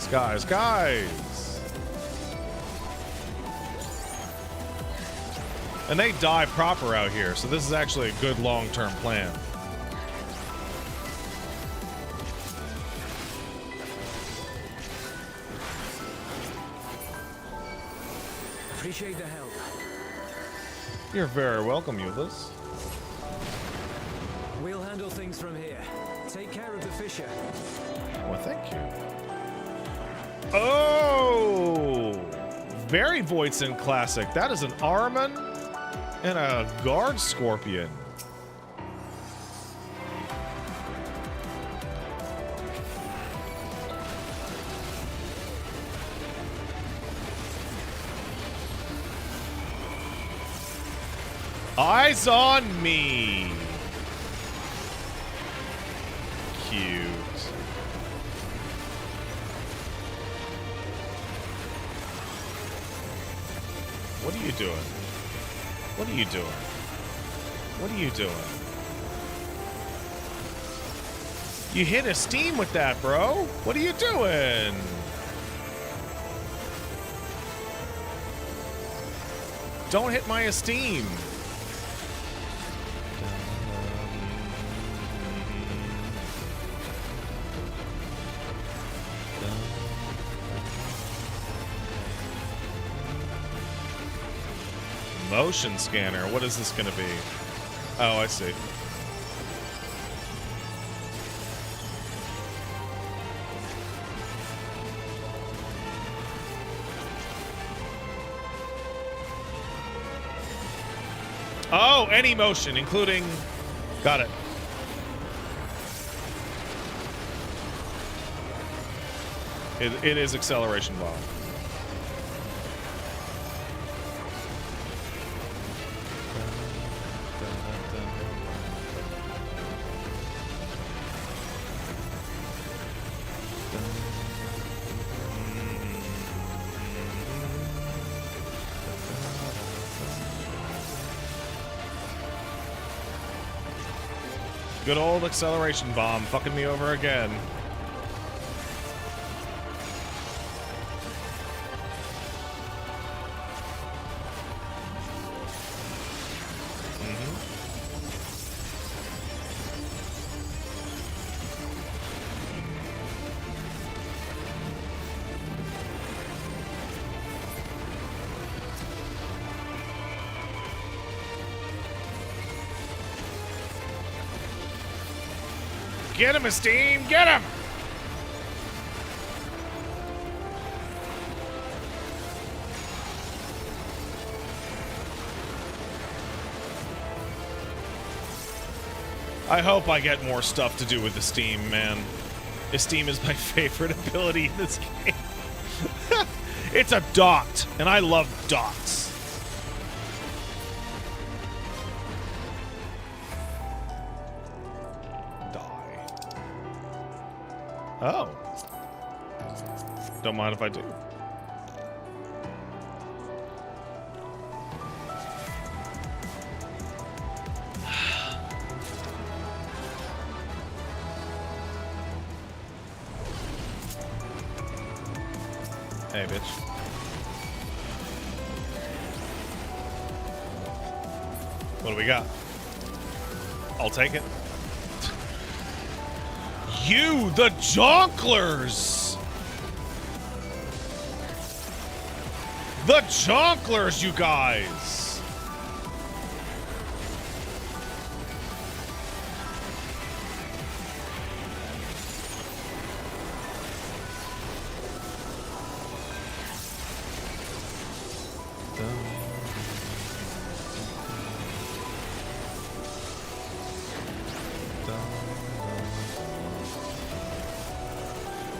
Guys. And they die proper out here, so this is actually a good long-term plan. Appreciate the help. You're very welcome, Euless. We'll handle things from here. Take care of the Fisher. Well, thank you. Oh! Very Voidson classic. That is an Armin and a Guard Scorpion. Eyes on me. Cute. What are you doing? What are you doing? What are you doing? You hit a steam with that, bro. What are you doing? Don't hit my esteem. Motion scanner. What is this going to be? Oh, I see. Oh, any motion, including... Got it. It is acceleration bomb. Good old acceleration bomb fucking me over again. Get him, Esteem! Get him! I hope I get more stuff to do with Esteem, man. Esteem is my favorite ability in this game. It's a dot, and I love dots. Oh. Don't mind if I do. Hey, bitch. What do we got? I'll take it. You, the Jonklers! The Jonklers, you guys!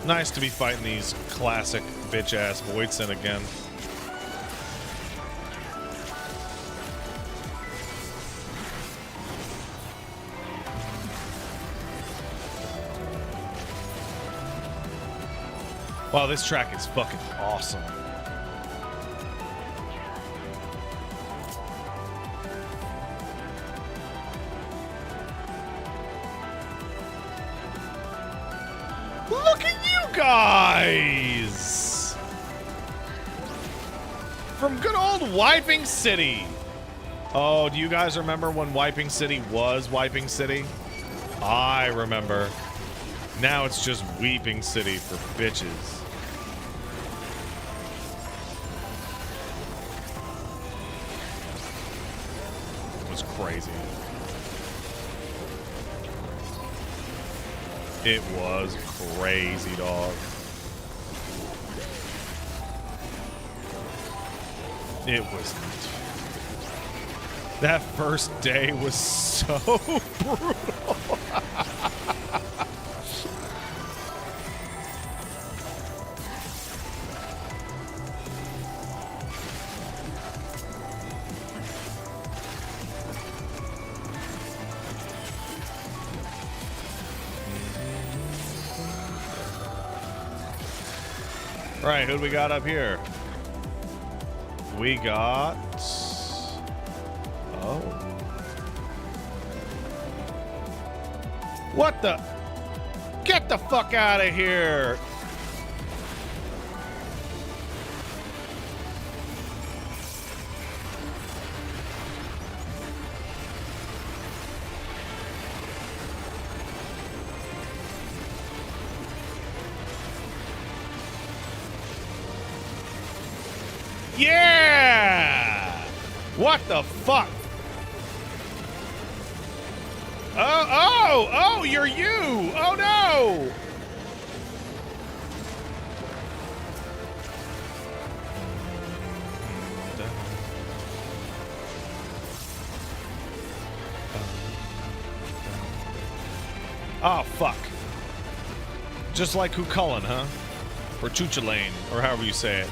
Nice to be fighting these classic bitch-ass Voidson again. Wow, this track is fucking awesome. Look at you guys! From good old Wiping City. Oh, do you guys remember when Wiping City was Wiping City? I remember. Now it's just Weeping City for bitches. It was crazy. It was crazy, dog. It was... That first day was so brutal. Right, who do we got up here? We got... Oh. What the? Get the fuck out of here! Yeah! What the fuck? Oh, you're you! Oh no! Oh, fuck. Just like Cuchulainn, huh? Or Chuchulainn, or however you say it.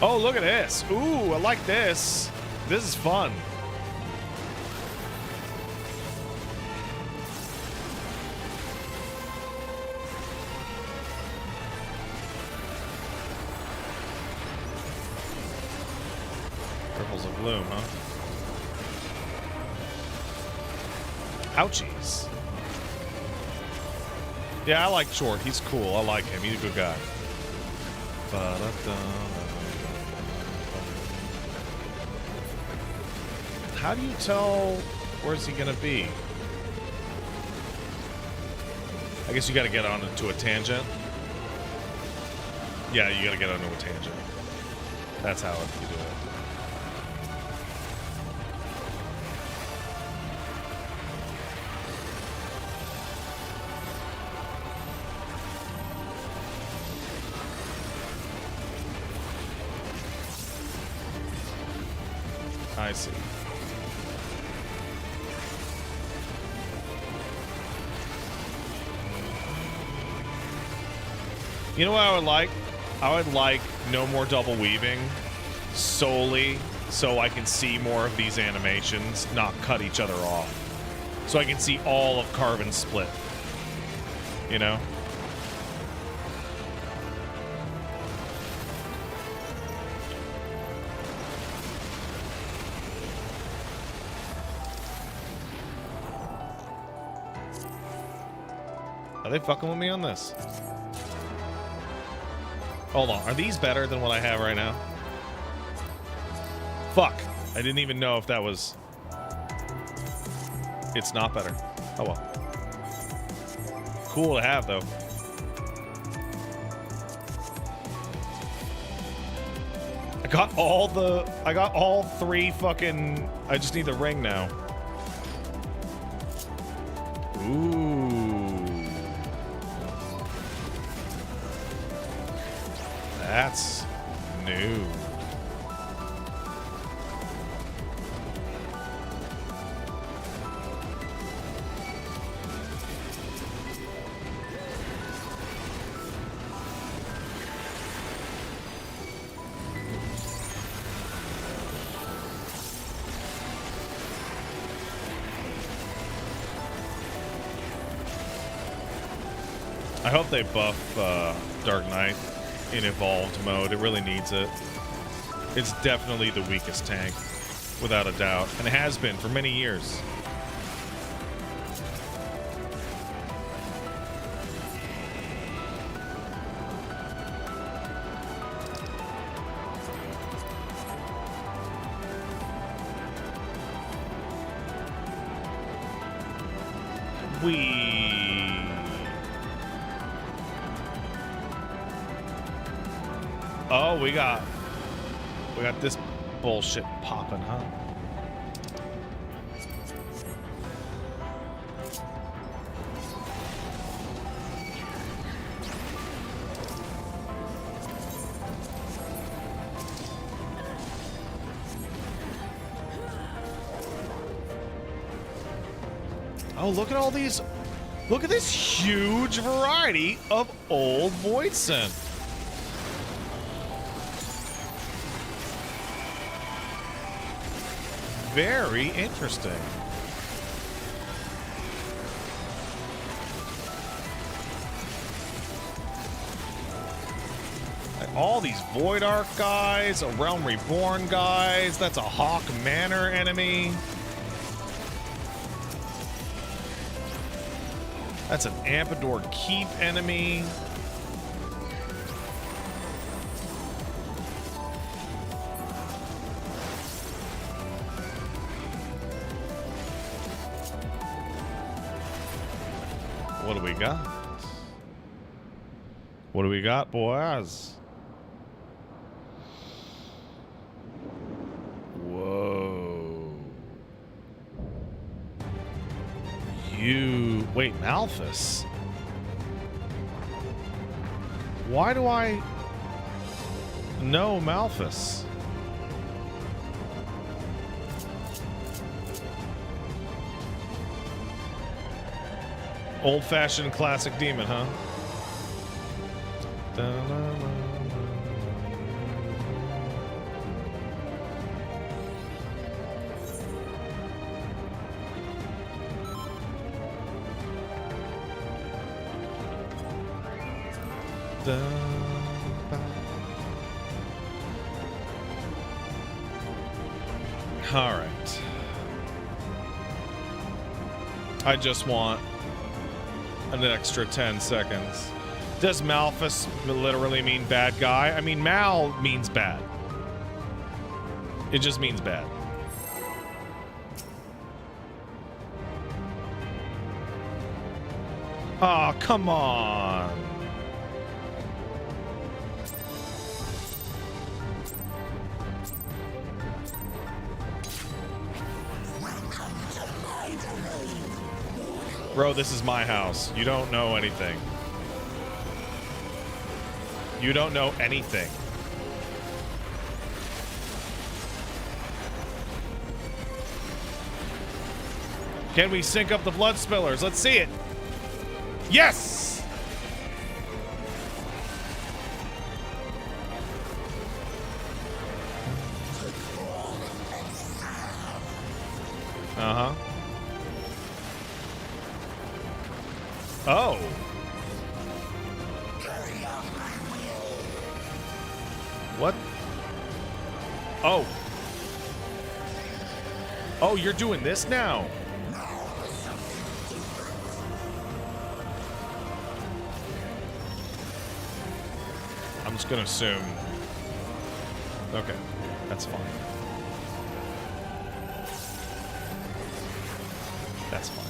Oh, look at this. Ooh, I like this. This is fun. Ripples of Gloom, huh? Ouchies. Yeah, I like Short. He's cool. I like him. He's a good guy. How do you tell where's he gonna be? I guess you gotta get onto a tangent. Yeah, you gotta get onto a tangent. That's how you do it. I see. You know what I would like? I would like no more double weaving solely so I can see more of these animations not cut each other off. So I can see all of Carven Split. You know? Are they fucking with me on this? Hold on. Are these better than what I have right now? Fuck. I didn't even know if that was... It's not better. Oh well. Cool to have, though. I got all three fucking... I just need the ring now. Ooh. That's new. I hope they buff Dark Knight in evolved mode. It really needs it. It's definitely the weakest tank. without a doubt, and has been for many years. Oh, we got this bullshit popping, huh? Oh, look at all these. Look at this huge variety of old Void Synth. Very interesting. Like all these Void Ark guys, a Realm Reborn guys, that's a Hawk Manor enemy. That's an Ampedor Keep enemy. What do we got? What do we got, boys? Whoa. Wait, Malphus? Why do I know Malphus? Old-fashioned classic demon, huh? All right. I just want an extra 10 seconds. Does Malphus literally mean bad guy? I mean, Mal means bad. It just means bad. Oh, come on. Bro, this is my house. You don't know anything. You don't know anything. Can we sync up the blood spillers? Let's see it. Yes! Uh-huh. Oh. What? Oh. Oh, you're doing this now? I'm just gonna assume. Okay, that's fine. That's fine.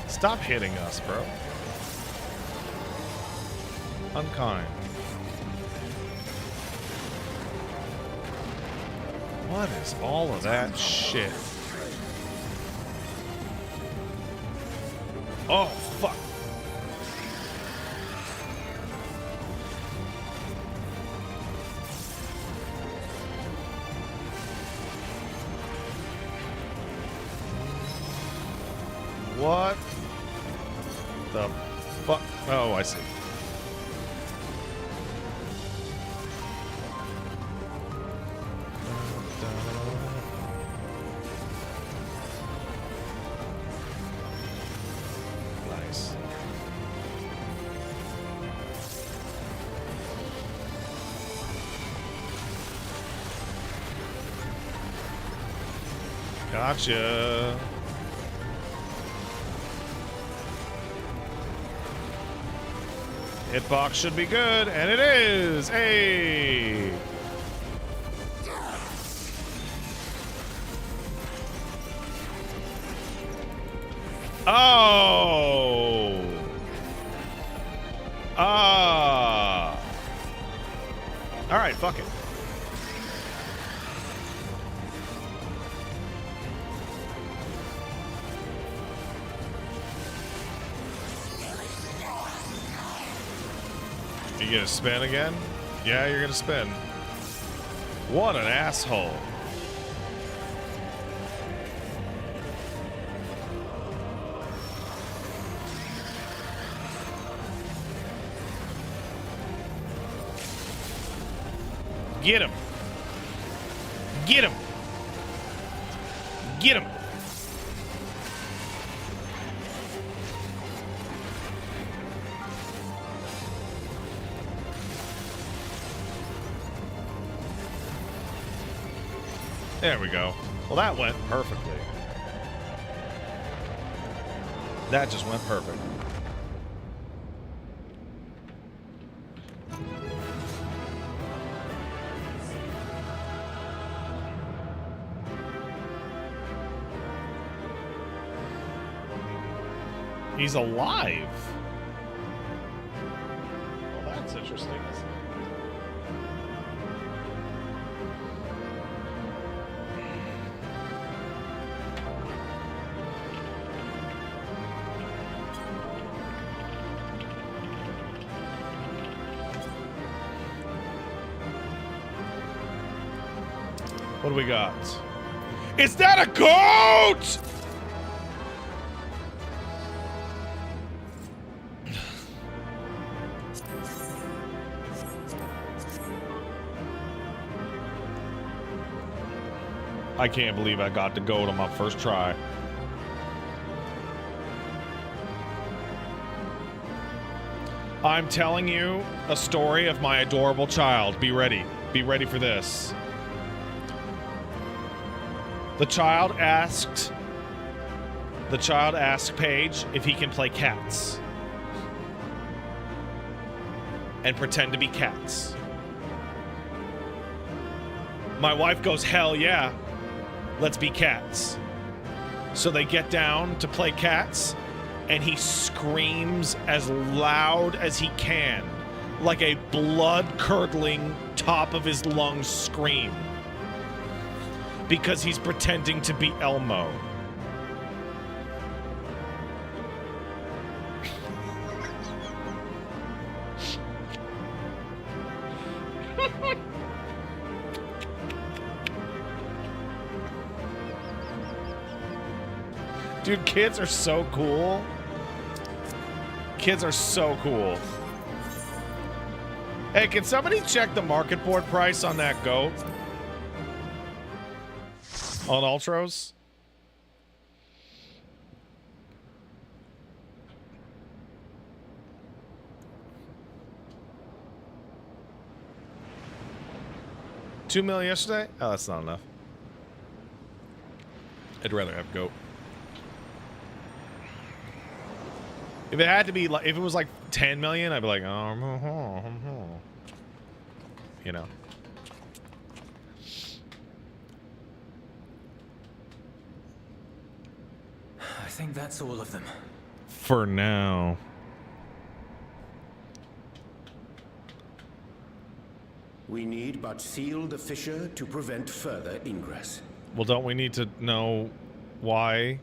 Stop hitting us, bro. Unkind. What is all of that shit? Oh, fuck. What the fuck? Oh, I see. Gotcha. Hitbox should be good, and it is. Hey. Oh. Ah. All right, fuck it. You gonna spin again? Yeah, you're gonna spin. What an asshole. Get him. Get him. Get him. There we go. Well, that went perfectly. That just went perfect. He's alive. Well, that's interesting, isn't it? What do we got? Is that a goat? I can't believe I got the goat on my first try. I'm telling you a story of my adorable child. Be ready. Be ready for this. The child asked Paige if he can play cats and pretend to be cats. My wife goes, hell yeah, let's be cats. So they get down to play cats, and he screams as loud as he can, like a blood-curdling, top of his lungs scream. Because he's pretending to be Elmo. Dude, kids are so cool. Kids are so cool. Hey, can somebody check the market board price on that goat? On Ultros? $2 million yesterday? Oh, that's not enough. I'd rather have goat. If it had to be like, if it was like 10 million, I'd be like, you know. I think that's all of them. For now. We need but seal the fissure to prevent further ingress. Well, don't we need to know why?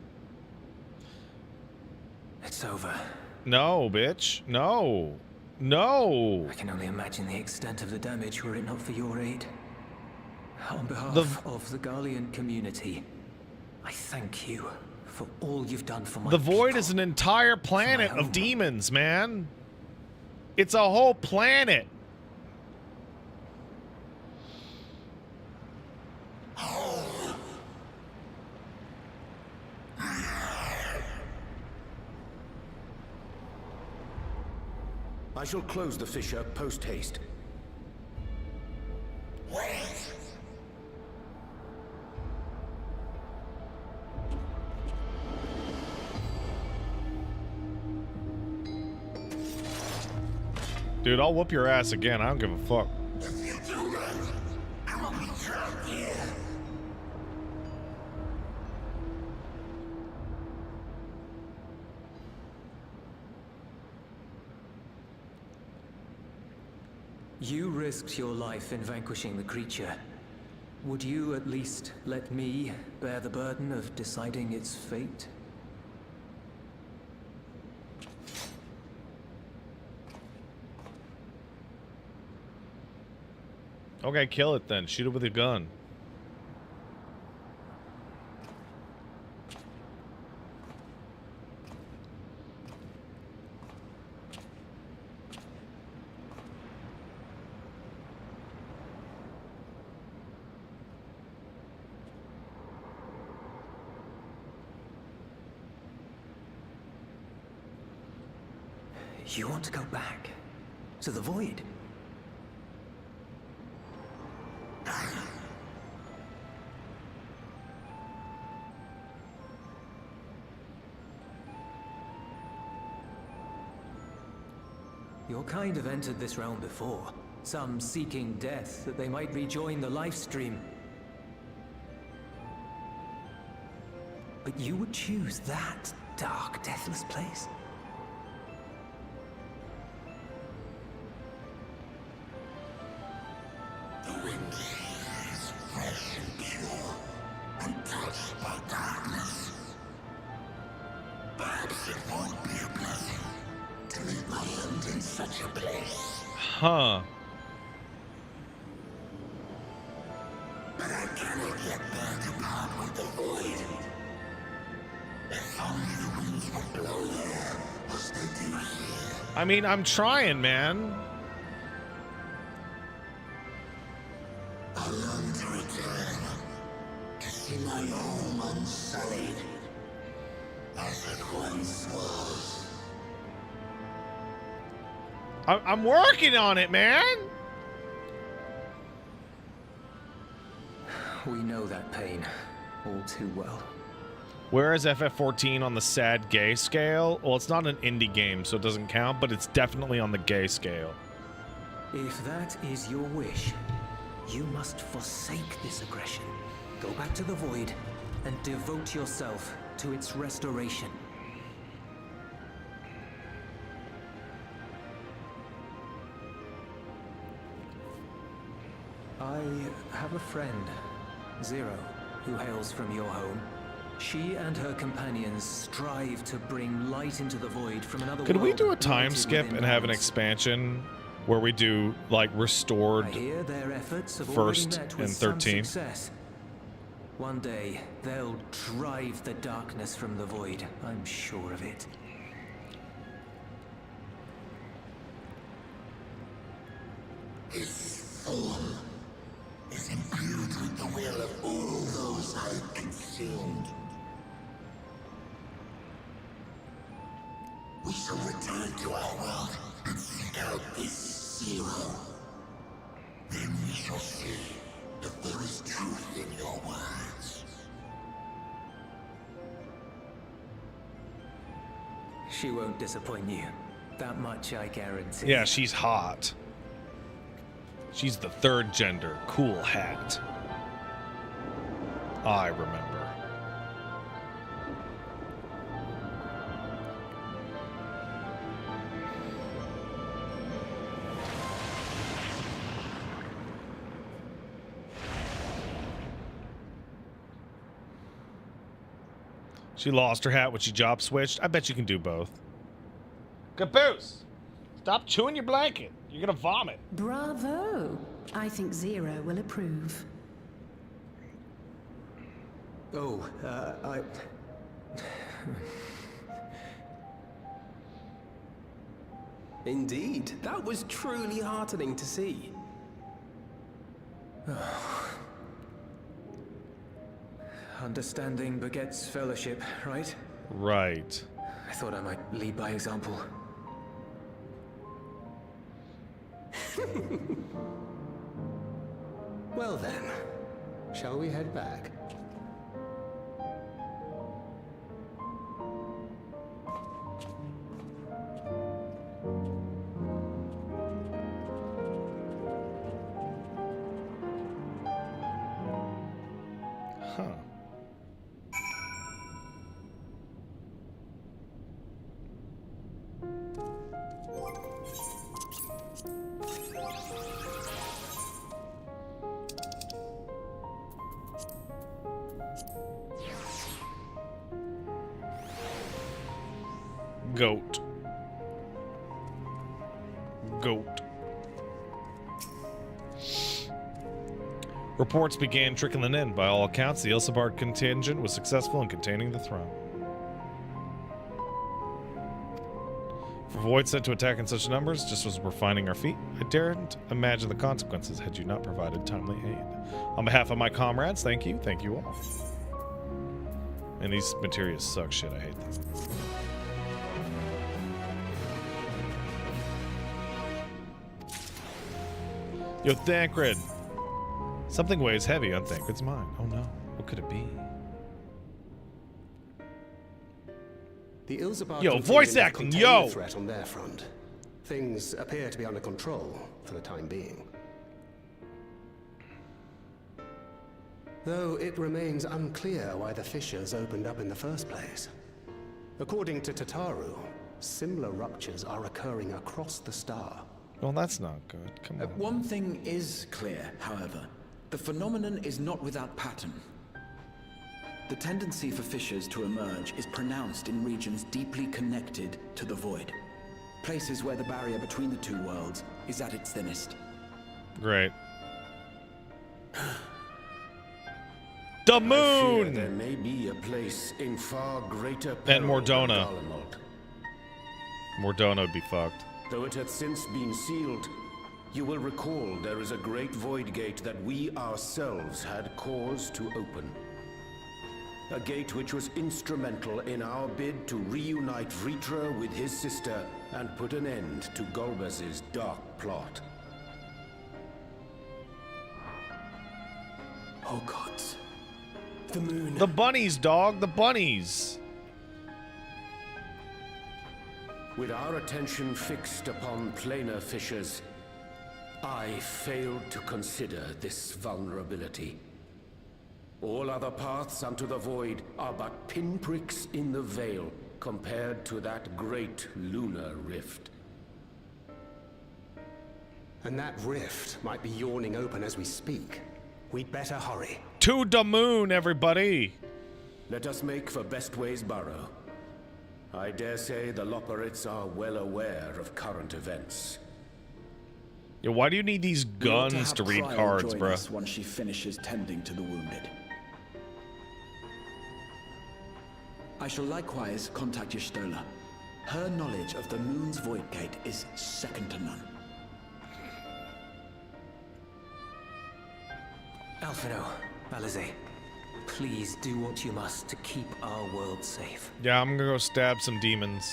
It's over. No, bitch. No. No. I can only imagine the extent of the damage were it not for your aid. On behalf of the Garlean community, I thank you for all you've done for my The Void people, is an entire planet of demons, man. It's a whole planet. I shall close the fissure post-haste. Dude, I'll whoop your ass again. I don't give a fuck. If you do that, I'll be trapped here. You risked your life in vanquishing the creature. Would you at least let me bear the burden of deciding its fate? Okay, kill it then. Shoot it with a gun. You want to go back? To the void? Your kind have entered this realm before. Some seeking death that they might rejoin the life stream. But you would choose that dark, deathless place? The wind is fresh and pure, untouched by darkness. Perhaps it won't be a blessing to meet my end in such a place. Huh. But I cannot yet bear to part with the void. If only the winds would blow there, as they do here. I mean, I'm trying, man. I long to return, to see my home unsullied, as it once was. I'm working on it, man. We know that pain all too well. Where is FF14 on the sad gay scale? Well, it's not an indie game, so it doesn't count, but it's definitely on the gay scale. If that is your wish, you must forsake this aggression. Go back to the void and devote yourself to its restoration. I have a friend, Zero, who hails from your home. She and her companions strive to bring light into the void from another world. Could we do a time limited skip within and have an bounds. expansion where we do, like, restored I hear their efforts have first already met with and some 13? success. One day, they'll drive the darkness from the void. I'm sure of it. His form is imbued with the will of all those I have consumed. We shall return to our world and seek out this Zero. Then we shall see if there is truth in your words. She won't disappoint you. That much I guarantee. Yeah, she's hot. She's the third gender. Cool hat. I remember. She lost her hat when she job switched. I bet you can do both. Caboose! Stop chewing your blanket. You're gonna vomit. Bravo! I think Zero will approve. Oh, I... Indeed, that was truly heartening to see. Understanding begets fellowship, right? Right. I thought I might lead by example. Well then, shall we head back? Huh. Goat. Goat. Reports began trickling in. By all accounts, the Ilsabard contingent was successful in containing the throne. For Void sent to attack in such numbers, just as we're finding our feet, I daren't imagine the consequences had you not provided timely aid. On behalf of my comrades, thank you. Thank you all. And these materials suck shit. I hate them. Yo, Thancred. Something weighs heavy on Thancred's mind. Oh no. What could it be? The Ilsabard Yo, voice acting, yo! Threat on their front. Things appear to be under control for the time being. Though it remains unclear why the fissures opened up in the first place. According to Tataru, similar ruptures are occurring across the star. Well, that's not good. Come on. One thing is clear, however. The phenomenon is not without pattern. The tendency for fissures to emerge is pronounced in regions deeply connected to the void. Places where the barrier between the two worlds is at its thinnest. Great. The moon! I fear there may be a place in far greater And peril than Mordona. Garlemald. Mordona would be fucked. Though it hath since been sealed, you will recall there is a great void gate that we ourselves had cause to open. A gate which was instrumental in our bid to reunite Vritra with his sister and put an end to Golbez's dark plot. Oh gods. The moon. The bunnies, dog. The bunnies. With our attention fixed upon planar fissures, I failed to consider this vulnerability. All other paths unto the void are but pinpricks in the veil compared to that great lunar rift. And that rift might be yawning open as we speak. We'd better hurry. To the moon, everybody. Let us make for Bestway's Burrow. I dare say the Loperites are well aware of current events. Yo, why do you need these guns to read cards, bro? Once she finishes tending to the wounded. I shall likewise contact Y'shtola. Her knowledge of the moon's void gate is second to none. Alphino, Balize, please do what you must to keep our world safe. Yeah, I'm gonna go stab some demons.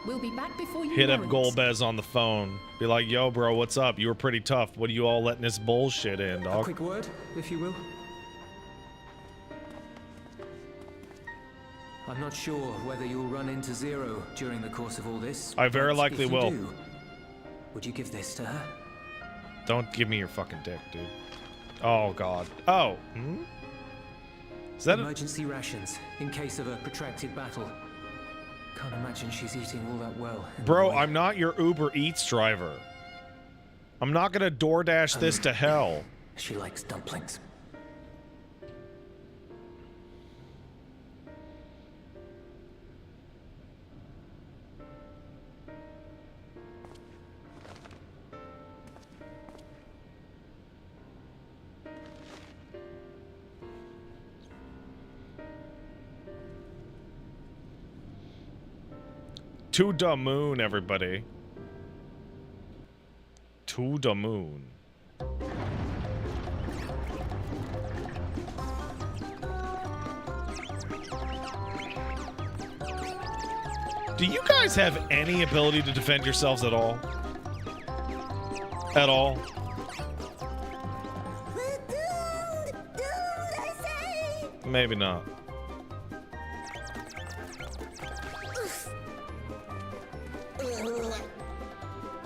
We'll be back before you Hit know up it. Golbez on the phone. Be like, yo, bro, what's up? You were pretty tough. What are you all letting this bullshit in, A dog? quick word, if you will. I'm not sure whether you'll run into Zero during the course of all this. I very but likely if you will. do, would you give this to her? Don't give me your fucking dick, dude. Oh, God. Oh. Hmm? Is that Emergency rations, in case of a protracted battle. Can't imagine she's eating all that well. Bro, I'm not your Uber Eats driver. I'm not gonna DoorDash this to hell. She likes dumplings. To the moon, everybody. To the moon. Do you guys have any ability to defend yourselves at all? At all? Maybe not.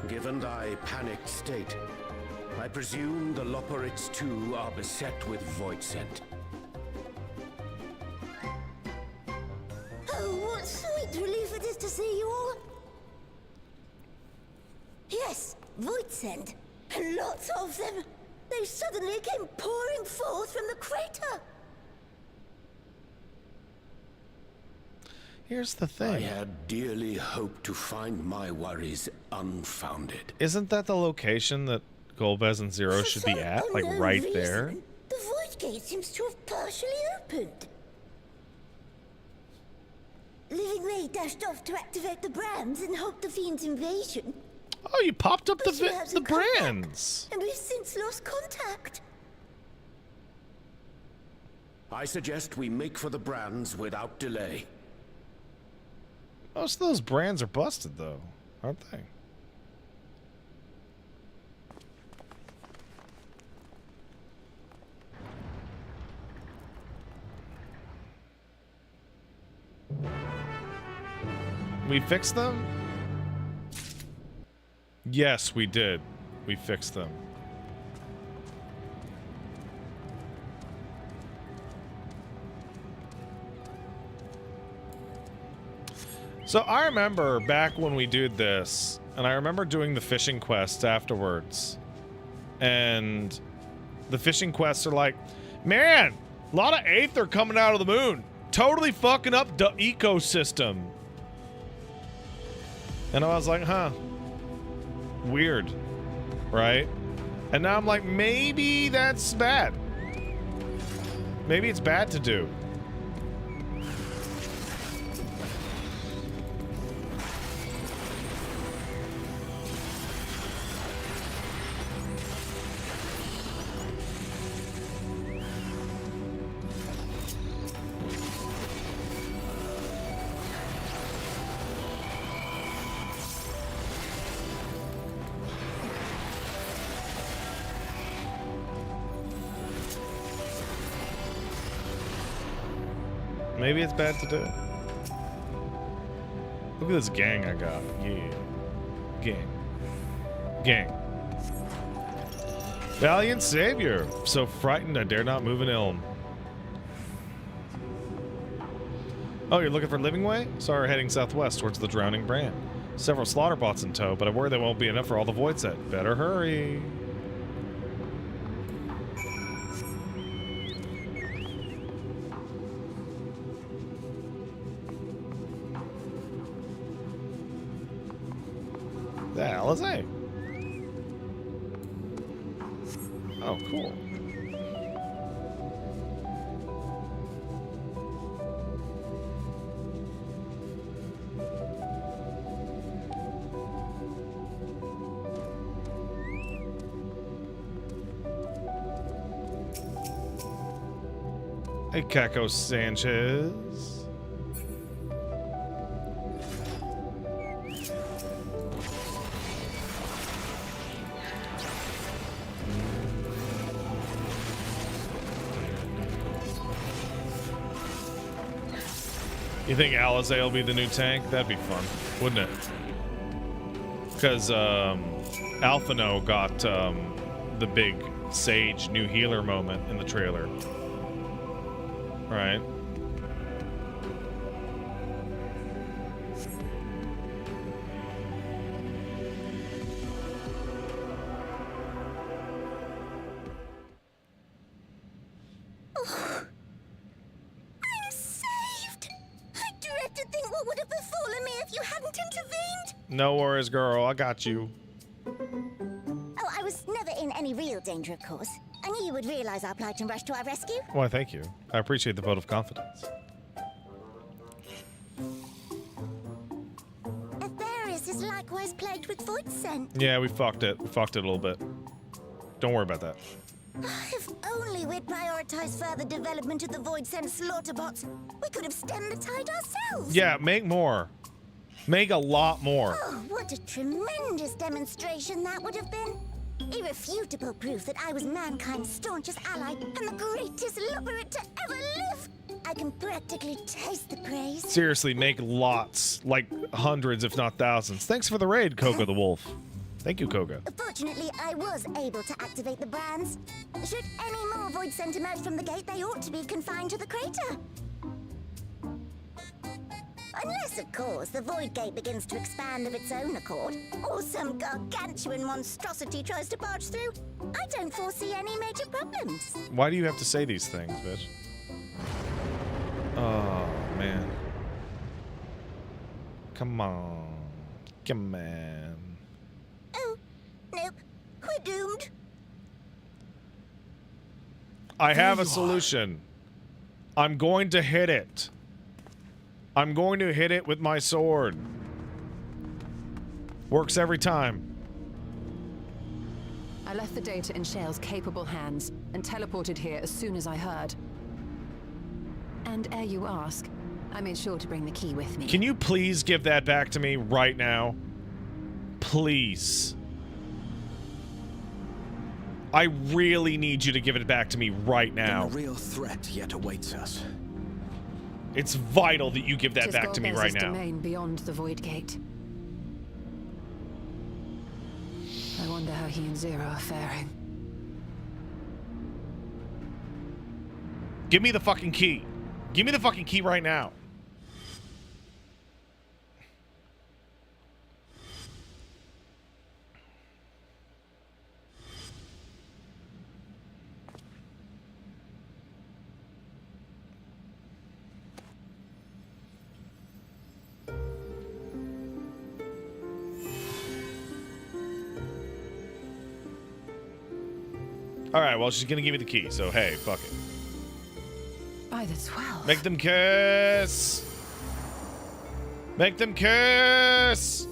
Given thy panicked state, I presume the Loperites too are beset with void scent. see you all? Yes, Voidsend. Lots of them. They suddenly came pouring forth from the crater. Here's the thing. I had dearly hoped to find my worries unfounded. Isn't that the location that Golbez and Zero should be at? Like right there? The Void Gate seems to have partially opened. Living Ray dashed off to activate the brands and halt the Fiend's invasion. Oh, you popped up But she the hasn't come back, brands. and we've since lost contact. I suggest we make for the brands without delay. Most of those brands are busted, though, aren't they? We fixed them? Yes, we did. We fixed them. So I remember back when we did this, and I remember doing the fishing quests afterwards. And the fishing quests are like, man, a lot of Aether coming out of the moon. Totally fucking up the ecosystem. And I was like, huh. Weird. Right? And now I'm like, maybe that's bad. Maybe it's bad to do. Maybe it's bad to do. Look at this gang I got. Yeah. Gang. Gang. Valiant savior. So frightened I dare not move an elm. Oh, you're looking for Living Way? Sorry, we're heading southwest towards the Drowning Brand. Several slaughter bots in tow, but I worry they won't be enough for all the Void set. Better hurry. The hell is that? Oh, cool. Hey, Caco Sanchez. You think Alizé will be the new tank? That'd be fun, wouldn't it? Because Alphino got the big Sage new healer moment in the trailer. Right. No worries, girl. I got you. Oh, I was never in any real danger, of course. I knew you would realize our plight and rush to our rescue. Why, thank you. I appreciate the vote of confidence. Aetherius is likewise plagued with void scent. Yeah, we fucked it. We fucked it a little bit. Don't worry about that. If only we'd prioritized further development of the void scent slaughter bots, we could have stemmed the tide ourselves. Yeah, make more. Make a lot more. Oh, what a tremendous demonstration that would have been. Irrefutable proof that I was mankind's staunchest ally and the greatest lubberate to ever live. I can practically taste the praise. Seriously, make lots. Like hundreds, if not thousands. Thanks for the raid, Koga the Wolf. Thank you, Koga. Fortunately, I was able to activate the brands. Should any more void scent emerge from the gate, they ought to be confined to the crater. Unless, of course, the Void Gate begins to expand of its own accord, or some gargantuan monstrosity tries to barge through. I don't foresee any major problems. Why do you have to say these things, bitch? Oh, man. Come on. Come on. Oh, nope. We're doomed. I have a solution. I'm going to hit it. I'm going to hit it with my sword. Works every time. I left the data in Shale's capable hands and teleported here as soon as I heard. And ere you ask, I made sure to bring the key with me. Can you please give that back to me right now? Please. I really need you to give it back to me right now. Then a real threat yet awaits us. It's vital that you give that Tis back to me right Golbez's now. domain beyond the Void Gate. I wonder how he and Zero are faring. Give me the fucking key. Give me the fucking key right now. Alright, well, she's gonna give me the key, so hey, fuck it. By the 12. Make them kiss! Make them kiss!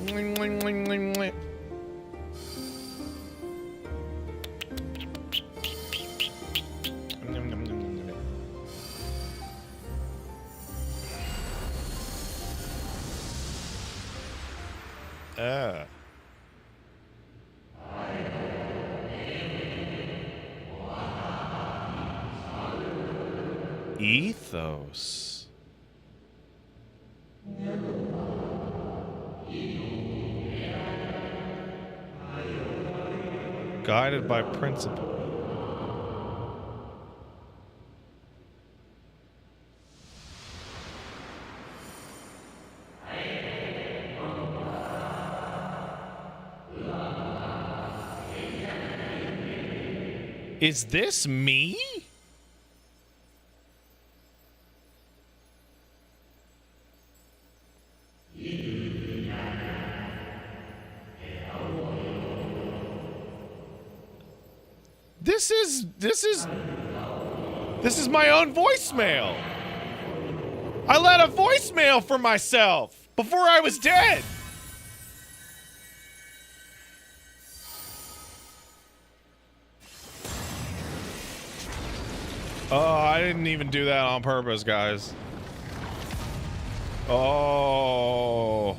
Mwing, mwing, mwing, mwing, mwing. Nom, nom, nom, nom, nom. Ethos. Guided by principle. Is this me? This is my own voicemail. I let a voicemail for myself before I was dead. Oh, I didn't even do that on purpose, guys. Oh.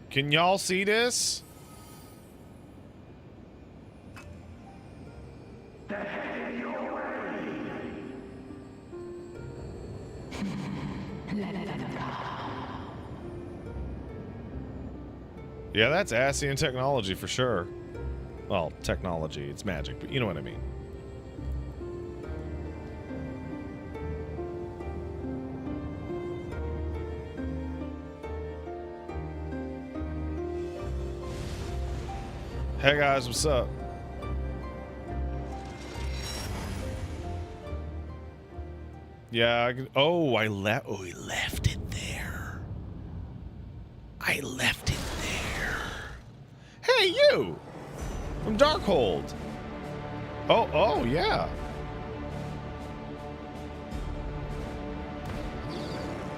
Can y'all see this? Yeah, that's Asian technology for sure. Well, technology, it's magic, but you know what I mean. Hey guys, what's up? Yeah, I can, I left it there. I left it there. Hey, you! From Darkhold. Oh, yeah.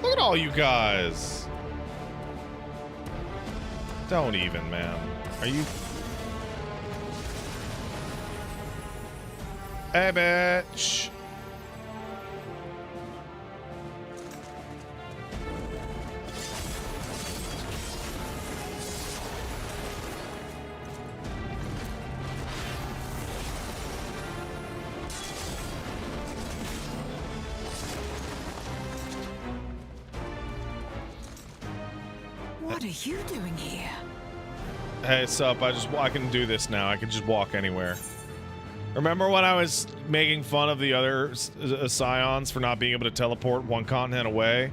Look at all you guys. Don't even, man. Are you... Hey, bitch. What are you doing here? Hey, sup? I can do this now. I can just walk anywhere. Remember when I was making fun of the other Scions for not being able to teleport one continent away?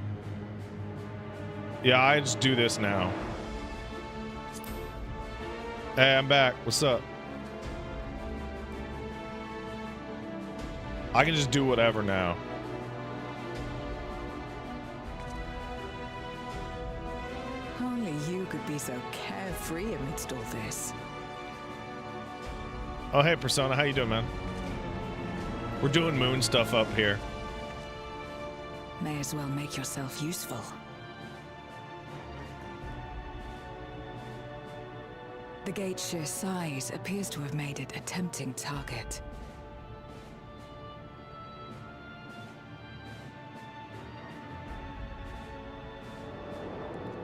Yeah, I just do this now. Hey, I'm back. What's up? I can just do whatever now. Only you could be so carefree amidst all this. Oh, hey, Persona. How you doing, man? We're doing moon stuff up here. May as well make yourself useful. The gate's sheer size appears to have made it a tempting target.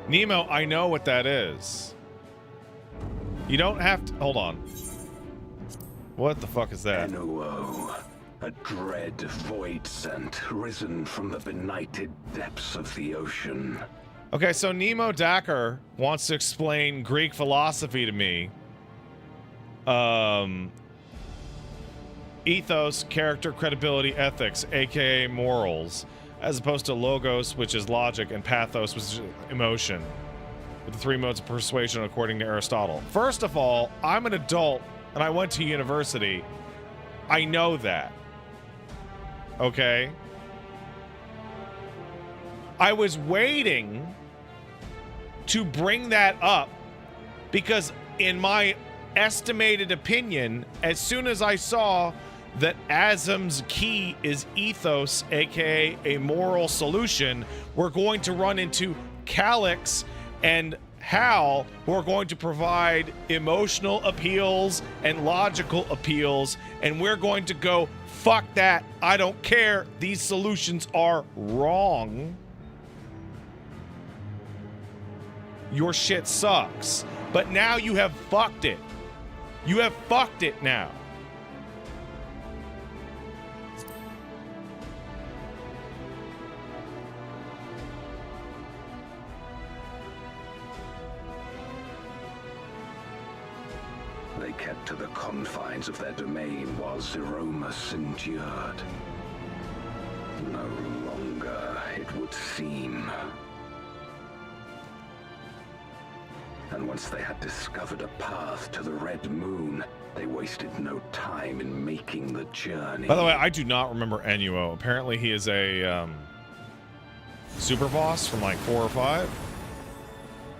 Nemo, I know what that is. You don't have to... Hold on. What the fuck is that? NOO, a dread void scent risen from the benighted depths of the ocean. Okay, so Nemo Dacker wants to explain Greek philosophy to me. Ethos, character, credibility, ethics, aka morals, as opposed to logos, which is logic, and pathos, which is emotion, with the three modes of persuasion according to Aristotle. First of all, I'm an adult and I went to university. I know that. Okay? I was waiting to bring that up because in my estimated opinion, as soon as I saw that Azim's key is ethos, aka a moral solution, we're going to run into Calyx and Hal, who are going to provide emotional appeals and logical appeals, and we're going to go, fuck that, I don't care, these solutions are wrong. Your shit sucks. But now you have fucked it. You have fucked it now. They kept to the confines of their domain while Zeromus endured. No longer, it would seem. And once they had discovered a path to the Red Moon, they wasted no time in making the journey. By the way, I do not remember Enuo. Apparently he is a super boss from like 4 or 5.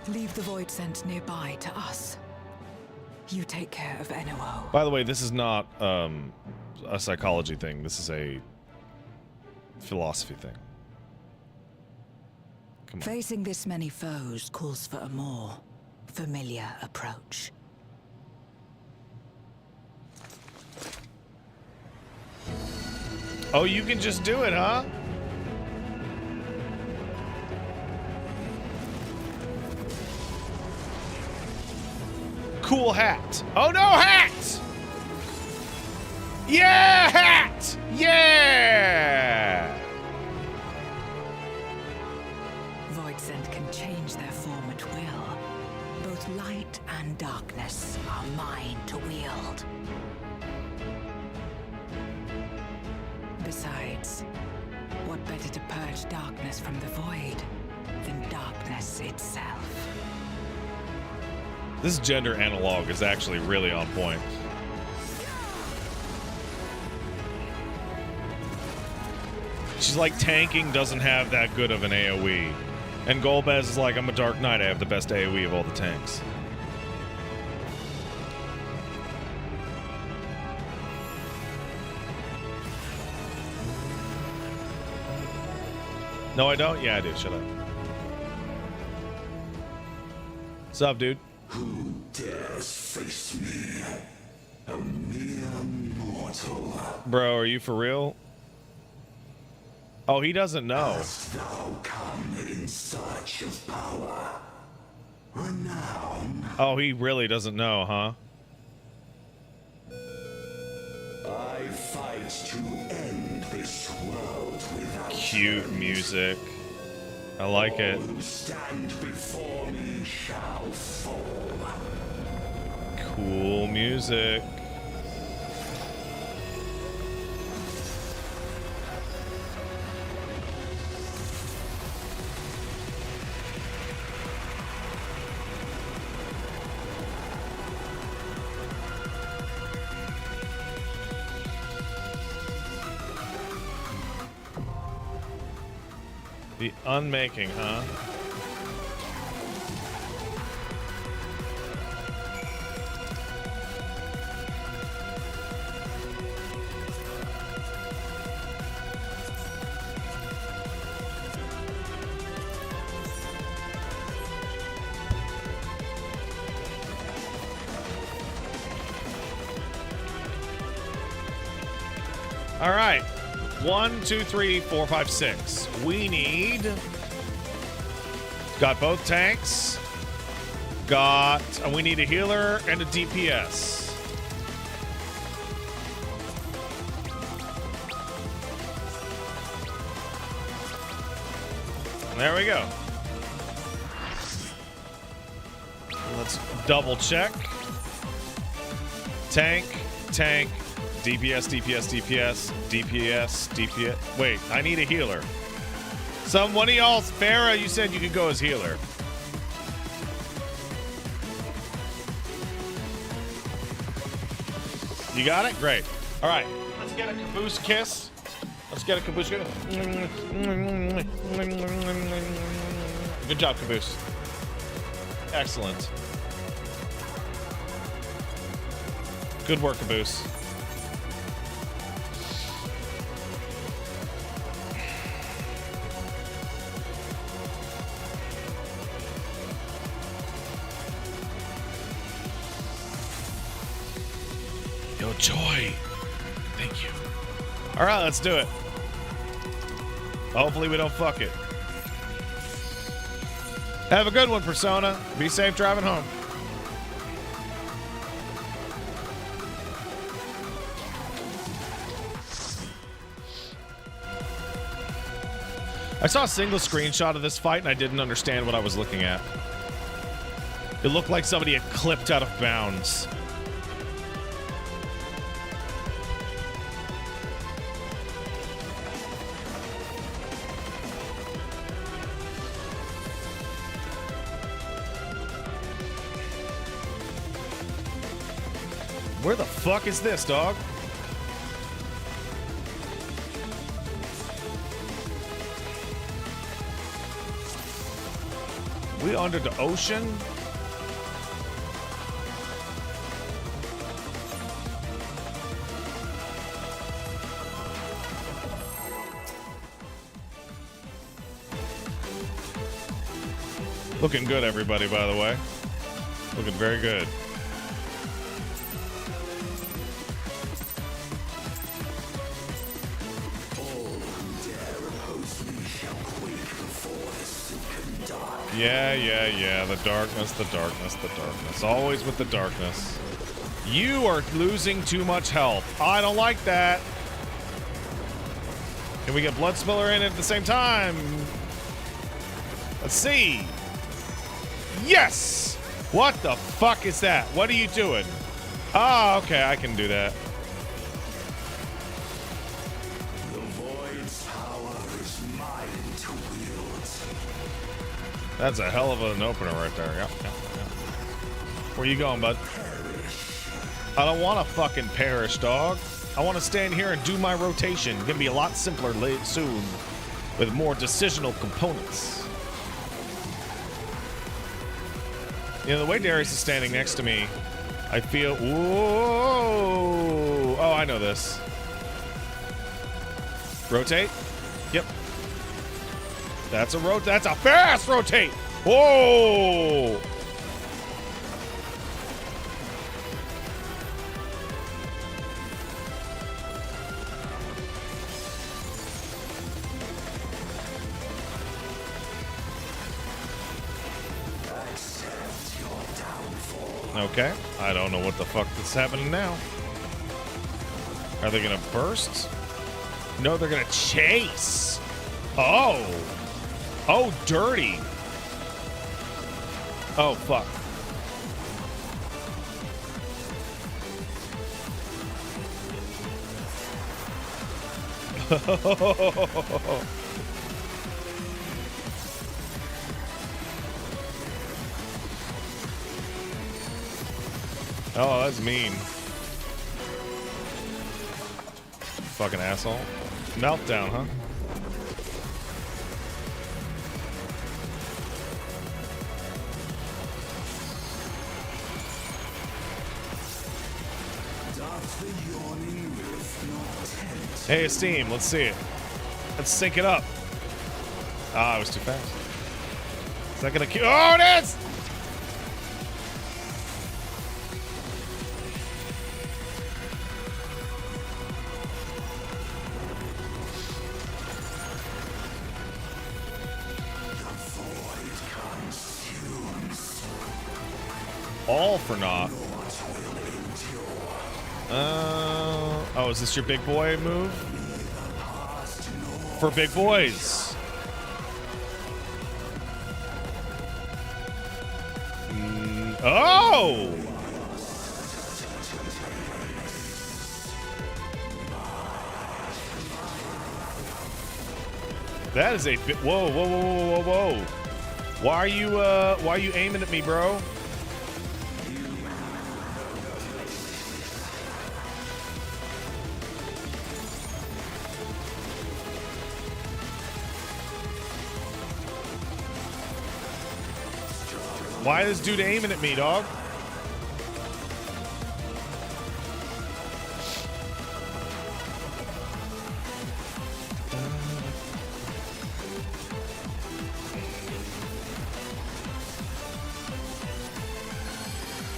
Leave the void scent nearby to us. You take care of NOO. By the way, this is not a psychology thing. This is a philosophy thing. Come on. Facing this many foes calls for a more familiar approach. Oh, you can just do it, huh? Cool hat. Oh no, hat! Yeah, hat! Yeah! Void scent can change their form at will. Both light and darkness are mine to wield. Besides, what better to purge darkness from the void than darkness itself? This gender analog is actually really on point. She's like, tanking doesn't have that good of an AoE. And Golbez is like, I'm a Dark Knight, I have the best AoE of all the tanks. No, I don't? Yeah, I do. Shut up. What's up, dude? Who dares face me? A mere mortal. Bro, are you for real? Oh, he doesn't know. Hast thou come in search of power? Renown? Oh, he really doesn't know, huh? I fight to end this world without Cute music. I like it. All who stand before me shall fall. Cool music. The unmaking, huh? All right. 1, 2, 3, 4, 5, 6. We need. Got both tanks. We need a healer and a DPS. There we go. Let's double check. Tank, DPS, DPS. Wait, I need a healer. One of y'all, Farah, you said you could go as healer. You got it? Great. All right, let's get a caboose kiss. Good job, caboose. Excellent. Good work, caboose. Yo, Joy. Thank you. All right, let's do it. Hopefully we don't fuck it. Have a good one, Persona. Be safe driving home. I saw a single screenshot of this fight and I didn't understand what I was looking at. It looked like somebody had clipped out of bounds. Where the fuck is this, dog? We under the ocean? Looking good, everybody, by the way. Looking very good. Yeah. The darkness. Always with the darkness. You are losing too much health. I don't like that. Can we get Blood Spiller in at the same time? Let's see. Yes! What the fuck is that? What are you doing? Ah, okay, I can do that. The Void's power is mine to wield. That's a hell of an opener right there. Yep. Where you going, bud? I don't want to fucking perish, dog. I want to stand here and do my rotation. Gonna be a lot simpler soon with more decisional components. You know, the way Darius is standing next to me, I feel... Whoa! Oh, I know this. Rotate? Yep. That's a fast rotate! Whoa! Okay, I don't know what the fuck is happening now. Are they gonna burst? No, they're gonna chase. Oh, dirty. Oh, fuck. Oh, that's mean. Fucking asshole. Meltdown, huh? Hey, Esteem, let's see it. Let's sync it up. Ah, it was too fast. Is that gonna kill? Oh, it is! All for naught. Oh, is this your big boy move? For big boys. Oh! That is a bit. Whoa, whoa, whoa, whoa, whoa, whoa! Why are you aiming at me, bro? Why is this dude aiming at me, dog?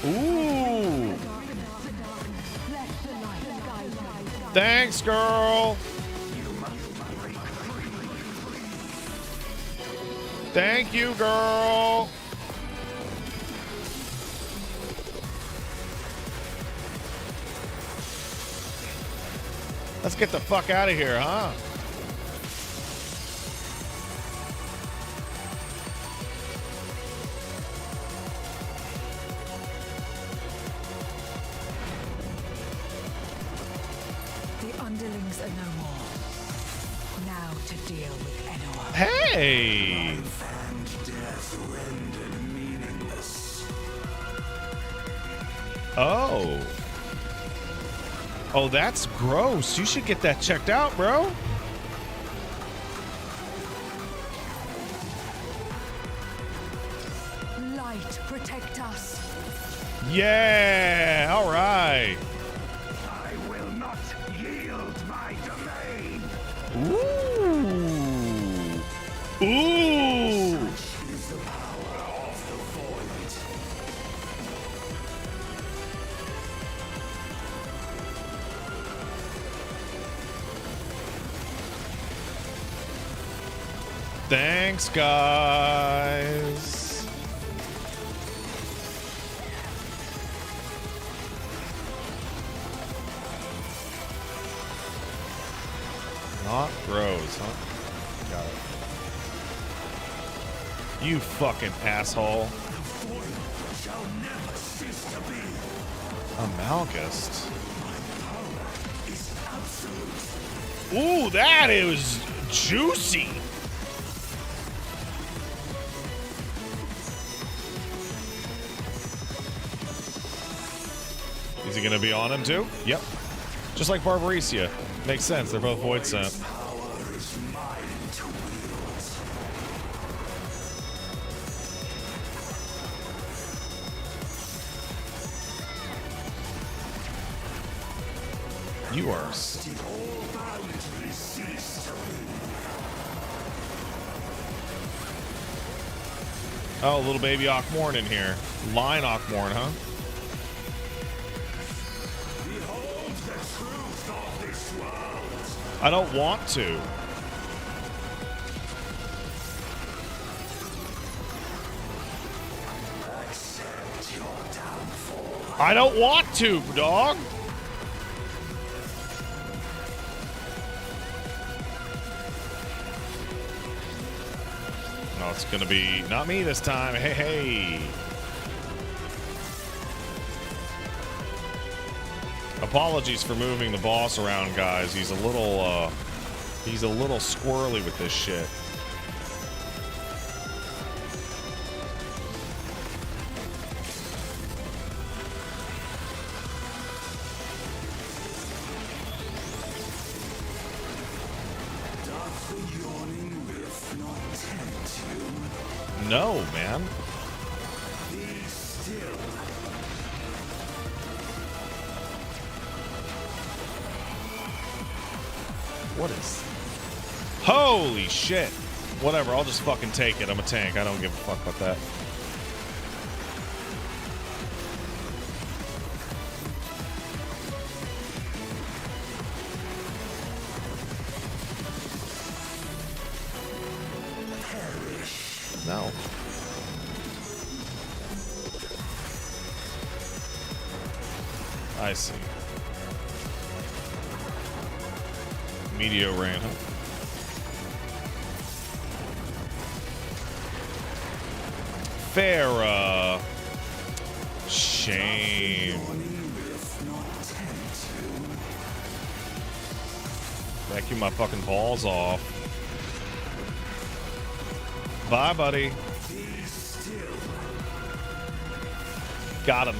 Ooh. Thanks, girl. Thank you, girl. Let's get the fuck out of here, huh? The underlings are no more. Now to deal with Enoa. Hey! And death rendered meaningless. Oh. Oh, that's gross. You should get that checked out, bro. Light, protect us. Yeah, all right. I will not yield my domain. Ooh. Ooh. Such is the power of the void. Thanks, guys. Not Rose, huh? Got it. You fucking asshole. Amalgast. Ooh, that is juicy. Is he gonna be on him too? Yep. Just like Barbarecia. Makes sense, they're both void sent. You are. Oh, little baby Ockmorn in here. Line Ockmorn, huh? I don't want to. I don't want to, dog. No, it's gonna be not me this time. Hey, hey. Apologies for moving the boss around, guys. He's a little squirrely with this shit. No, man. What is... Holy shit. Whatever, I'll just fucking take it. I'm a tank. I don't give a fuck about that. No. I see. Meteor rain, huh? Farah. Shame. Vacuum my fucking balls off. Bye, buddy. Got him.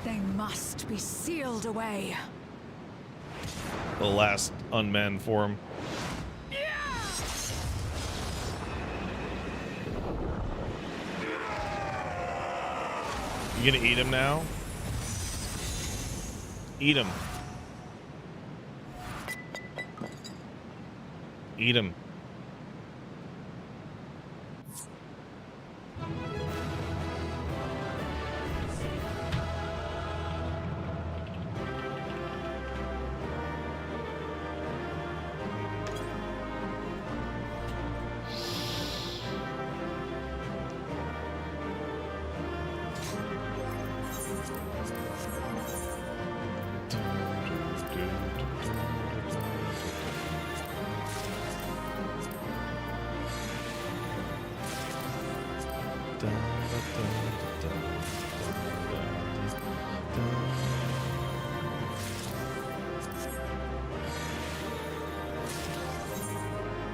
They must be sealed away. The last unmanned form. You gonna eat him now? Eat him. Eat him.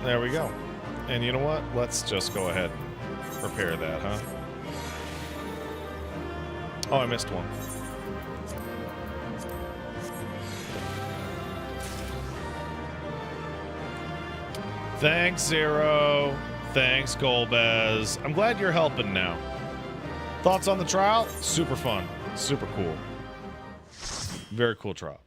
There we go. And you know what? Let's just go ahead and repair that, huh? Oh, I missed one. Thanks, Zero. Thanks, Golbez. I'm glad you're helping now. Thoughts on the trial? Super fun. Super cool. Very cool trial.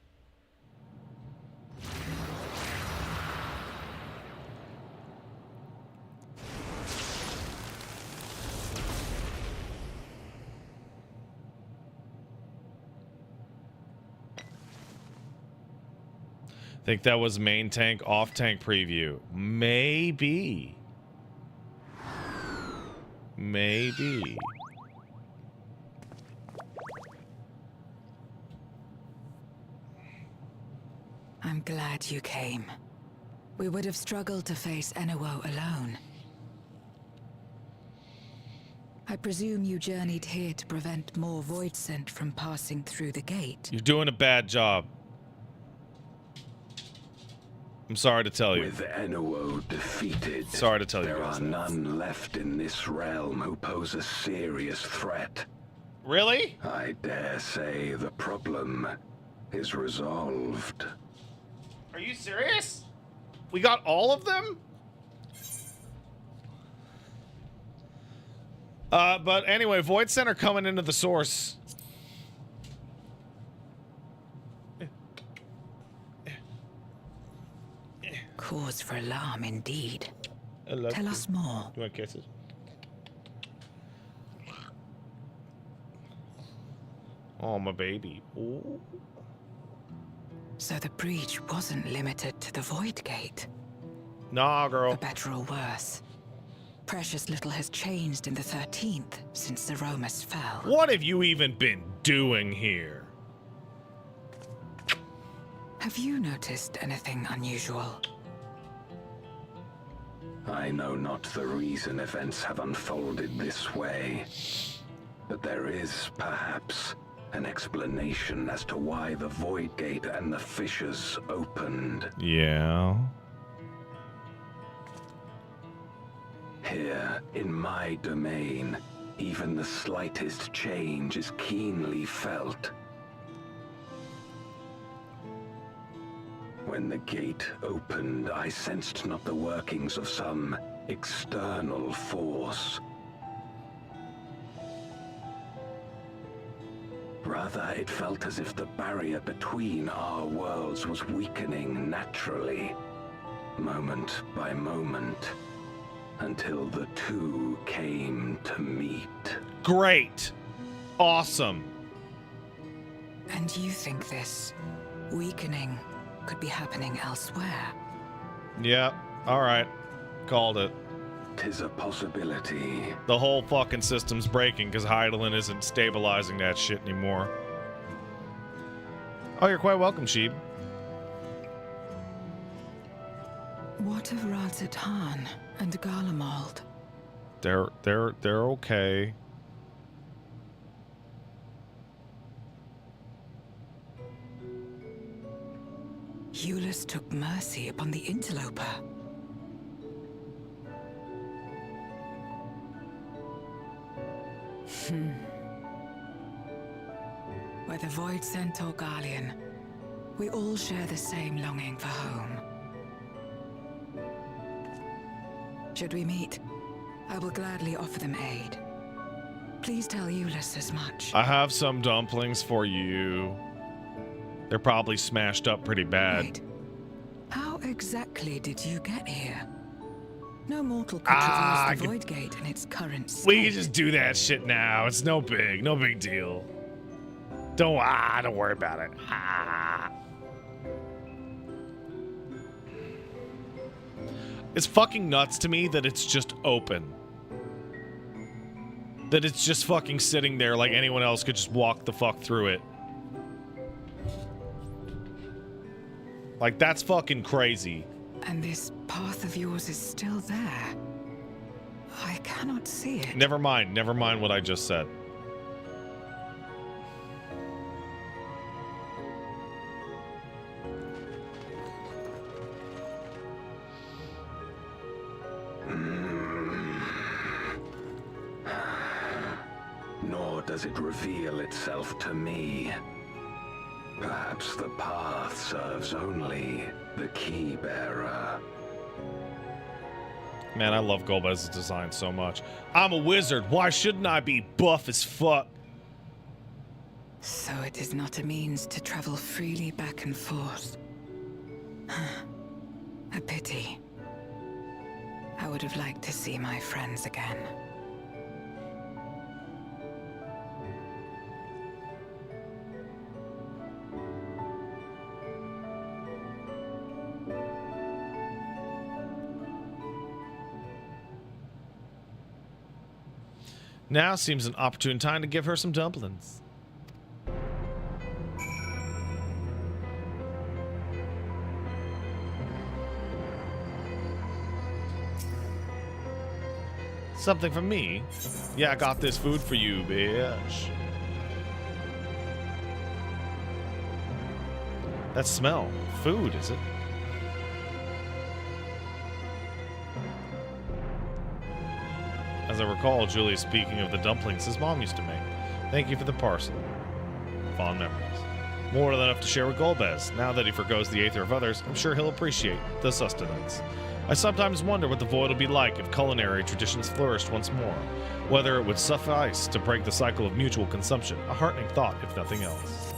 Think that was main tank, off tank preview. Maybe. Maybe. I'm glad you came. We would have struggled to face Enuo alone. I presume you journeyed here to prevent more void scent from passing through the gate. You're doing a bad job. I'm sorry to tell you. With Enuo defeated, sorry to tell you there guys are none left in this realm who pose a serious threat. Really? I dare say the problem is resolved. Are you serious? We got all of them? But anyway, Void Center coming into the source. Cause for alarm indeed. Tell us more. Do you want kisses? Oh, my baby. Ooh. So the breach wasn't limited to the Void Gate. Nah, girl. For better or worse, precious little has changed in the 13th since the Romus fell. What have you even been doing here? Have you noticed anything unusual? I know not the reason events have unfolded this way, but there is, perhaps, an explanation as to why the Void Gate and the fissures opened. Yeah. Here, in my domain, even the slightest change is keenly felt. When the gate opened, I sensed not the workings of some external force. Rather, it felt as if the barrier between our worlds was weakening naturally, moment by moment, until the two came to meet. Great. Awesome. And you think this weakening could be happening elsewhere? Yeah. All right. Called it. 'Tis a possibility. The whole fucking system's breaking because Hydaelyn isn't stabilizing that shit anymore. Oh, you're quite welcome, Sheep. What of Razatan and Garlemald? They're okay. Eulus took mercy upon the interloper. Whether Void Sent or Garlean, we all share the same longing for home. Should we meet, I will gladly offer them aid. Please tell Eulus as much. I have some dumplings for you. They're probably smashed up pretty bad. Wait. How exactly did you get here? No mortal could traverse the Void Gate in its current state. We can just do that shit now. It's no big deal. Don't worry about it. It's fucking nuts to me that it's just open. That it's just fucking sitting there like anyone else could just walk the fuck through it. Like, that's fucking crazy. And this path of yours is still there. I cannot see it. Never mind what I just said. Nor does it reveal itself to me. Perhaps the path serves only the key bearer. Man, I love Golbez's design so much. I'm a wizard. Why shouldn't I be buff as fuck? So it is not a means to travel freely back and forth. A pity. I would have liked to see my friends again. Now seems an opportune time to give her some dumplings. Something from me? Yeah, I got this food for you, bitch. That smell. Food, is it? As I recall, Julia speaking of the dumplings his mom used to make. Thank you for the parcel. Fond memories. More than enough to share with Golbez. Now that he forgoes the aether of others, I'm sure he'll appreciate the sustenance. I sometimes wonder what the void will be like if culinary traditions flourished once more. Whether it would suffice to break the cycle of mutual consumption. A heartening thought, if nothing else.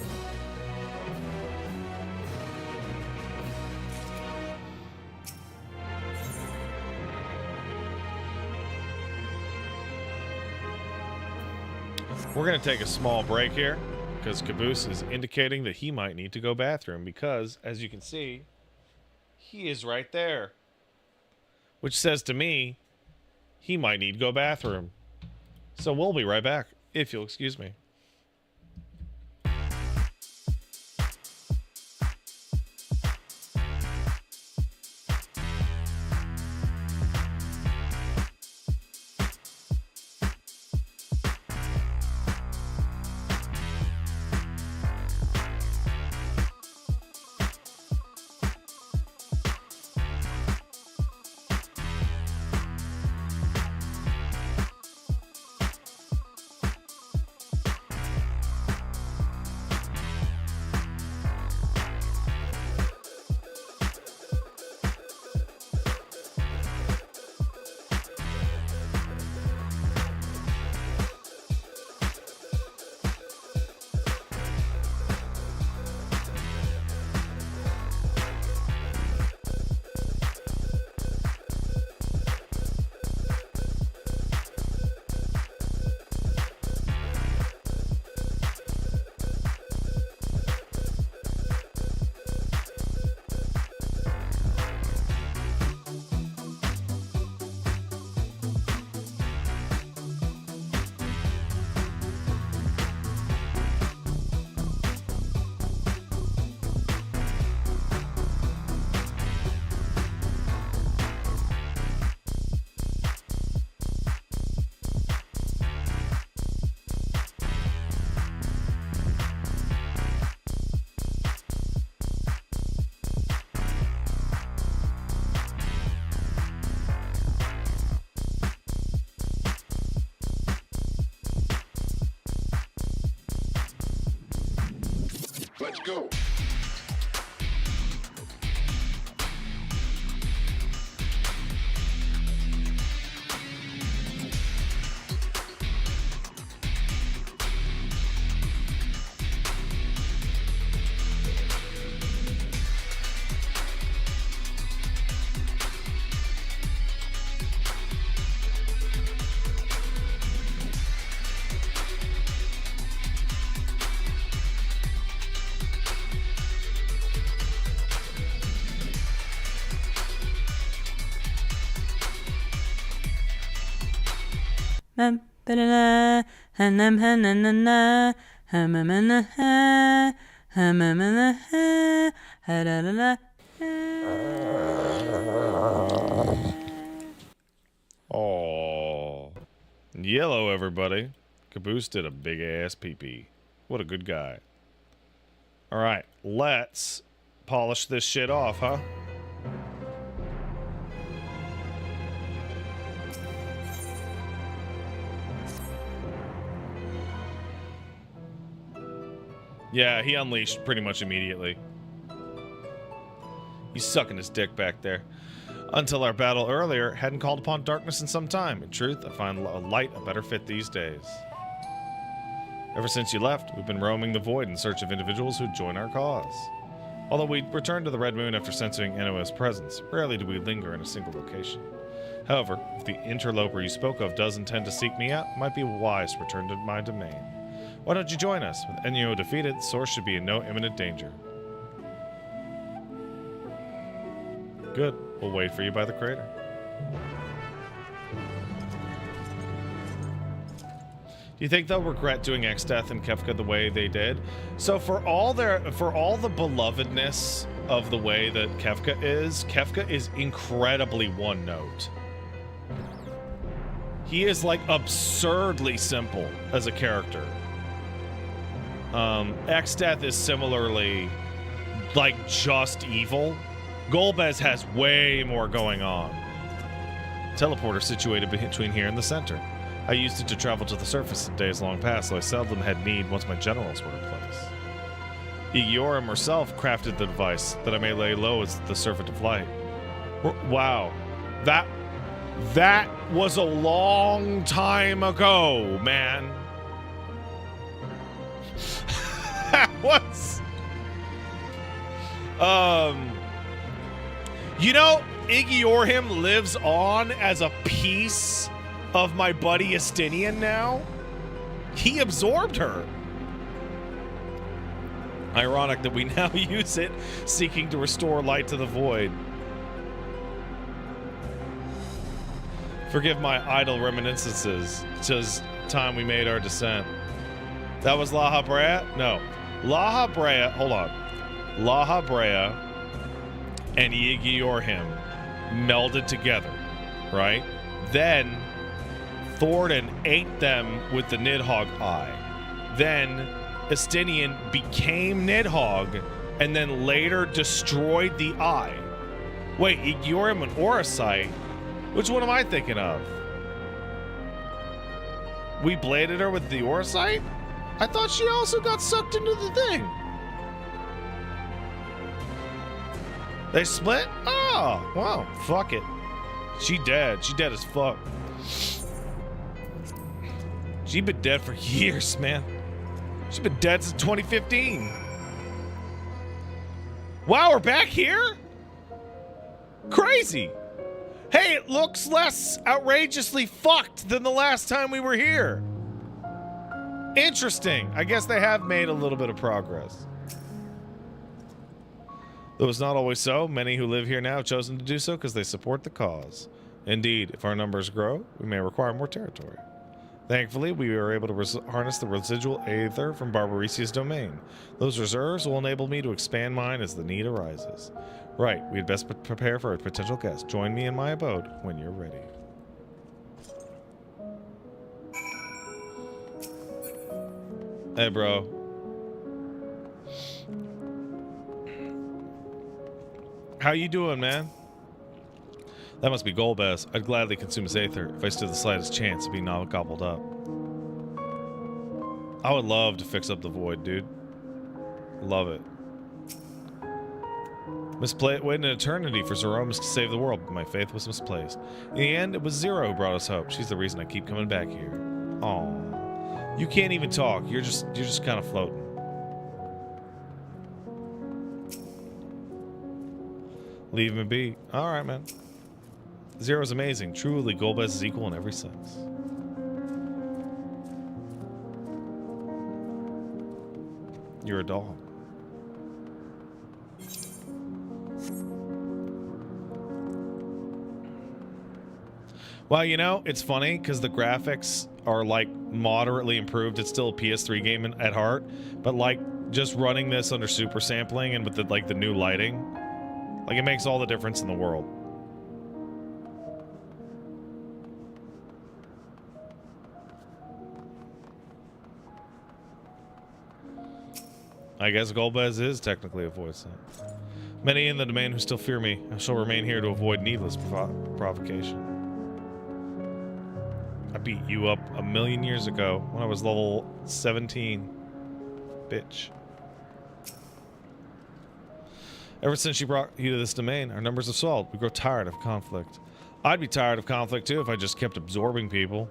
We're going to take a small break here because Caboose is indicating that he might need to go bathroom because, as you can see, he is right there. Which says to me, he might need to go bathroom. So we'll be right back, if you'll excuse me. go. Oh, yellow, everybody. Caboose did a big ass pee-pee. What a good guy. All right, let's polish this shit off, huh? Yeah, he unleashed pretty much immediately. He's sucking his dick back there. Until our battle earlier, hadn't called upon darkness in some time. In truth, I find light a better fit these days. Ever since you left, we've been roaming the void in search of individuals who'd join our cause. Although we returned to the Red Moon after sensing Enoa's presence, rarely do we linger in a single location. However, if the interloper you spoke of does intend to seek me out, it might be wise to return to my domain. Why don't you join us? With Enoa defeated, Source should be in no imminent danger. Good. We'll wait for you by the crater. Do you think they'll regret doing Exdeath and Kefka the way they did? So for all the belovedness of the way that Kefka is incredibly one note. He is like absurdly simple as a character. Exdeath is similarly like just evil. Golbez has way more going on. Teleporter situated between here and the center. I used it to travel to the surface in days long past, so I seldom had need once my generals were in place. Igiorim herself crafted the device that I may lay low as the servant of light. Wow. That was a long time ago, man. That was... You know, Igiorim lives on as a piece of my buddy Estinian now. He absorbed her. Ironic that we now use it, seeking to restore light to the void. Forgive my idle reminiscences. 'Tis time we made our descent. That was La Habrea? No. La Habrea, hold on. La Habrea and Igiorim melded together, right? Then Thornton ate them with the Nidhogg eye. Then Estinian became Nidhogg and then later destroyed the eye. Wait, Igiorim and Orosite? Which one am I thinking of? We bladed her with the Orosite? I thought she also got sucked into the thing. They split? Oh, wow. Fuck it. She dead. She dead as fuck. She been dead for years, man. She been dead since 2015. Wow, we're back here? Crazy. Hey, it looks less outrageously fucked than the last time we were here. Interesting. I guess they have made a little bit of progress. Though it's not always so, many who live here now have chosen to do so because they support the cause. Indeed, if our numbers grow, we may require more territory. Thankfully, we are able to harness the residual aether from Barbaricia's domain. Those reserves will enable me to expand mine as the need arises. Right, we'd best prepare for a potential guest. Join me in my abode when you're ready. Hey, bro. How you doing, man? That must be Golbez. I'd gladly consume his aether if I stood the slightest chance of being gobbled up. I would love to fix up the void, dude. Love it. Waited an eternity for Zeromus to save the world, but my faith was misplaced. In the end, it was Zero who brought us hope. She's the reason I keep coming back here. Aww. You can't even talk. You're just kind of floating. Leave me be. Alright, man. Zero's amazing. Truly, Golbez is equal in every sense. You're a dog. Well, you know, it's funny because the graphics are like moderately improved. It's still a PS3 game at heart, but like just running this under super sampling and with the new lighting, like it makes all the difference in the world. I guess Golbez is technically a voice. Many in the domain who still fear me, I shall remain here to avoid needless provocation. I beat you up 1,000,000 years ago when I was level 17. Bitch. Ever since you brought you to this domain, our numbers have swelled. We grow tired of conflict. I'd be tired of conflict too if I just kept absorbing people.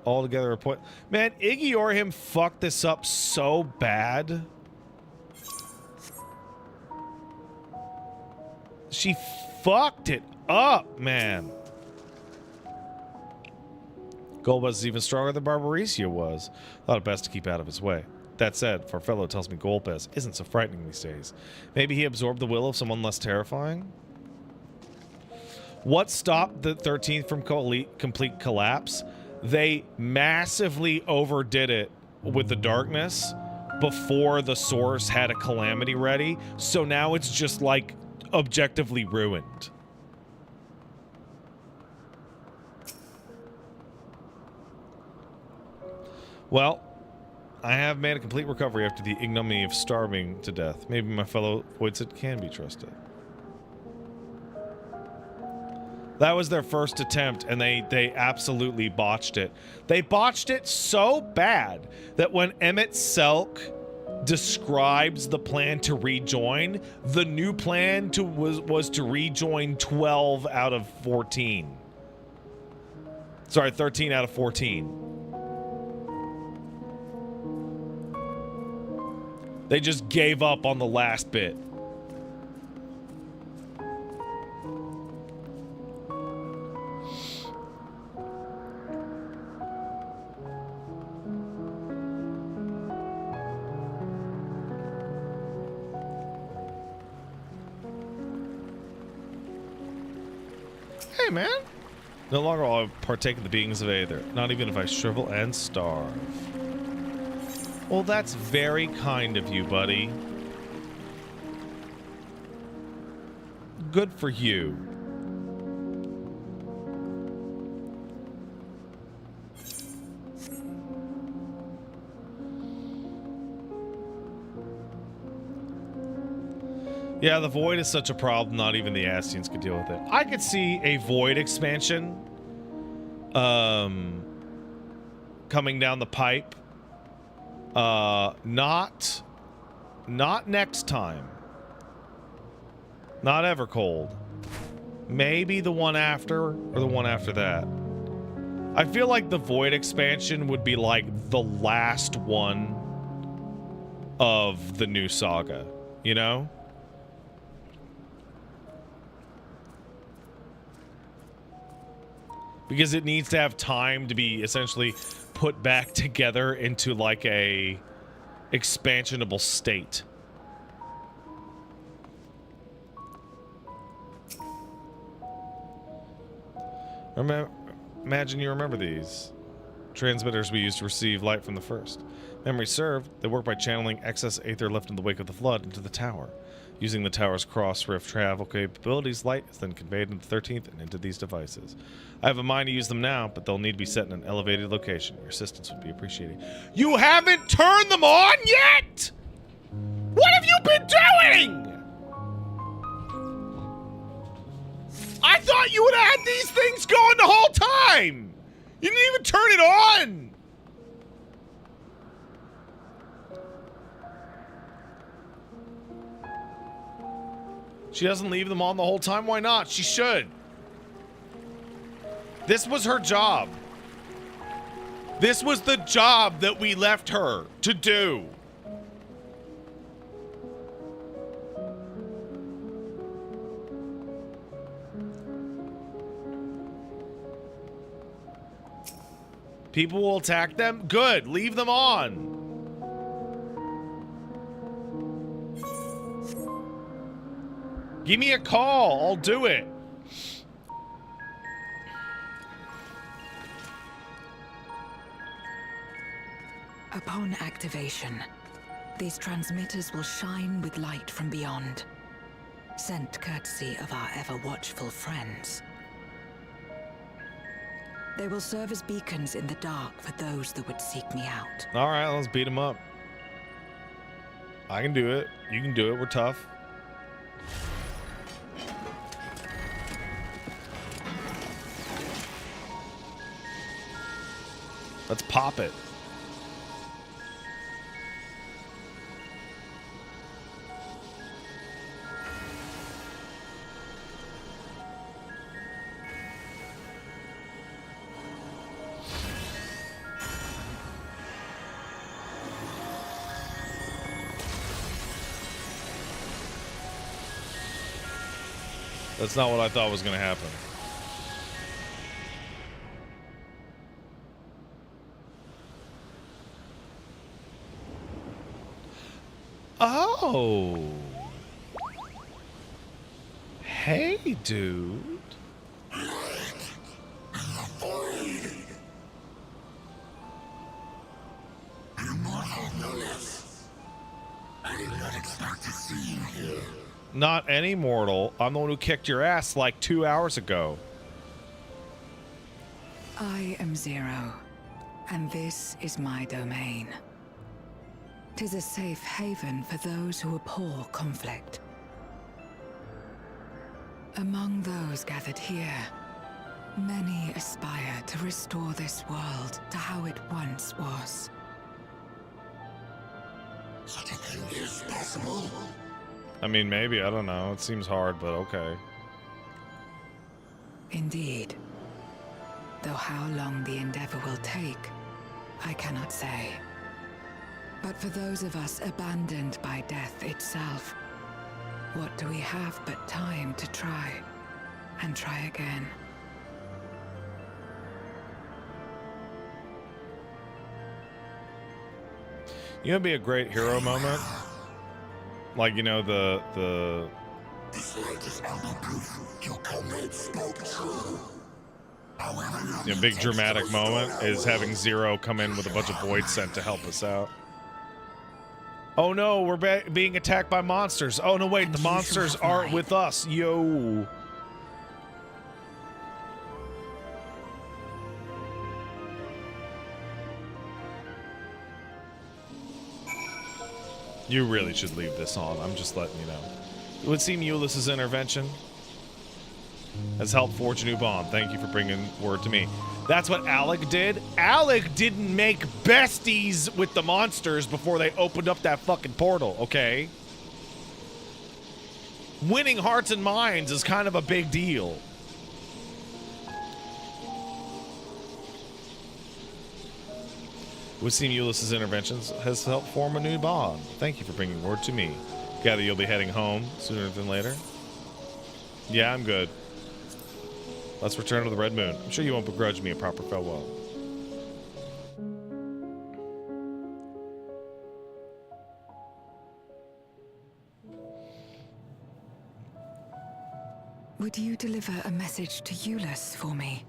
All together a point. Man, Iggy or him fucked this up so bad. She fucked it up, man. Golbez is even stronger than Barbaricia was. Thought it best to keep out of his way. That said, Farfello tells me Golbez isn't so frightening these days. Maybe he absorbed the will of someone less terrifying? What stopped the 13th from complete collapse? They massively overdid it with the darkness before the source had a calamity ready, so now it's just like objectively ruined. Well, I have made a complete recovery after the ignominy of starving to death. Maybe my fellow Voidsit can be trusted. That was their first attempt, and they absolutely botched it. They botched it so bad that when Emmett Selk describes the plan to rejoin, the new plan was to rejoin 12 out of 14. Sorry, 13 out of 14. They just gave up on the last bit. Hey, man. No longer will I partake in the beings of Aether, not even if I shrivel and starve. Well, that's very kind of you, buddy. Good for you. Yeah, the Void is such a problem, not even the Ascians could deal with it. I could see a Void expansion coming down the pipe. Not next time. Not Evercold. Maybe the one after, or the one after that. I feel like the Void expansion would be like the last one of the new saga, you know? Because it needs to have time to be essentially put back together into like a expansionable state. Imagine you remember these. Transmitters we used to receive light from the first. Memory served, they work by channeling excess aether left in the wake of the flood into the tower. Using the tower's cross-rift travel capabilities, light is then conveyed into the 13th and into these devices. I have a mind to use them now, but they'll need to be set in an elevated location. Your assistance would be appreciated. You haven't turned them on yet?! What have you been doing?! I thought you would have had these things going the whole time! You didn't even turn it on! She doesn't leave them on the whole time. Why not? She should. This was her job. This was the job that we left her to do. People will attack them? Good. Leave them on. Give me a call. I'll do it. Upon activation, these transmitters will shine with light from beyond, sent courtesy of our ever-watchful friends. They will serve as beacons in the dark for those that would seek me out. All right, let's beat them up. I can do it. You can do it. We're tough. Let's pop it. That's not what I thought was going to happen. Oh. Hey, dude. I did not expect to see you here. Not any mortal. I'm the one who kicked your ass like 2 hours ago. I am Zero, and this is my domain. 'Tis a safe haven for those who abhor conflict. Among those gathered here, many aspire to restore this world to how it once was. Such a thing is possible. I mean, maybe. I don't know. It seems hard, but okay. Indeed. Though how long the endeavor will take, I cannot say. But for those of us abandoned by death itself, what do we have but time to try, and try again? You know, it'd be a great hero moment. Like, you know, the This light is ample proof your comrades spoke true. However, you know, big dramatic moment is having Zero come in with a bunch of void sent to help us out. Oh no, we're being attacked by monsters. Oh no, wait, the monsters aren't with us. Yo. You really should leave this on. I'm just letting you know. It would seem Ulysses' intervention has helped forge a new bond. Thank you for bringing word to me. That's what Alec did. Alec didn't make besties with the monsters before they opened up that fucking portal, okay? Winning hearts and minds is kind of a big deal. It would seem Ulysses' interventions has helped form a new bond. Thank you for bringing word to me. Gather you'll be heading home sooner than later. Yeah, I'm good. Let's return to the Red Moon. I'm sure you won't begrudge me a proper farewell. Would you deliver a message to Ulysses for me?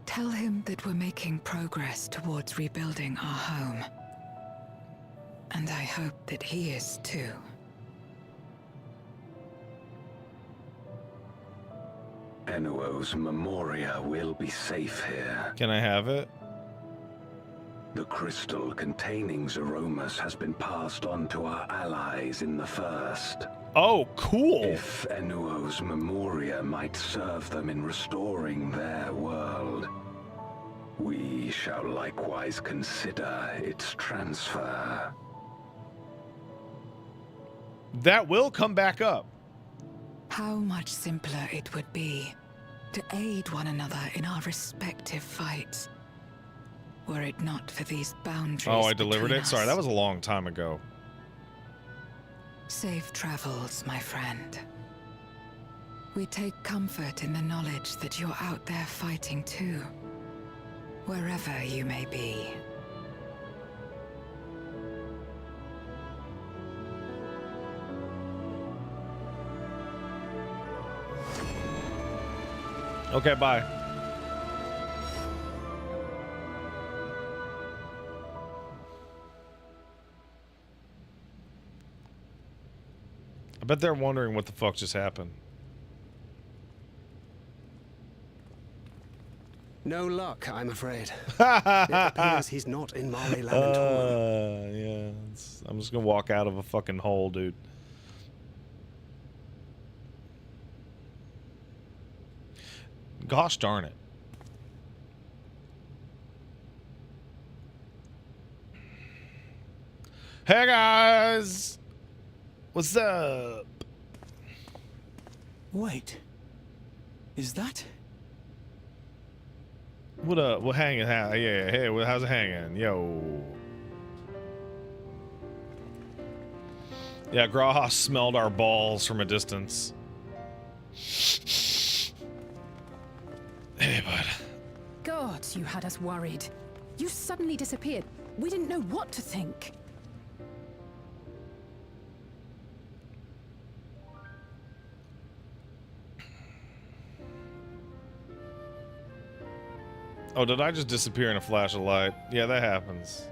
Tell him that we're making progress towards rebuilding our home. And I hope that he is too. Enuo's Memoria will be safe here. Can I have it? The crystal containing Zeromus has been passed on to our allies in the First. Oh, cool! If Enuo's Memoria might serve them in restoring their world, we shall likewise consider its transfer. That will come back up. How much simpler it would be to aid one another in our respective fights, were it not for these boundaries. Oh, I delivered between it? Sorry, us. that was a long time ago. Safe travels, my friend. We take comfort in the knowledge that you're out there fighting too, wherever you may be. Okay, bye. I bet they're wondering what the fuck just happened. No luck, I'm afraid. It appears he's not in Mare Lamentorum. Yeah, I'm just gonna walk out of a fucking hole, dude. Gosh darn it. Hey guys! What's up? Wait. Is that? What up? What hanging? Yeah, hey, how's it hanging? Yo. Yeah, Grahas smelled our balls from a distance. Hey, bud. God, you had us worried. You suddenly disappeared. We didn't know what to think. Oh, did I just disappear in a flash of light? Yeah, that happens.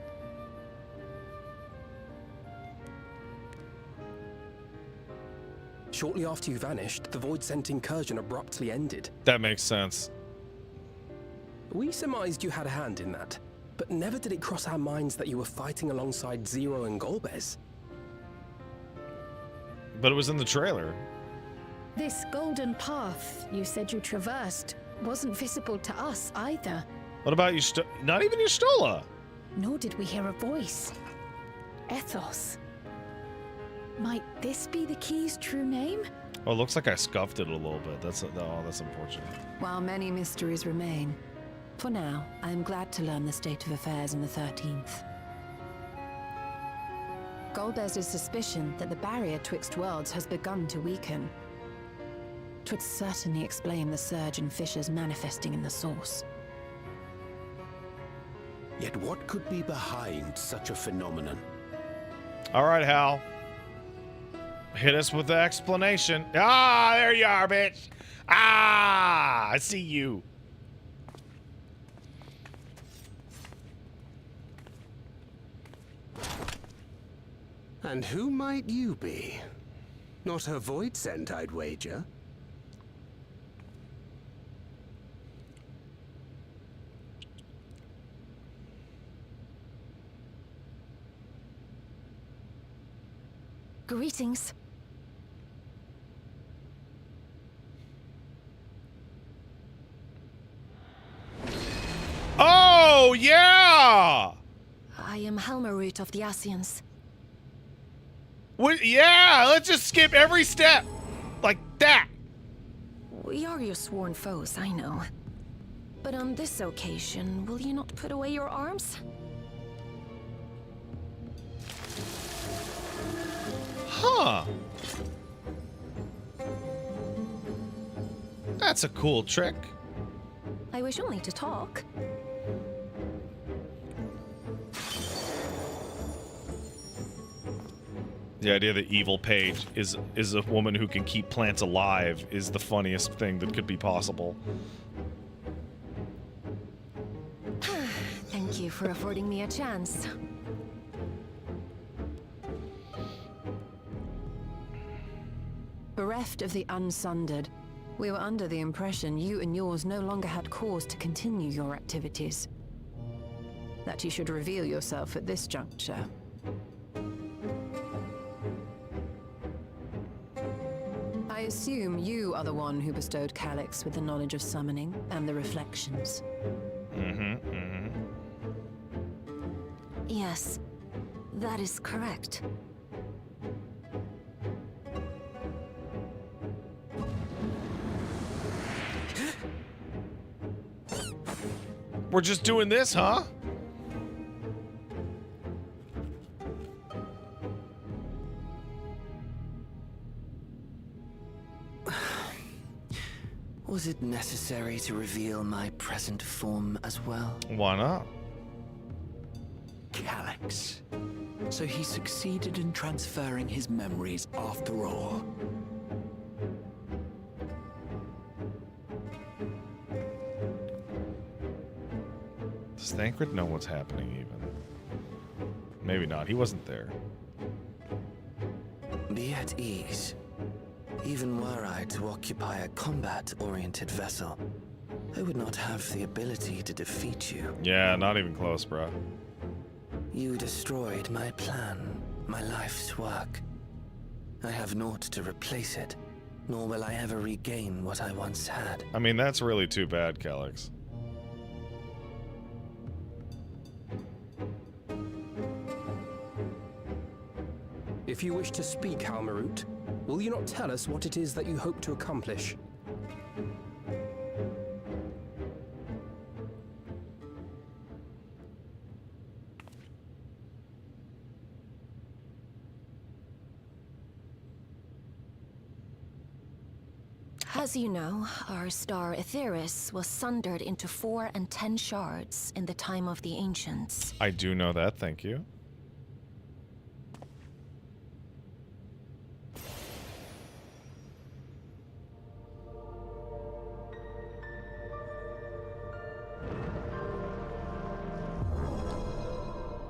Shortly after you vanished, the Void-sent incursion abruptly ended. That makes sense. We surmised you had a hand in that, but never did it cross our minds that you were fighting alongside Zero and Golbez. But it was in the trailer. This golden path you said you traversed wasn't visible to us either. What about you? Not even Y'shtola. Nor did we hear a voice. Ethos. Might this be the key's true name? Oh, it looks like I scuffed it a little bit. That's unfortunate. While many mysteries remain, for now, I am glad to learn the state of affairs in the 13th. Golbez's suspicion that the barrier twixt worlds has begun to weaken. 'Twould certainly explain the surge in fissures manifesting in the source. Yet what could be behind such a phenomenon? All right, Hal. Hit us with the explanation. Ah, there you are, bitch. Ah, I see you. And who might you be? Not a Void-sent, I'd wager. Greetings. Oh, yeah! I am Helmarut of the Asians. Yeah, let's just skip every step. Like that. We are your sworn foes, I know. But on this occasion, will you not put away your arms? Huh. That's a cool trick. I wish only to talk. The idea that evil Paige is a woman who can keep plants alive is the funniest thing that could be possible. Thank you for affording me a chance. Bereft of the Unsundered, we were under the impression you and yours no longer had cause to continue your activities. That you should reveal yourself at this juncture. I assume you are the one who bestowed Calyx with the knowledge of summoning and the reflections. Yes, that is correct. We're just doing this, huh? Was it necessary to reveal my present form as well? Why not? Calyx. So he succeeded in transferring his memories after all. Does Thancred know what's happening even? Maybe not. He wasn't there. Be at ease. Even were I to occupy a combat-oriented vessel, I would not have the ability to defeat you. Yeah, not even close, bro. You destroyed my plan, my life's work. I have naught to replace it, nor will I ever regain what I once had. I mean, that's really too bad, Calyx. If you wish to speak, Halmarut, will you not tell us what it is that you hope to accomplish? As you know, our star Aetheris was sundered into 4 and 10 shards in the time of the Ancients. I do know that, thank you.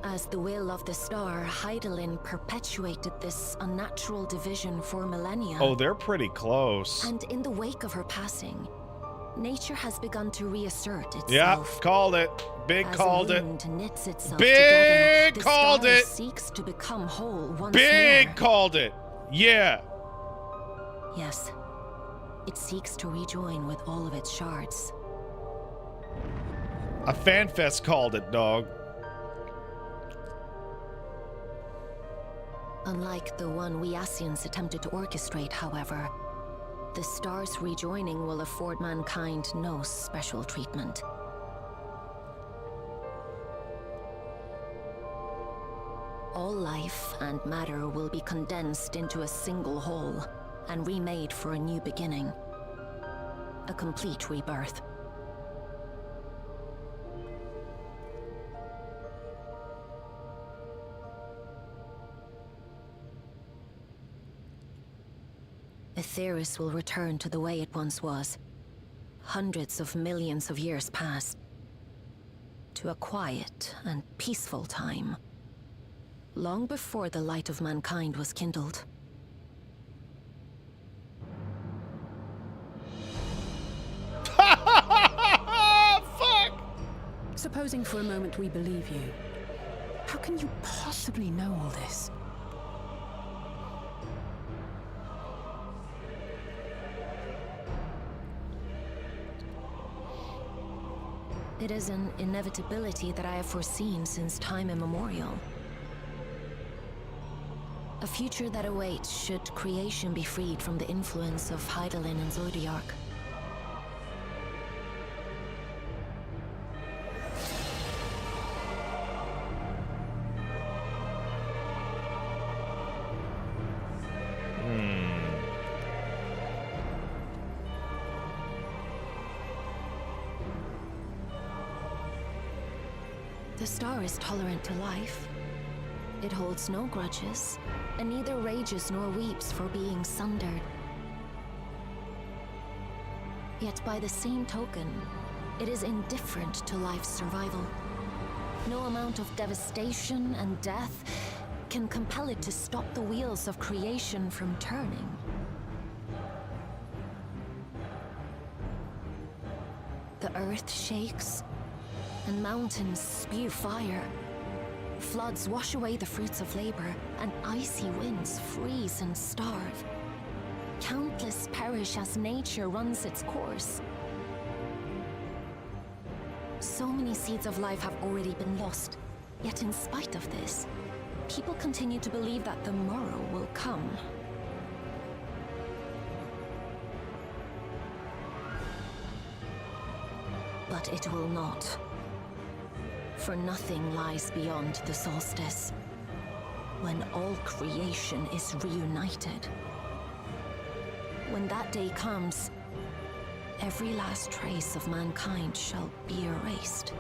As the will of the star, Hydaelyn perpetuated this unnatural division for millennia. Oh, they're pretty close. And in the wake of her passing, nature has begun to reassert itself. Yeah, called it. Big As called a it. wound knits itself Big together, called the star it. seeks to become whole once Big more. called it. Yeah. Yes. It seeks to rejoin with all of its shards. A fanfest called it, dog. Unlike the one we Ascians attempted to orchestrate, however, the star's rejoining will afford mankind no special treatment. All life and matter will be condensed into a single whole and remade for a new beginning. A complete rebirth. Aetheris will return to the way it once was. Hundreds of millions of years past. To a quiet and peaceful time. Long before the light of mankind was kindled. Fuck! Supposing for a moment we believe you, how can you possibly know all this? It is an inevitability that I have foreseen since time immemorial. A future that awaits should creation be freed from the influence of Hydaelyn and Zodiark. The star is tolerant to life. It holds no grudges, and neither rages nor weeps for being sundered. Yet by the same token, it is indifferent to life's survival. No amount of devastation and death can compel it to stop the wheels of creation from turning. The earth shakes, and mountains spew fire. Floods wash away the fruits of labor, and icy winds freeze and starve. Countless perish as nature runs its course. So many seeds of life have already been lost, yet in spite of this, people continue to believe that the morrow will come. But it will not. For nothing lies beyond the solstice, when all creation is reunited. When that day comes, every last trace of mankind shall be erased.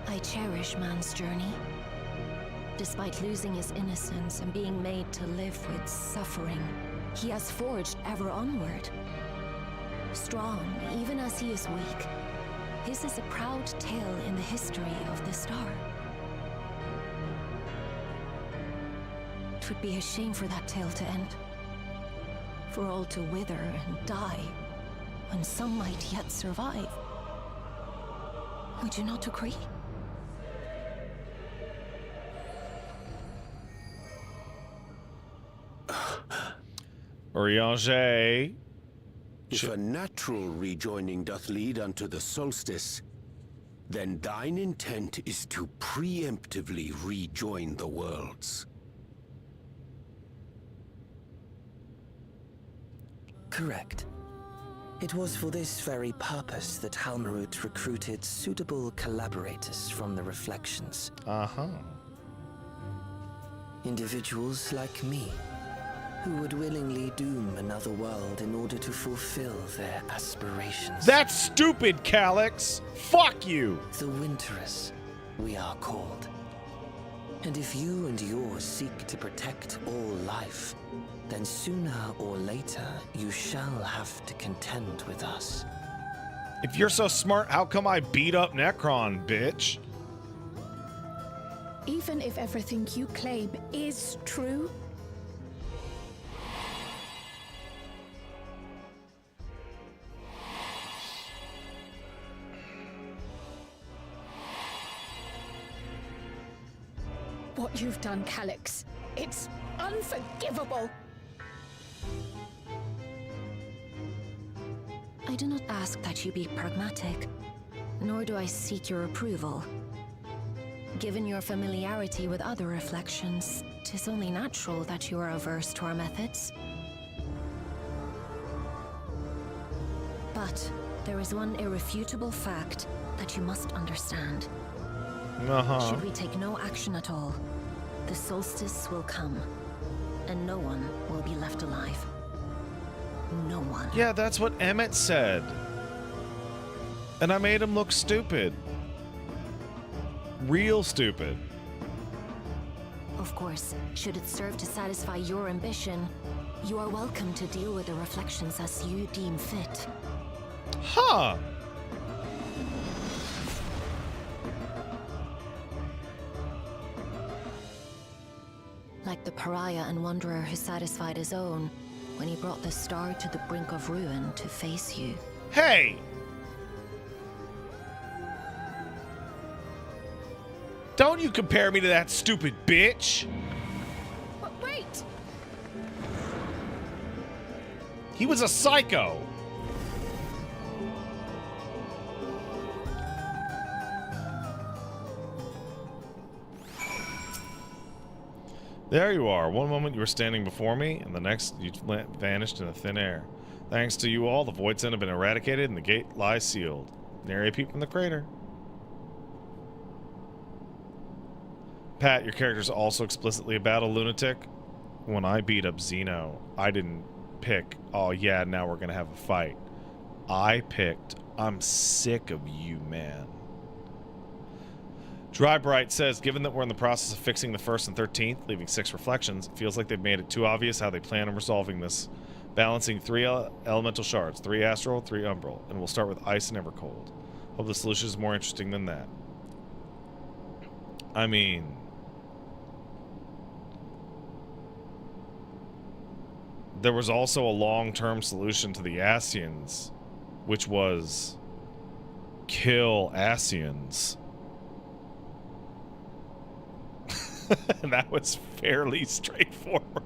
I cherish man's journey. Despite losing his innocence and being made to live with suffering, he has forged ever onward. Strong, even as he is weak, his is a proud tale in the history of the star. It would be a shame for that tale to end. For all to wither and die, when some might yet survive. Would you not agree? Orianger. If a natural rejoining doth lead unto the solstice, then thine intent is to preemptively rejoin the worlds. Correct. It was for this very purpose that Halmarut recruited suitable collaborators from the Reflections. Uh-huh. Individuals like me, who would willingly doom another world in order to fulfill their aspirations. That's stupid, Calyx! Fuck you! The Winterers, we are called. And if you and yours seek to protect all life, then sooner or later you shall have to contend with us. If you're so smart, how come I beat up Necron, bitch? Even if everything you claim is true, what you've done, Calyx, it's unforgivable. I do not ask that you be pragmatic, nor do I seek your approval. Given your familiarity with other reflections, 'tis only natural that you are averse to our methods. But there is one irrefutable fact that you must understand. Should we take no action at all, the solstice will come, and no one will be left alive. No one. Yeah, that's what Emmett said. And I made him look stupid. Real stupid. Of course, should it serve to satisfy your ambition, you are welcome to deal with the Reflections as you deem fit. Huh. Like the pariah and wanderer who satisfied his own when he brought the star to the brink of ruin to face you. Hey! Don't you compare me to that stupid bitch! But wait! He was a psycho! There you are. One moment you were standing before me, and the next you vanished in the thin air. Thanks to you all, the Void's End have been eradicated and the gate lies sealed. Nary a peep from the crater. Pat, your character's also explicitly a battle lunatic. When I beat up Xeno, I didn't pick, oh yeah, now we're gonna have a fight. I picked, I'm sick of you, man. Drybright says, given that we're in the process of fixing the 1st and 13th, leaving 6 reflections, it feels like they've made it too obvious how they plan on resolving this. Balancing 3 elemental shards, 3 astral, 3 umbral, and we'll start with ice and evercold. Hope the solution is more interesting than that. I mean... there was also a long-term solution to the Ascians, which was... kill Ascians. And that was fairly straightforward.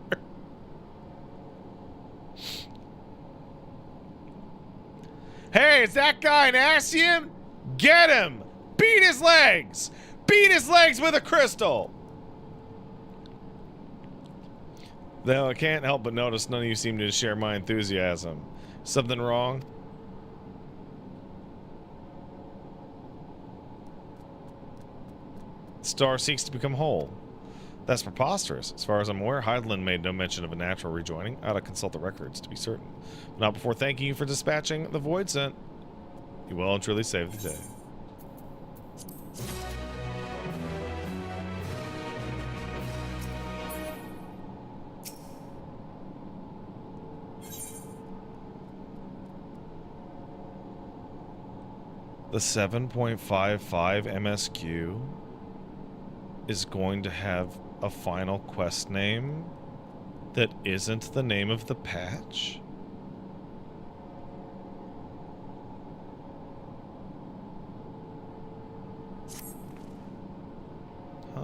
Hey, is that guy an Ascian? Get him! Beat his legs! Beat his legs with a crystal! Though I can't help but notice none of you seem to share my enthusiasm. Something wrong? Star seeks to become whole. That's preposterous. As far as I'm aware, Heidelin made no mention of a natural rejoining. I ought to consult the records to be certain. But not before thanking you for dispatching the void sent. You well and truly saved the day. The 7.55 MSQ is going to have a final quest name that isn't the name of the patch? Huh.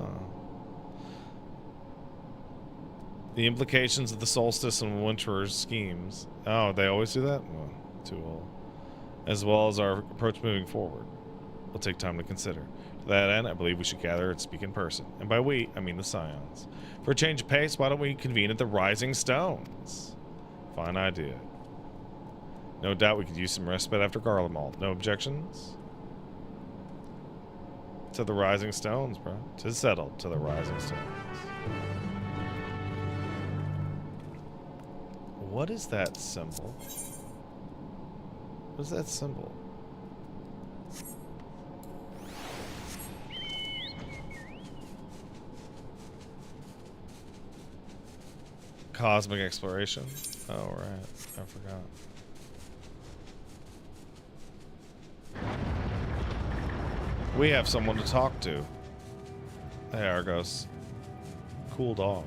The implications of the solstice and winter's schemes. Oh, they always do that? Well, too old. As well as our approach moving forward. Will take time to consider. To that end, I believe we should gather and speak in person. And by we, I mean the Scions. For a change of pace, why don't we convene at the Rising Stones? Fine idea. No doubt we could use some respite after Garlemald. No objections? To the Rising Stones, bro. 'Tis settled to the Rising Stones. What is that symbol? What is that symbol? Cosmic exploration. Oh, right. I forgot. We have someone to talk to. Hey, Argos. Cool dog.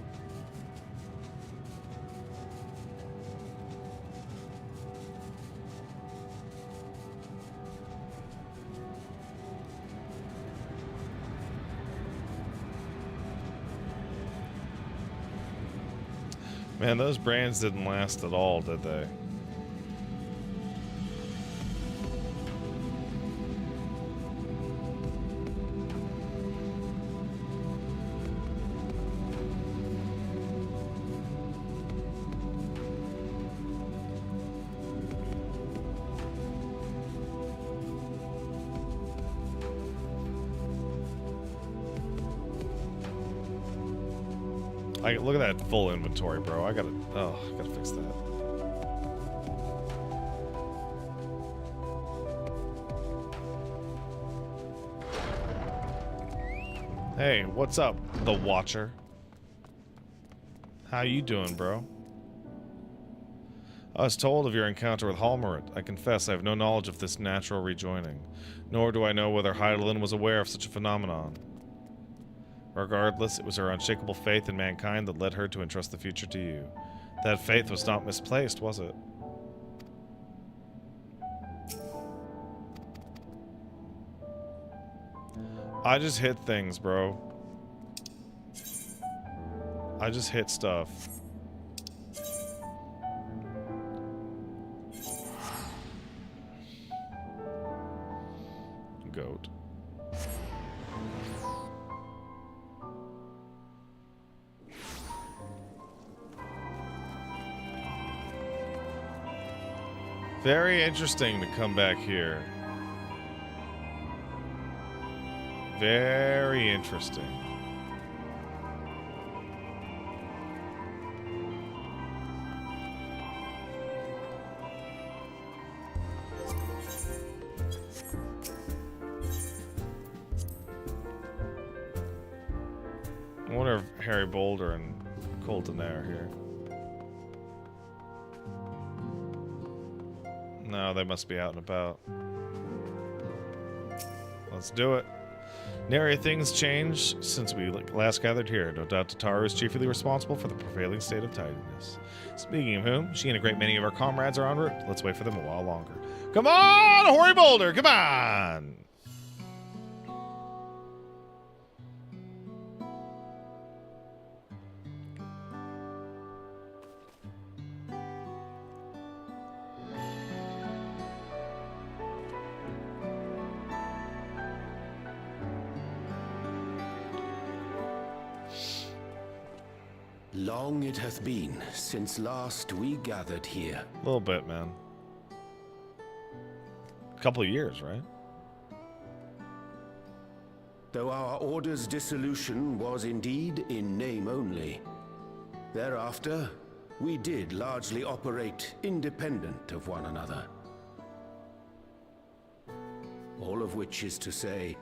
Man, those brands didn't last at all, did they? Look at that full inventory, bro. I gotta fix that. Hey, what's up, the Watcher? How you doing, bro? I was told of your encounter with Halmerit. I confess I have no knowledge of this natural rejoining, nor do I know whether Heidelin was aware of such a phenomenon. Regardless, it was her unshakable faith in mankind that led her to entrust the future to you. That faith was not misplaced, was it? I just hit things, bro. I just hit stuff. Goat. Very interesting to come back here. Very interesting. I wonder if Harry Boulder and Colton are here. No, they must be out and about. Let's do it. Nary things changed since we last gathered here. No doubt Tataru is chiefly responsible for the prevailing state of tidiness. Speaking of whom, she and a great many of our comrades are en route. Let's wait for them a while longer. Come on, Hoary Boulder, come on! Long it hath been since last we gathered here. A little bit, man. A couple of years, right? Though our order's dissolution was indeed in name only. Thereafter, we did largely operate independent of one another. All of which is to say,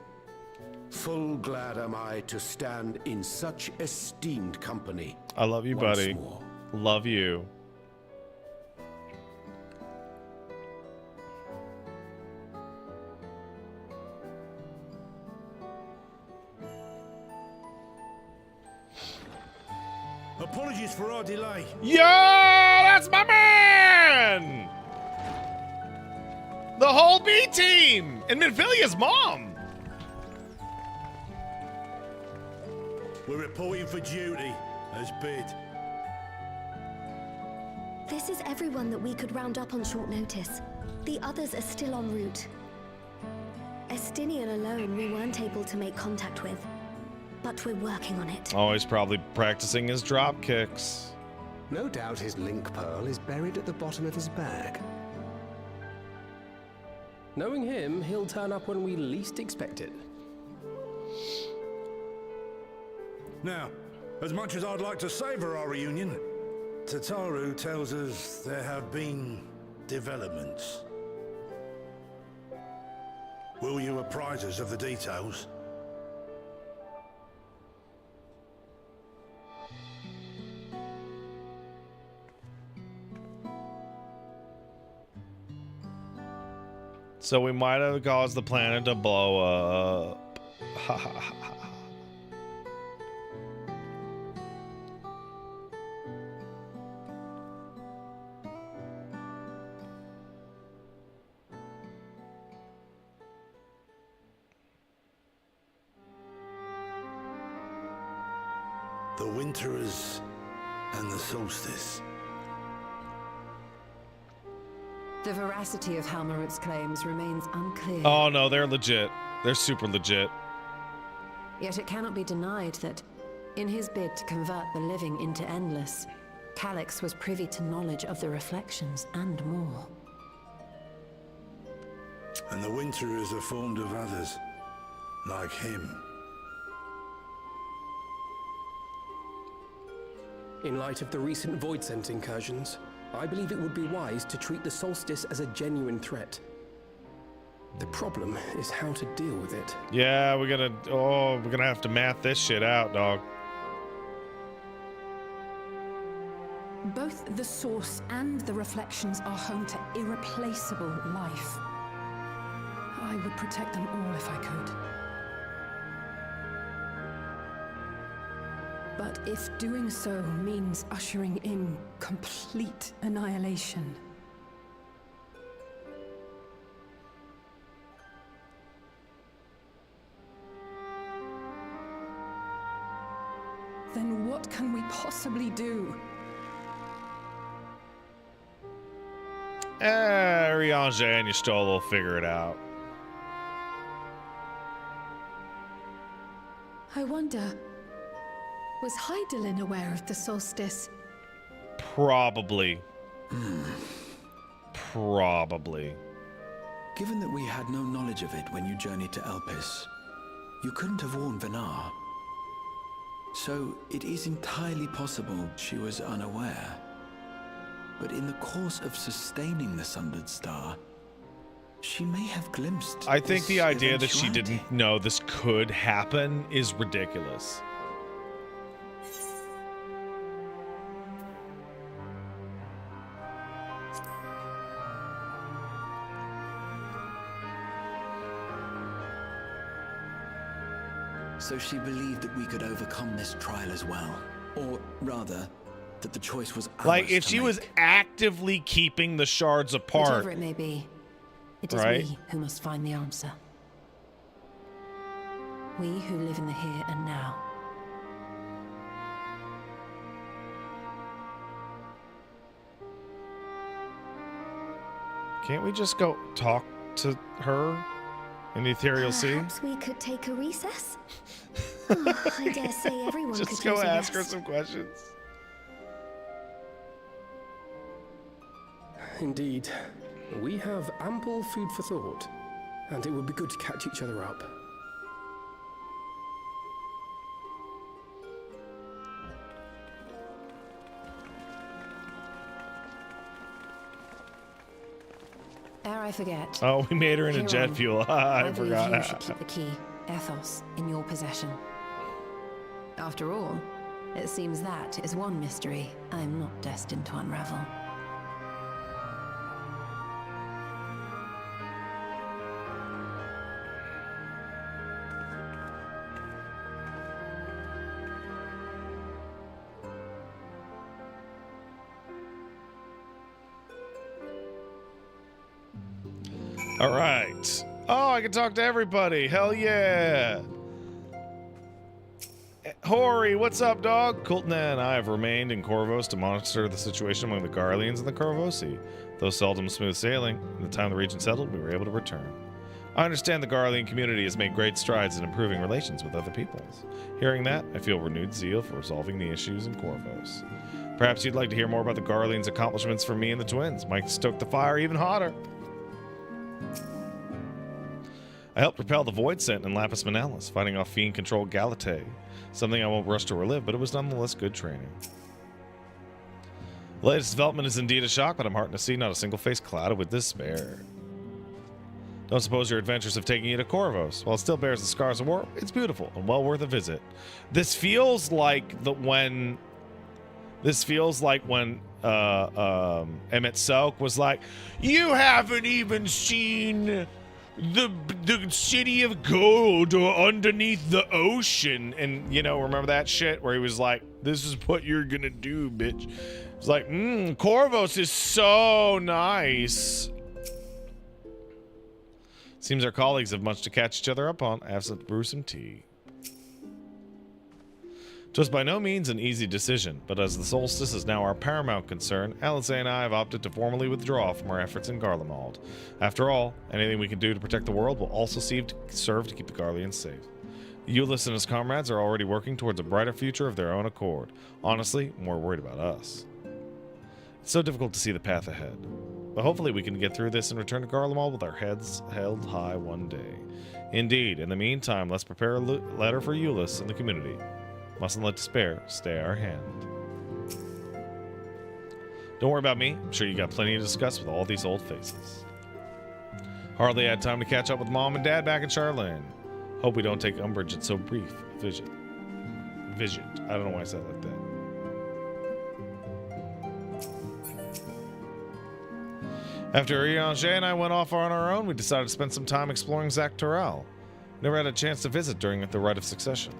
full glad am I to stand in such esteemed company. I love you, buddy. More. Love you. Apologies for our delay. Yo, that's my man! The whole B team! And Minfilia's mom! We're reporting for duty, as bid. This is everyone that we could round up on short notice. The others are still en route. Estinian alone we weren't able to make contact with. But we're working on it. Oh, he's probably practicing his drop kicks. No doubt his link pearl is buried at the bottom of his bag. Knowing him, he'll turn up when we least expect it. Now, as much as I'd like to savor our reunion, Tataru tells us there have been developments. Will you apprise us of the details? So we might have caused the planet to blow up. Ha ha ha ha. The Winterers and the Solstice. The veracity of Halmarut's claims remains unclear. Oh no, they're legit. They're super legit. Yet it cannot be denied that, in his bid to convert the living into endless, Calix was privy to knowledge of the reflections and more. And the Winterers are formed of others, like him. In light of the recent Voidsent incursions, I believe it would be wise to treat the Solstice as a genuine threat. The problem is how to deal with it. Yeah, we're gonna have to math this shit out, dog. Both the source and the reflections are home to irreplaceable life. I would protect them all if I could. But if doing so means ushering in complete annihilation, then what can we possibly do? Riange and Ystola will figure it out. I wonder, was Hydaelyn aware of the solstice? Probably. Probably. Given that we had no knowledge of it when you journeyed to Elpis, you couldn't have warned Venar. So it is entirely possible she was unaware. But in the course of sustaining the Sundered Star, she may have glimpsed. I think this the idea that she eventuality. didn't know this could happen is ridiculous. So she believed that we could overcome this trial as well. Or rather, that the choice was ours Like, if to she was make. actively keeping the shards apart. Whatever it may be, it is Right? we who must find the answer. We who live in the here and now. Can't we just go talk to her in the Ethereal Sea? Perhaps we could take a recess? Oh, I dare say everyone could Just go use a ask her rest. some questions. indeed. We have ample food for thought, and it would be good to catch each other up. Ere I forget. Oh, we made her into jet Huron, fuel. I believe forgot. you should keep the key, Ethos, in your possession. After all, it seems that is one mystery I am not destined to unravel. All right. Oh, I can talk to everybody. Hell yeah. Hori, what's up, dog? Colton and I have remained in Corvos to monitor the situation among the Garleans and the Corvosi. Though seldom smooth sailing, in the time the region settled, we were able to return. I understand the Garlean community has made great strides in improving relations with other peoples. Hearing that, I feel renewed zeal for resolving the issues in Corvos. Perhaps you'd like to hear more about the Garleans' accomplishments from me and the twins. Might stoke the fire even hotter. I helped repel the Void Scent in Lapis Manalis, fighting off fiend-controlled Galatae. Something I won't rush to relive, but it was nonetheless good training. The latest development is indeed a shock, but I'm heartened to see not a single face clouded with despair. Don't suppose your adventures have taken you to Corvos. While it still bears the scars of war, it's beautiful and well worth a visit. This feels like when Emmett Soak was like, "You haven't even seen the city of gold or underneath the ocean," and remember that shit where he was like, "This is what you're gonna do, bitch." It's like, Corvos is so nice. Seems our colleagues have much to catch each other up on. I have to brew some tea. It was by no means an easy decision, but as the solstice is now our paramount concern, Alice and I have opted to formally withdraw from our efforts in Garlemald. After all, anything we can do to protect the world will also serve to keep the Garleans safe. Euless and his comrades are already working towards a brighter future of their own accord. Honestly, more worried about us. It's so difficult to see the path ahead. But hopefully we can get through this and return to Garlemald with our heads held high one day. Indeed, in the meantime, let's prepare a letter for Euless and the community. Mustn't let despair stay our hand. Don't worry about me. I'm sure you got plenty to discuss with all these old faces. Hardly had time to catch up with Mom and Dad back in Charlene. Hope we don't take umbrage at so brief a visit. I don't know why I said it like that. After Iange and I went off on our own, we decided to spend some time exploring Zaktoral. Never had a chance to visit during the Rite of Succession.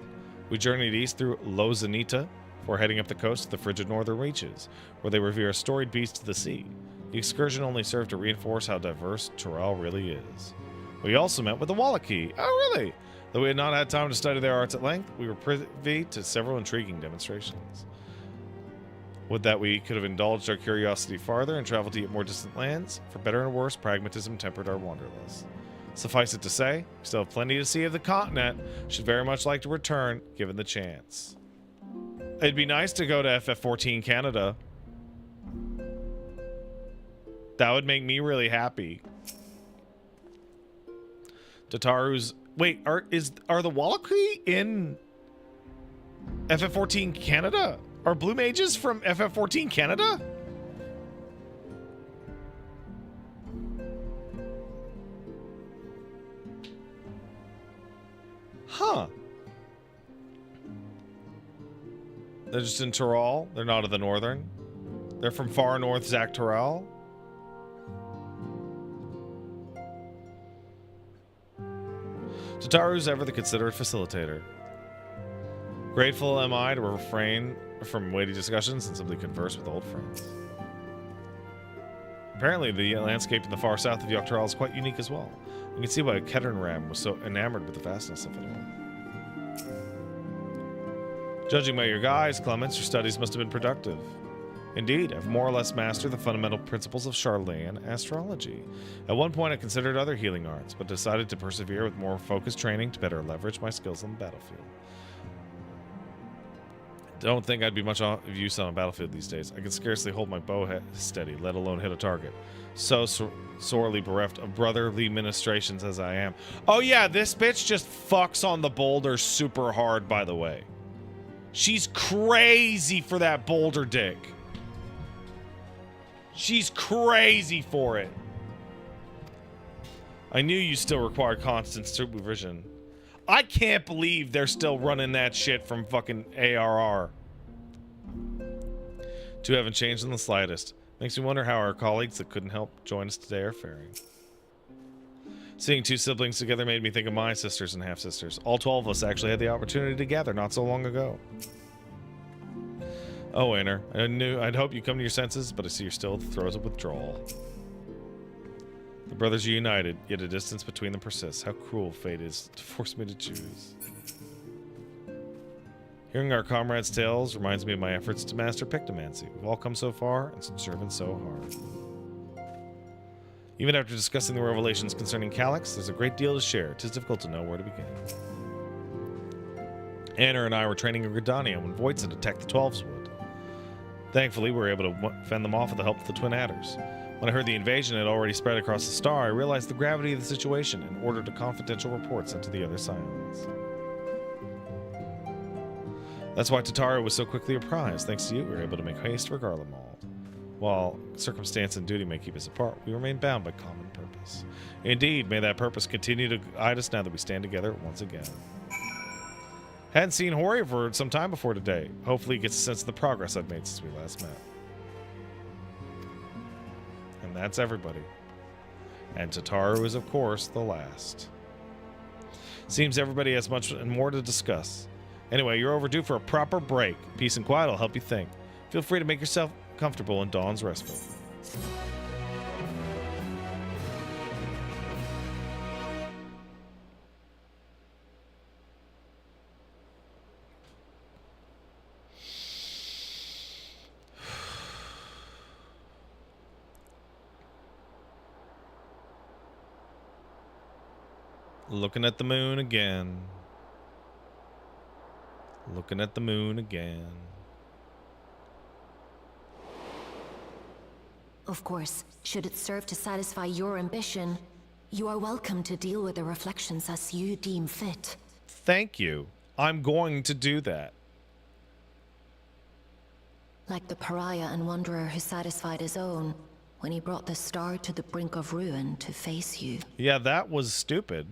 We journeyed east through Lozanita before heading up the coast to the frigid northern reaches, where they revere a storied beast of the sea. The excursion only served to reinforce how diverse Toral really is. We also met with the Wallachie. Oh, really? Though we had not had time to study their arts at length, we were privy to several intriguing demonstrations. Would that we could have indulged our curiosity farther and traveled to yet more distant lands. For better and worse, pragmatism tempered our wanderlust. Suffice it to say, we still have plenty to see of the continent. Should very much like to return, given the chance. It'd be nice to go to FF14 Canada. That would make me really happy. Tataru's... Wait, are the Wallachie in FF14 Canada? Are Blue Mages from FF14 Canada? Huh. They're just in Toral. They're not of the northern. They're from far north Zaktoral. Tataru's ever the considerate facilitator. Grateful am I to refrain from weighty discussions and simply converse with old friends. Apparently, the landscape in the far south of Yogg-Toral is quite unique as well. You can see why Ketternram was so enamored with the vastness of it all. Judging by your guise, Clements, your studies must have been productive. Indeed, I've more or less mastered the fundamental principles of Charlayan astrology. At one point, I considered other healing arts, but decided to persevere with more focused training to better leverage my skills on the battlefield. Don't think I'd be much of use on a battlefield these days. I can scarcely hold my bow steady, let alone hit a target. So sorely bereft of brotherly ministrations as I am. Oh yeah, this bitch just fucks on the boulder super hard, by the way. She's crazy for that boulder dick. She's crazy for it. I knew you still required constant supervision. I can't believe they're still running that shit from fucking ARR. Two haven't changed in the slightest. Makes me wonder how our colleagues that couldn't help join us today are faring. Seeing two siblings together made me think of my sisters and half-sisters. All 12 of us actually had the opportunity together not so long ago. Oh, Aner, I'd hope you come to your senses, but I see you're still at the throes of withdrawal. The brothers are united, yet a distance between them persists. How cruel fate is to force me to choose. Hearing our comrades' tales reminds me of my efforts to master pictomancy. We've all come so far and striven so hard. Even after discussing the revelations concerning Calyx, there's a great deal to share. It is difficult to know where to begin. Aner and I were training in Gridania when Voids had attacked the Twelves Wood. Thankfully, we were able to fend them off with the help of the Twin Adders. When I heard the invasion had already spread across the star, I realized the gravity of the situation and ordered a confidential report sent to the other Scions. That's why Tataru was so quickly apprised. Thanks to you, we were able to make haste to regard them all. While circumstance and duty may keep us apart, we remain bound by common purpose. Indeed, may that purpose continue to guide us now that we stand together once again. Hadn't seen Hori for some time before today. Hopefully he gets a sense of the progress I've made since we last met. And that's everybody. And Tataru is, of course, the last. Seems everybody has much and more to discuss. Anyway, you're overdue for a proper break. Peace and quiet will help you think. Feel free to make yourself comfortable in Dawn's respite. Looking at the moon again. Looking at the moon again. Of course, should it serve to satisfy your ambition, you are welcome to deal with the reflections as you deem fit. Thank you. I'm going to do that. Like the pariah and wanderer who satisfied his own when he brought the star to the brink of ruin to face you. Yeah, that was stupid.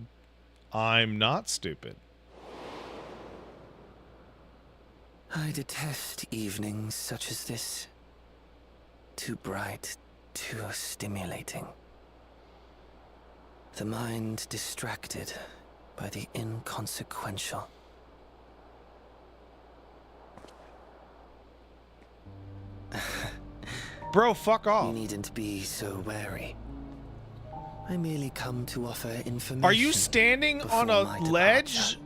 I'm not stupid. I detest evenings such as this. Too bright, too stimulating. The mind distracted by the inconsequential. Bro, fuck off. You needn't be so wary. I merely come to offer information. Are you standing on a ledge?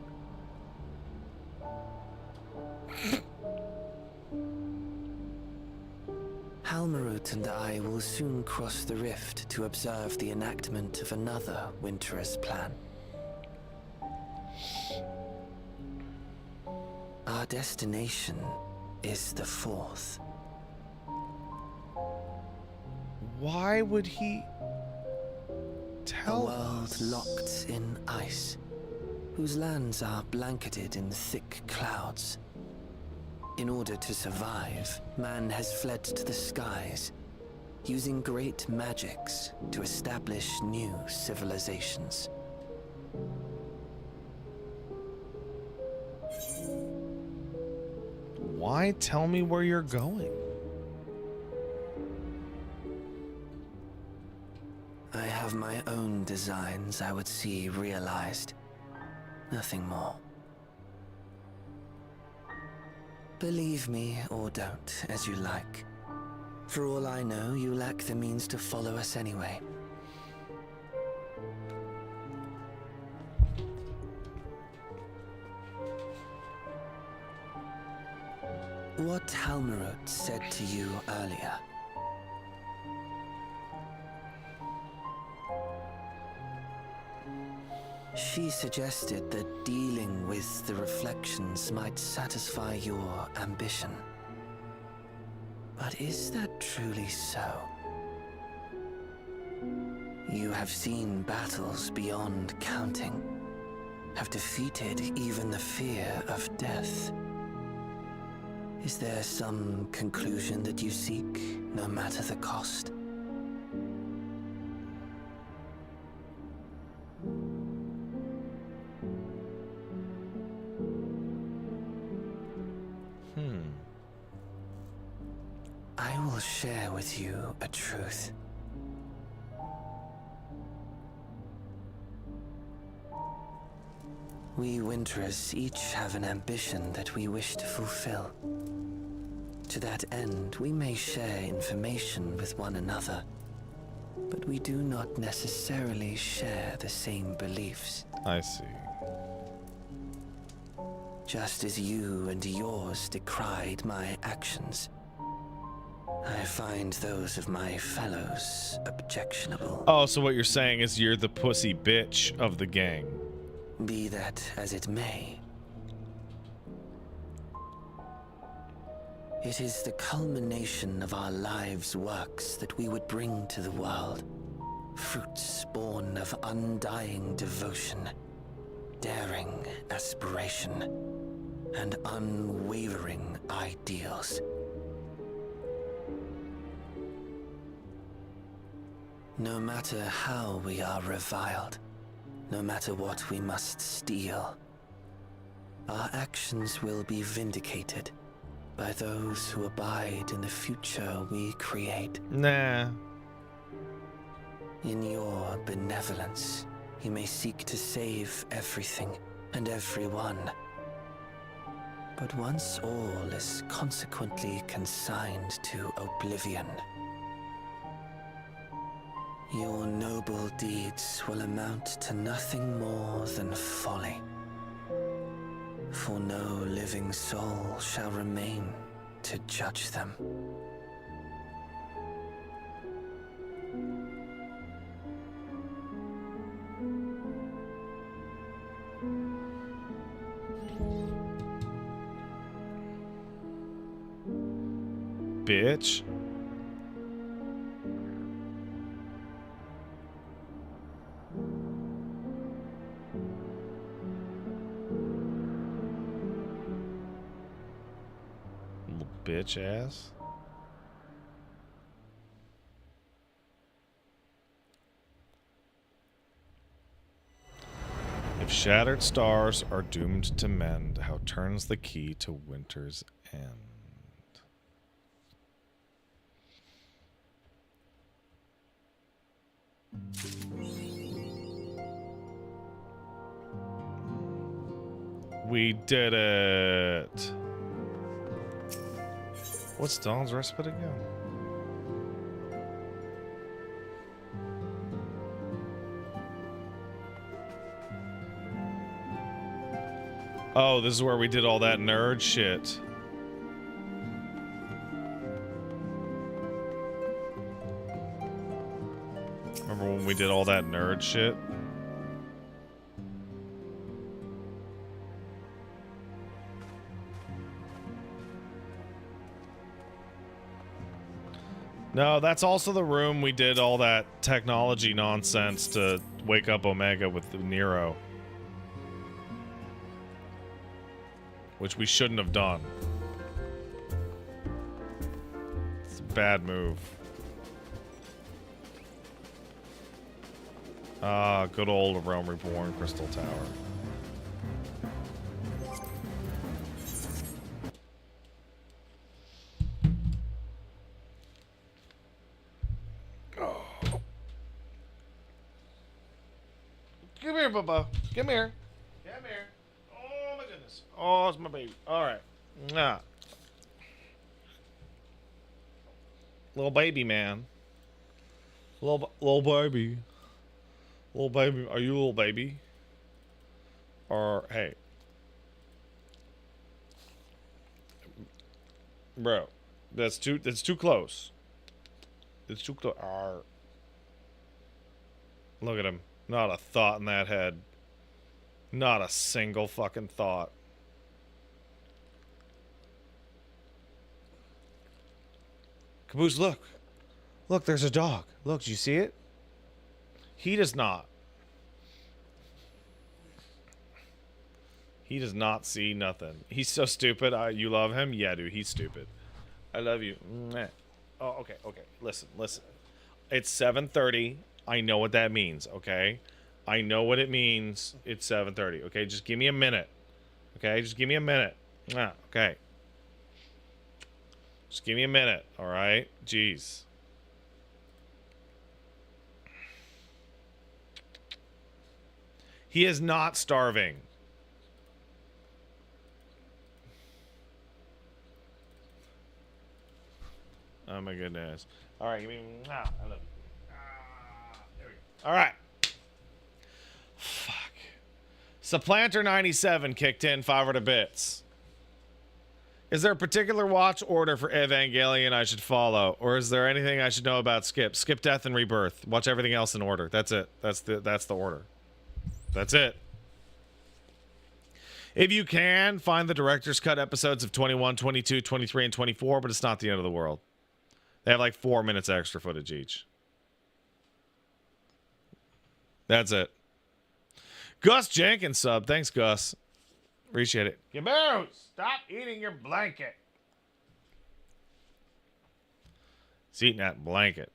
Halmarut and I will soon cross the rift to observe the enactment of another Winter's plan. Our destination is the fourth. Why would he tell us? A world locked in ice, whose lands are blanketed in thick clouds. In order to survive, man has fled to the skies, using great magics to establish new civilizations. Why tell me where you're going? I have my own designs I would see realized. Nothing more. Believe me or don't, as you like. For all I know, you lack the means to follow us anyway. What Halmarut said to you earlier. She suggested that dealing with the reflections might satisfy your ambition. But is that truly so? You have seen battles beyond counting, have defeated even the fear of death. Is there some conclusion that you seek, no matter the cost? I will share with you a truth. We Winterers each have an ambition that we wish to fulfill. To that end, we may share information with one another, but we do not necessarily share the same beliefs. I see. Just as you and yours decried my actions, I find those of my fellows objectionable. Oh, so what you're saying is you're the pussy bitch of the gang. Be that as it may, it is the culmination of our lives' works that we would bring to the world. Fruits born of undying devotion, daring aspiration, and unwavering ideals. No matter how we are reviled, no matter what we must steal, our actions will be vindicated by those who abide in the future we create. Nah. In your benevolence, you may seek to save everything and everyone. But once all is consequently consigned to oblivion, your noble deeds will amount to nothing more than folly. For no living soul shall remain to judge them. Bitch. Little bitch ass. If shattered stars are doomed to mend, how turns the key to winter's end? We did it. What's Dawn's Respite again? Oh, this is where we did all that nerd shit. Remember when we did all that nerd shit? No, that's also the room we did all that technology nonsense to wake up Omega with the Nero. Which we shouldn't have done. It's a bad move. Ah, good old Realm Reborn Crystal Tower. Come here, Bubba. Come here. Come here. Oh, my goodness. Oh, it's my baby. All right. Nah. Little baby, man. Little baby. Little baby. Are you a little baby? Or, hey. Bro. That's too close. It's too close. Look at him. Not a thought in that head. Not a single fucking thought. Caboose, look. Look, there's a dog. Look, do you see it? He does not. He does not see nothing. He's so stupid. You love him? Yeah, dude, he's stupid. I love you. Mwah. Oh, okay, okay. Listen. It's 7:30. I know what that means, okay? I know what it means. It's 7:30, okay? Just give me a minute. Okay? Just give me a minute. Okay. Just give me a minute, all right? Jeez. He is not starving. Oh my goodness. All right, give me. I love you. There we go. All right. Fuck. Supplanter 97 kicked in 500 bits. Is there a particular watch order for Evangelion I should follow, or is there anything I should know about Skip? Skip Death and Rebirth. Watch everything else in order. That's it. That's the order. That's it. If you can, find the director's cut episodes of 21, 22, 23, and 24, but it's not the end of the world. They have like 4 minutes extra footage each. That's it. Gus Jenkins sub. Thanks, Gus. Appreciate it. Caboose, stop eating your blanket. He's eating that blanket.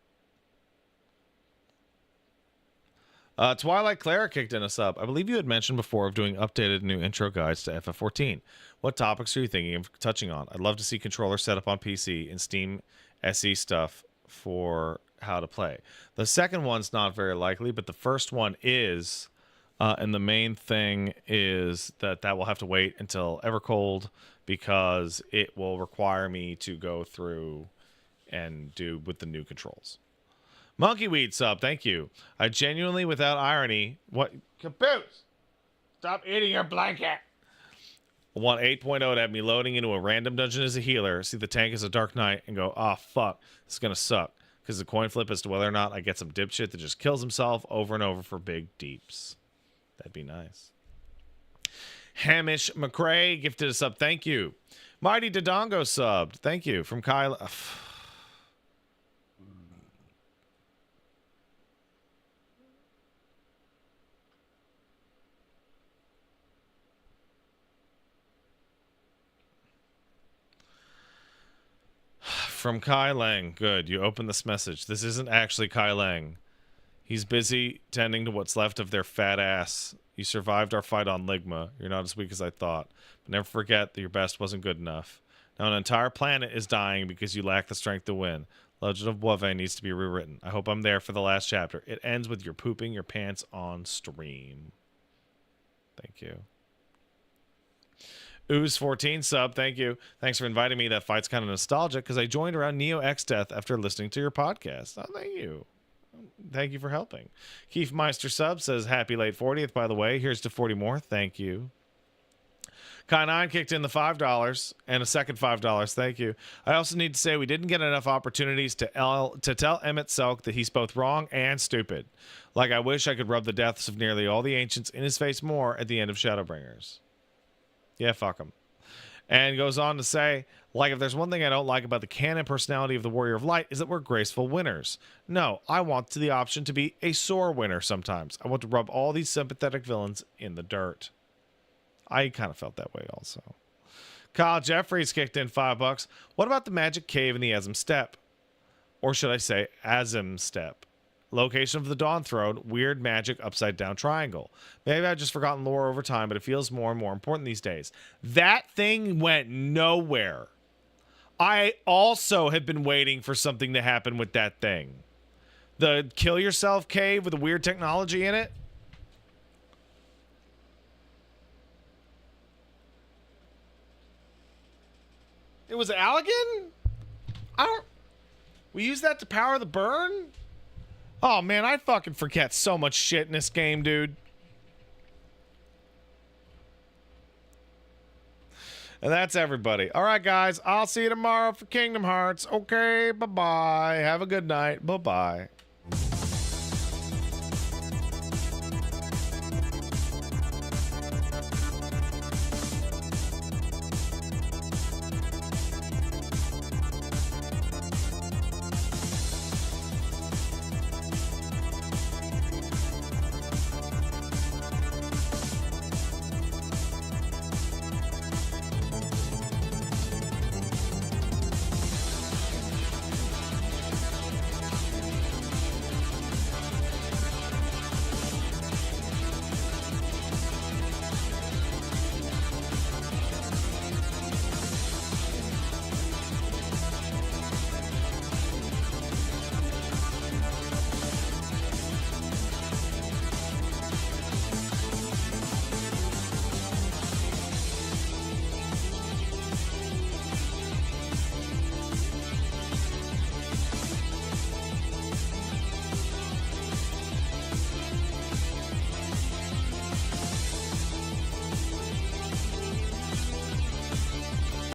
Twilight Clara kicked in a sub. I believe you had mentioned before of doing updated new intro guides to FF14. What topics are you thinking of touching on? I'd love to see controller set up on PC and Steam SE stuff for how to play. The second one's not very likely, but the first one is, and the main thing is that will have to wait until Evercold because it will require me to go through and do with the new controls. Monkeyweed sub, thank you. I genuinely, without irony, what? Caboose! Stop eating your blanket! I want 8.0 to have me loading into a random dungeon as a healer, see the tank as a Dark Knight, and go, ah, fuck, this is gonna suck. Because the coin flip as to whether or not I get some dipshit that just kills himself over and over for big deeps. That'd be nice. Hamish McCrae gifted a sub, thank you. Mighty Dodongo subbed, thank you. From Kyle. From Kai Lang. Good. You opened this message. This isn't actually Kai Lang. He's busy tending to what's left of their fat ass. You survived our fight on Ligma. You're not as weak as I thought. But never forget that your best wasn't good enough. Now an entire planet is dying because you lack the strength to win. Legend of Boivin needs to be rewritten. I hope I'm there for the last chapter. It ends with your pooping your pants on stream. Thank you. Ooze14 sub, thank you. Thanks for inviting me. That fight's kind of nostalgic because I joined around Neo X Death after listening to your podcast. Oh, thank you. Thank you for helping. Keith Meister sub says, happy late 40th, by the way. Here's to 40 more. Thank you. Kai9 kicked in the $5 and a second $5. Thank you. I also need to say we didn't get enough opportunities to tell Emmett Selk that he's both wrong and stupid. Like I wish I could rub the deaths of nearly all the ancients in his face more at the end of Shadowbringers. Yeah, fuck him. And goes on to say, like, if there's one thing I don't like about the canon personality of the Warrior of Light is that we're graceful winners. No, I want the option to be a sore winner sometimes. I want to rub all these sympathetic villains in the dirt. I kind of felt that way also. Kyle Jeffries kicked in $5. What about the magic cave in the Azim Steppe? Or should I say Azim Steppe? Location of the Dawn Throne, weird magic upside down triangle. Maybe I've just forgotten lore over time, but it feels more and more important these days. That thing went nowhere. I also have been waiting for something to happen with that thing. The kill yourself cave with the weird technology in it. It was Allegan? We used that to power the burn? Oh, man, I fucking forget so much shit in this game, dude. And that's everybody. All right, guys. I'll see you tomorrow for Kingdom Hearts. Okay, bye-bye. Have a good night. Bye-bye.